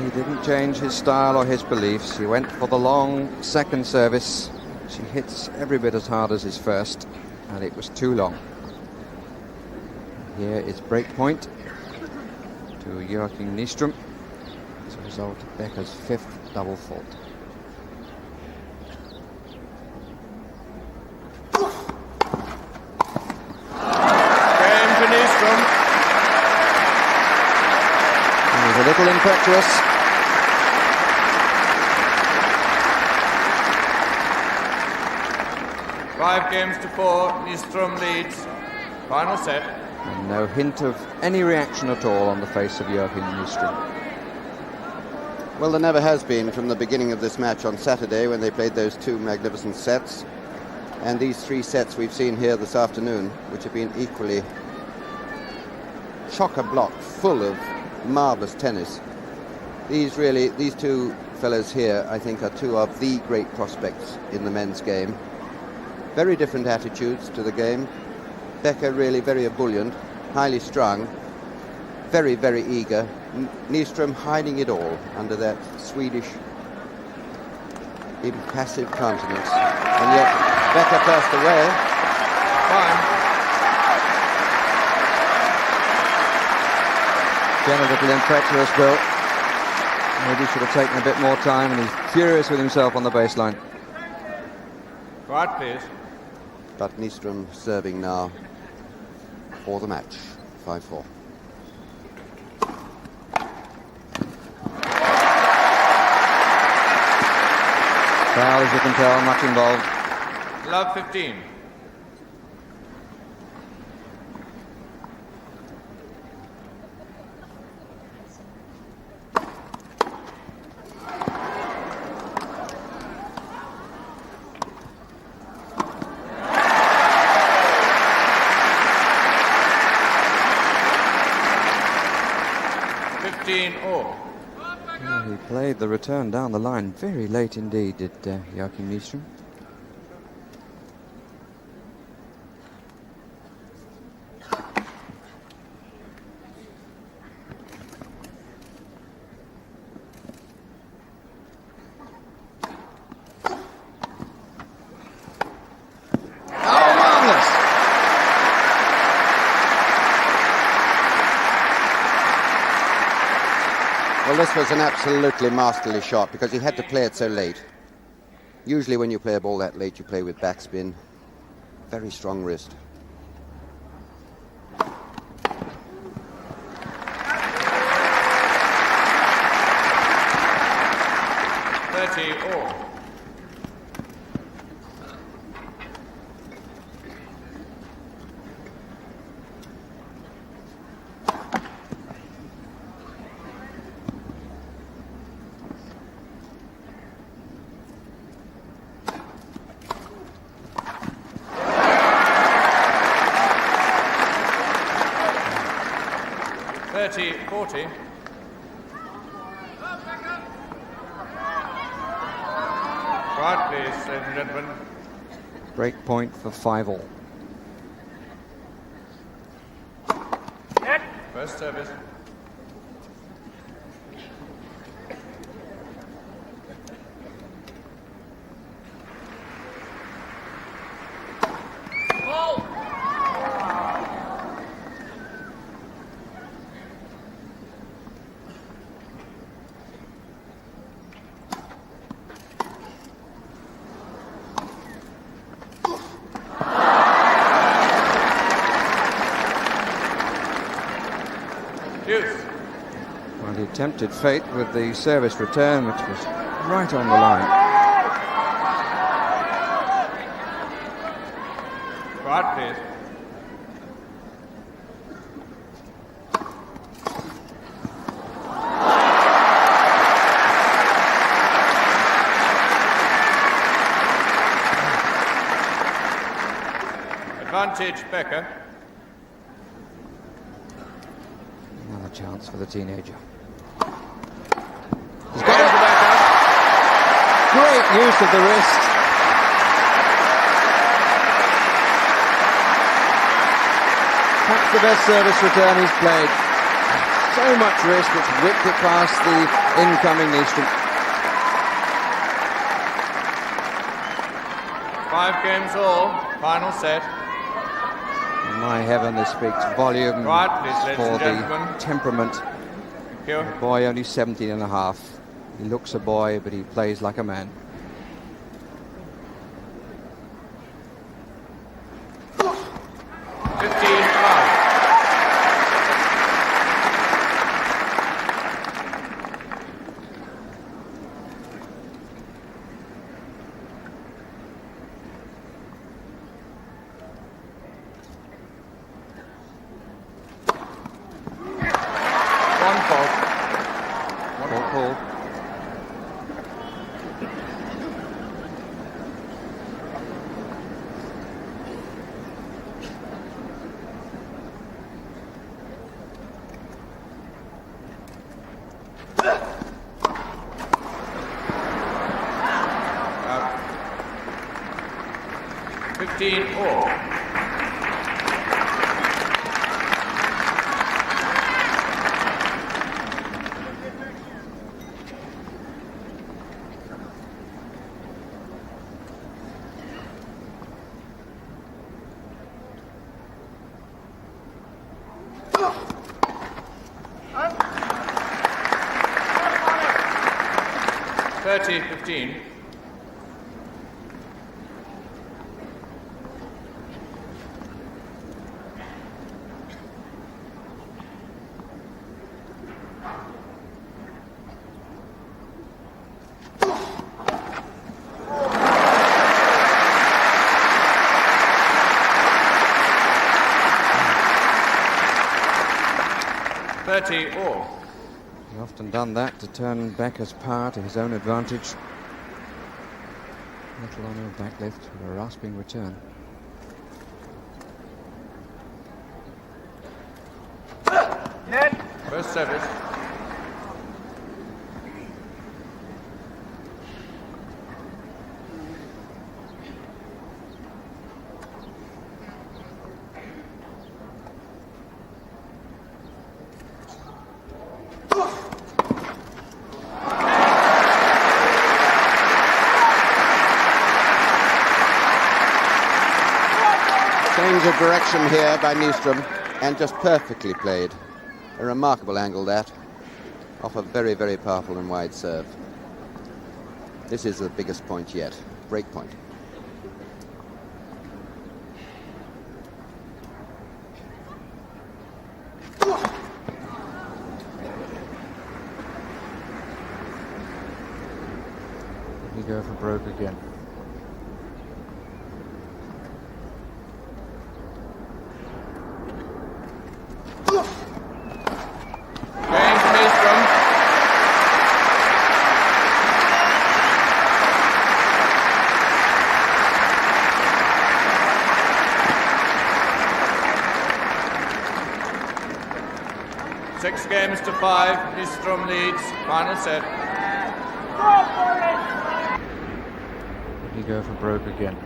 He didn't change his style or his beliefs. He went for the long second service. She hits every bit as hard as his first, and it was too long. Here is break point to Joachim Nystrom as a result of Becker's 5th double fault. Game for Nystrom. He's a little impetuous. Five games to 4, Nystrom leads. Final set. And no hint of any reaction at all on the face of Joachim Nystrom. Well, there never has been from the beginning of this match on Saturday, when they played those 2 magnificent sets. And these 3 sets we've seen here this afternoon, which have been equally chock-a-block, full of marvellous tennis. These 2 fellows here, I think, are 2 of the great prospects in the men's game. Very different attitudes to the game. Becker really very ebullient, highly strung, very, very eager. Nystrom hiding it all under that Swedish impassive countenance. And yet Becker passed away. Fine. Again a little impetuous, Bill. Maybe should have taken a bit more time, and he's furious with himself on the baseline. Quiet, please. But Nystrom serving now for the match. 5-4. Foul, as you can tell, much involved. Love 15. Well, he played the return down the line very late indeed, did Joachim Nystrom. Well, this was an absolutely masterly shot because he had to play it so late. Usually when you play a ball that late, you play with backspin. Very strong wrist. Right, please, ladies and gentlemen. Break point for 5-all. First service. Well, he tempted fate with the service return, which was right on the line. Right, please. Advantage, Becker. Another chance for the teenager. He's got it. Great use of the wrist. Perhaps the best service return he's played. So much wrist, which whipped it past the incoming Nystrom. 5 games all. Final set. My heaven, this speaks volume Right, please, ladies for and the gentlemen. temperament. Thank you. The boy only 17 and a half. He looks a boy, but he plays like a man. $30-15. 30 all. He's often done that to turn Becker's power to his own advantage. Little on a back lift with a rasping return. Net. First service. Change of direction here by Nystrom, and just perfectly played. A remarkable angle that, off a very, very powerful and wide serve. This is the biggest point yet, break point. We go for broke again. Six games to 5. Nystrom leads. Final set. Go, Boris. We go for broke again.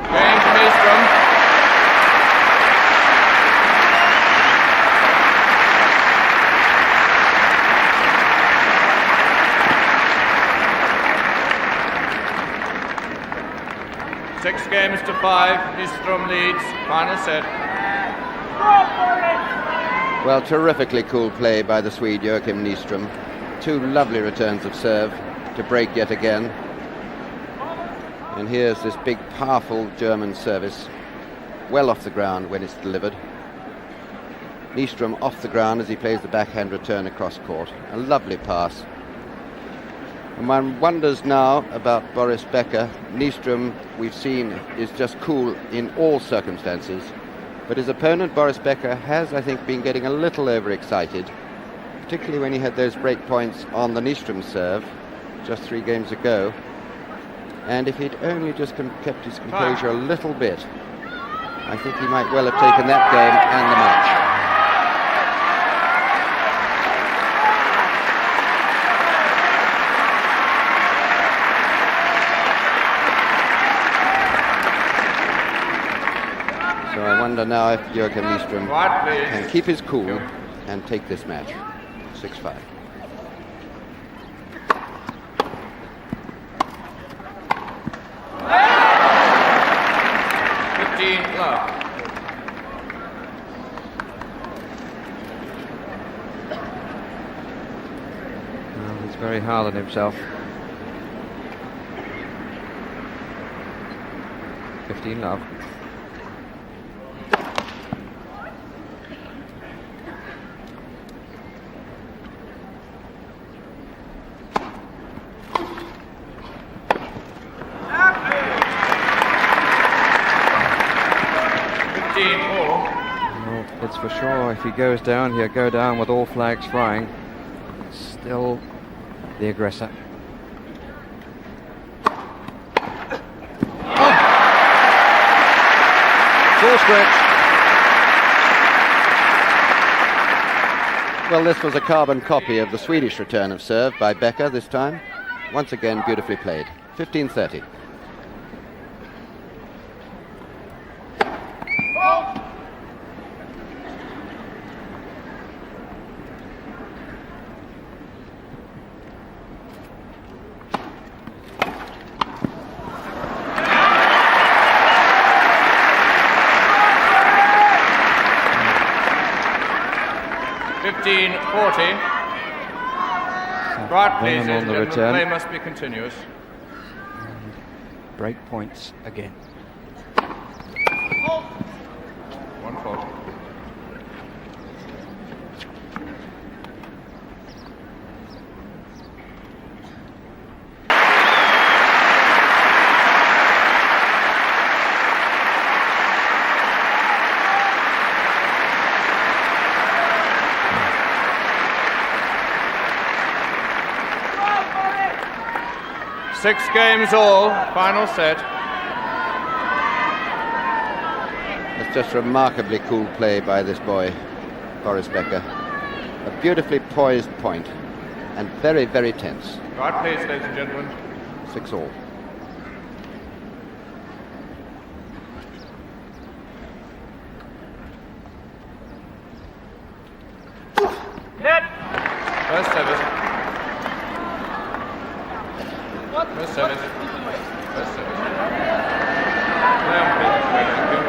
Game to Nystrom. Six games to 5. Nystrom leads. Final set. Go, Boris. Well, terrifically cool play by the Swede Joachim Nystrom. Two lovely returns of serve to break yet again. And here's this big, powerful German service, well off the ground when it's delivered. Nystrom off the ground as he plays the backhand return across court. A lovely pass. And one wonders now about Boris Becker. Nystrom, we've seen, is just cool in all circumstances. But his opponent, Boris Becker, has, I think, been getting a little overexcited, particularly when he had those break points on the Nystrom serve just 3 games ago. And if he'd only just kept his composure a little bit, I think he might well have taken that game and the match. So I wonder now if Joachim Nystrom can keep his cool and take this match. 6-5. Love. Well, he's very hard on himself. 15 love. It's for sure, if he goes down, he'll go down with all flags flying. Still the aggressor. Oh. Full stretch. Well, this was a carbon copy of the Swedish return of serve by Becker this time. Once again, beautifully played. 15-30. Right, please, on the the return. play must be continuous. Break points again. 1-4. 6 games all, final set. It's just remarkably cool play by this boy, Boris Becker. A beautifully poised point and very, very tense. Right, please, ladies and gentlemen. 6 all. Net. First service. First service. First service. Play on, please. Thank you.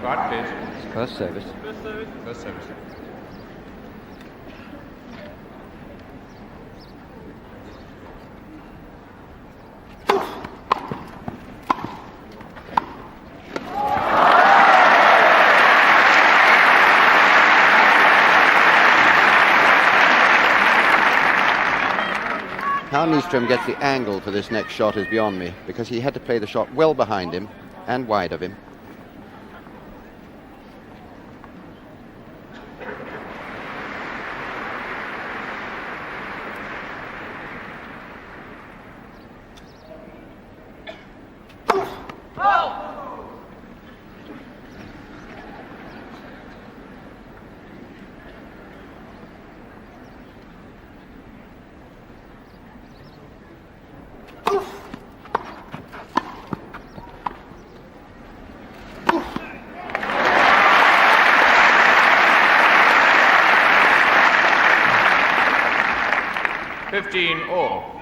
Right, please. First service. First service. How Nystrom gets the angle for this next shot is beyond me, because he had to play the shot well behind him and wide of him. All.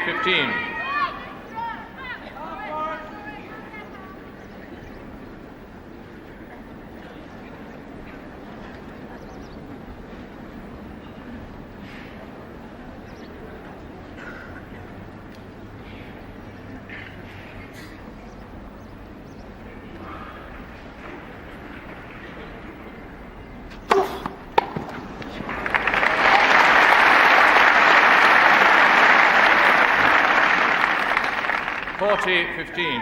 Fifteen. Forty, 15.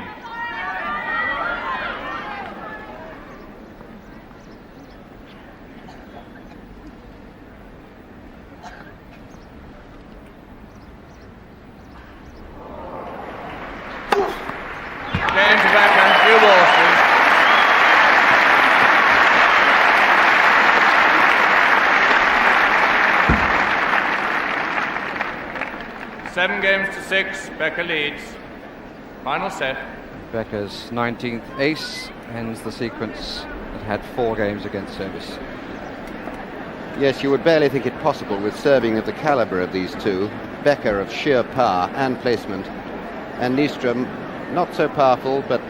Game to Becker, few balls, please. Seven games to 6, Becker leads. Final set. Becker's 19th ace ends the sequence that had 4 games against service. Yes, you would barely think it possible with serving of the caliber of these two. Becker of sheer power and placement, and Nystrom not so powerful but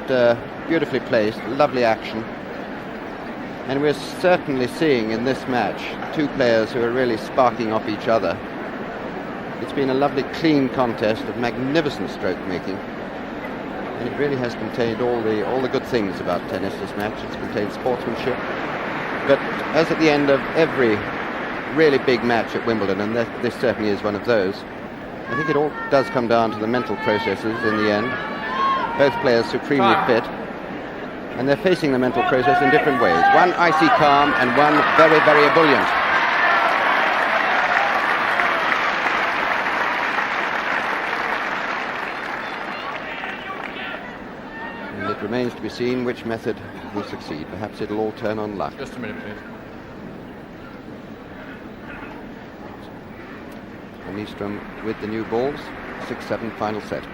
beautifully placed, lovely action. And we're certainly seeing in this match 2 players who are really sparking off each other. It's been a lovely clean contest of magnificent stroke making. And it really has contained all the good things about tennis, this match. It's contained sportsmanship. But as at the end of every really big match at Wimbledon, and this certainly is one of those, I think it all does come down to the mental processes in the end. Both players supremely fit. And they're facing the mental process in different ways. One icy calm and one very, very ebullient. Remains to be seen which method will succeed. Perhaps it'll all turn on luck. Just a minute, please. And Nystrom with the new balls. 6-7 final set.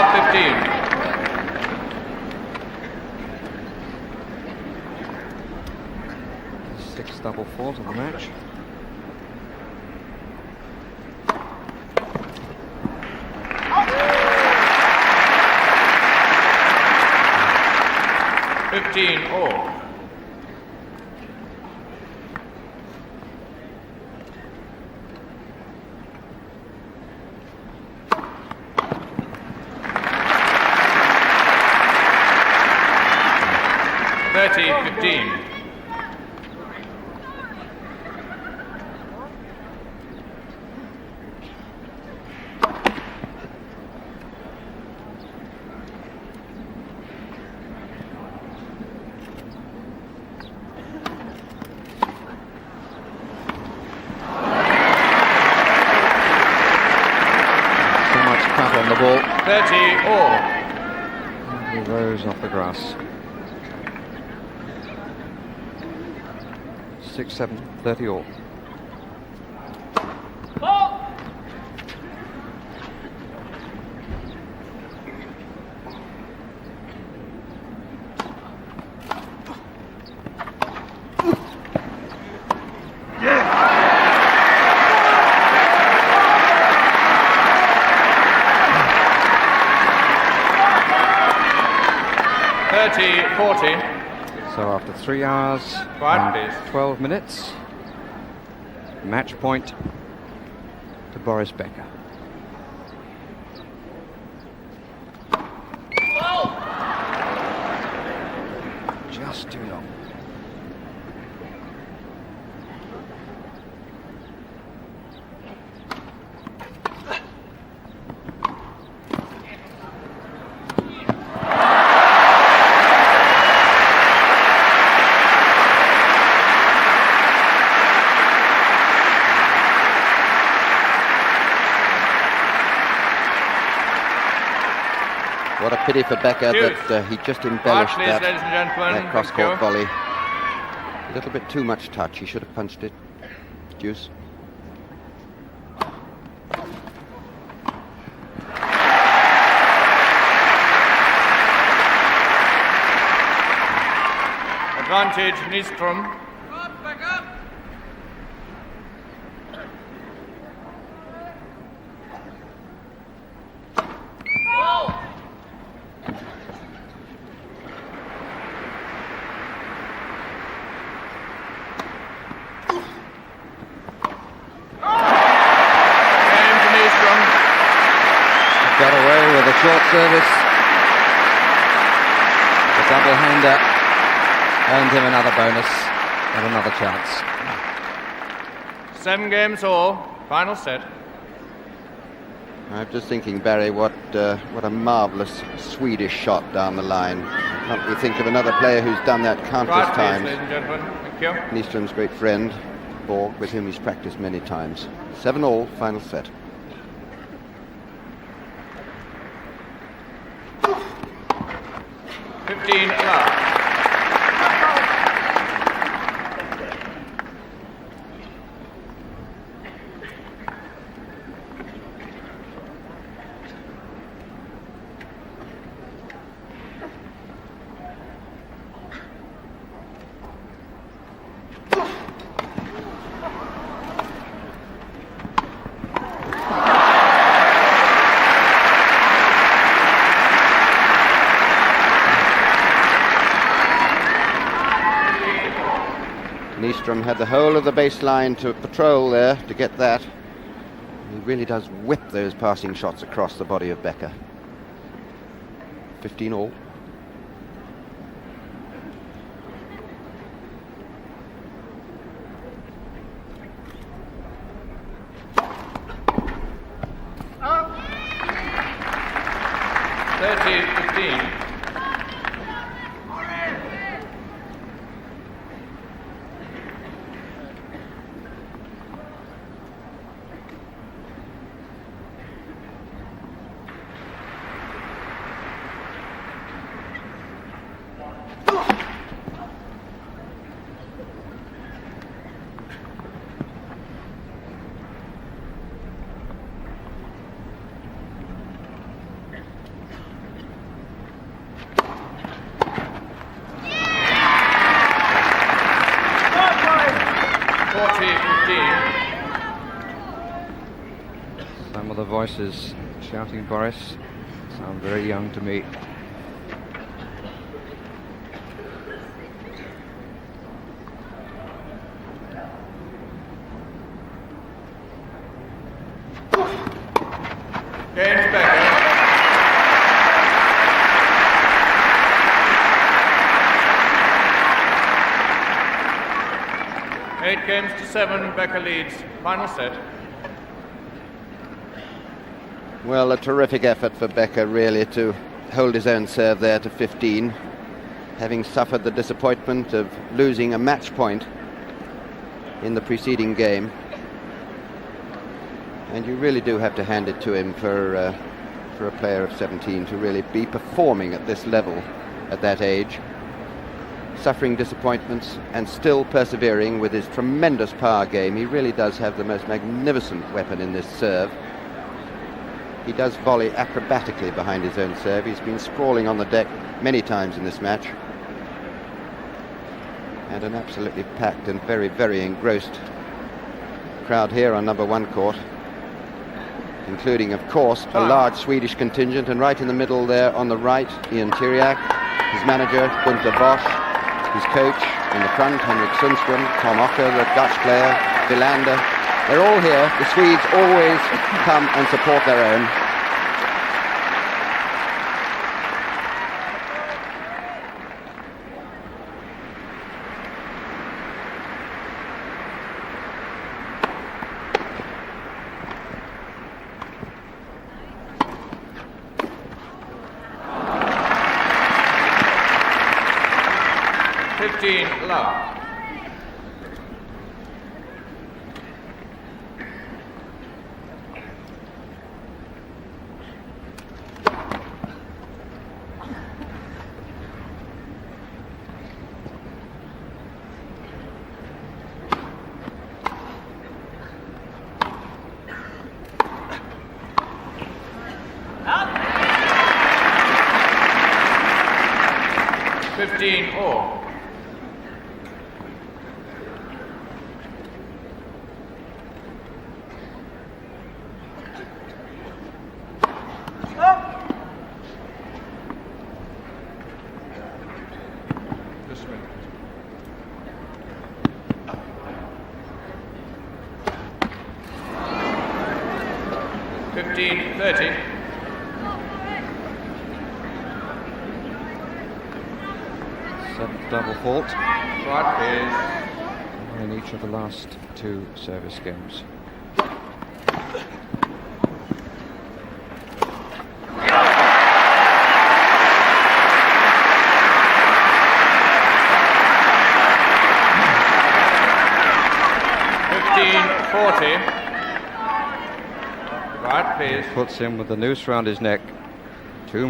12-15. Sixth double fault of the match. all. $30-15. On the ball. 30 all. He rose off the grass. 6-7, 30 all. Ball. So after 3 hours and 12 minutes, match point to Boris Becker. Just too long. What a pity for Becker that he just embellished that cross-court volley. A little bit too much touch. He should have punched it. Deuce. Advantage, Nystrom. Got away with a short service. The double-hander earned him another bonus and another chance. 7 games all. Final set. I'm just thinking, Barry, what a marvellous Swedish shot down the line. Can't we think of another player who's done that countless times? Ladies and gentlemen. Thank you. Nystrom's great friend, Borg, with whom he's practiced many times. 7 all, final set. $15. Nystrom had the whole of the baseline to patrol there to get that. He really does whip those passing shots across the body of Becker. 15 all. $30-15. 15. Some of the voices shouting Boris sound very young to me. Games Becker. Eight games to 7, Becker leads. Final set. Well, a terrific effort for Becker, really, to hold his own serve there to 15, having suffered the disappointment of losing a match point in the preceding game. And you really do have to hand it to him for a player of 17 to really be performing at this level at that age, suffering disappointments and still persevering with his tremendous power game. He really does have the most magnificent weapon in this serve. He does volley acrobatically behind his own serve. He's been sprawling on the deck many times in this match. And an absolutely packed and very, very engrossed crowd here on number 1 court, including, of course, a large Swedish contingent, and right in the middle there on the right, Ian Tiriac, his manager, Gunther Bosch, his coach in the front, Henrik Sundström, Tom Ocker, the Dutch player, Villander. They're all here. The Swedes always come and support their own. Love. Up. 15 all. This way. 15-30. Seventh double fault What is in each of the last 2 service games. Right, please. Puts him with the noose round his neck. 2.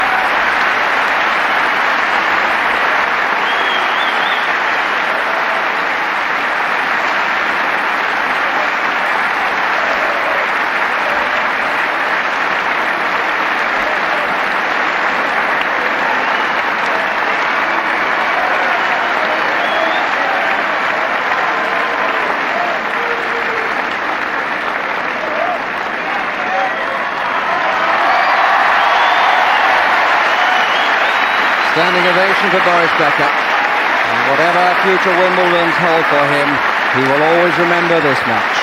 Standing ovation for Boris Becker. And whatever future Wimbledons hold for him, he will always remember this match.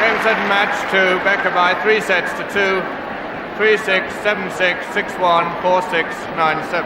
Game set match to Becker by 3 sets to 2. 3-6, 7-6, 6-1, 4-6, 9-7.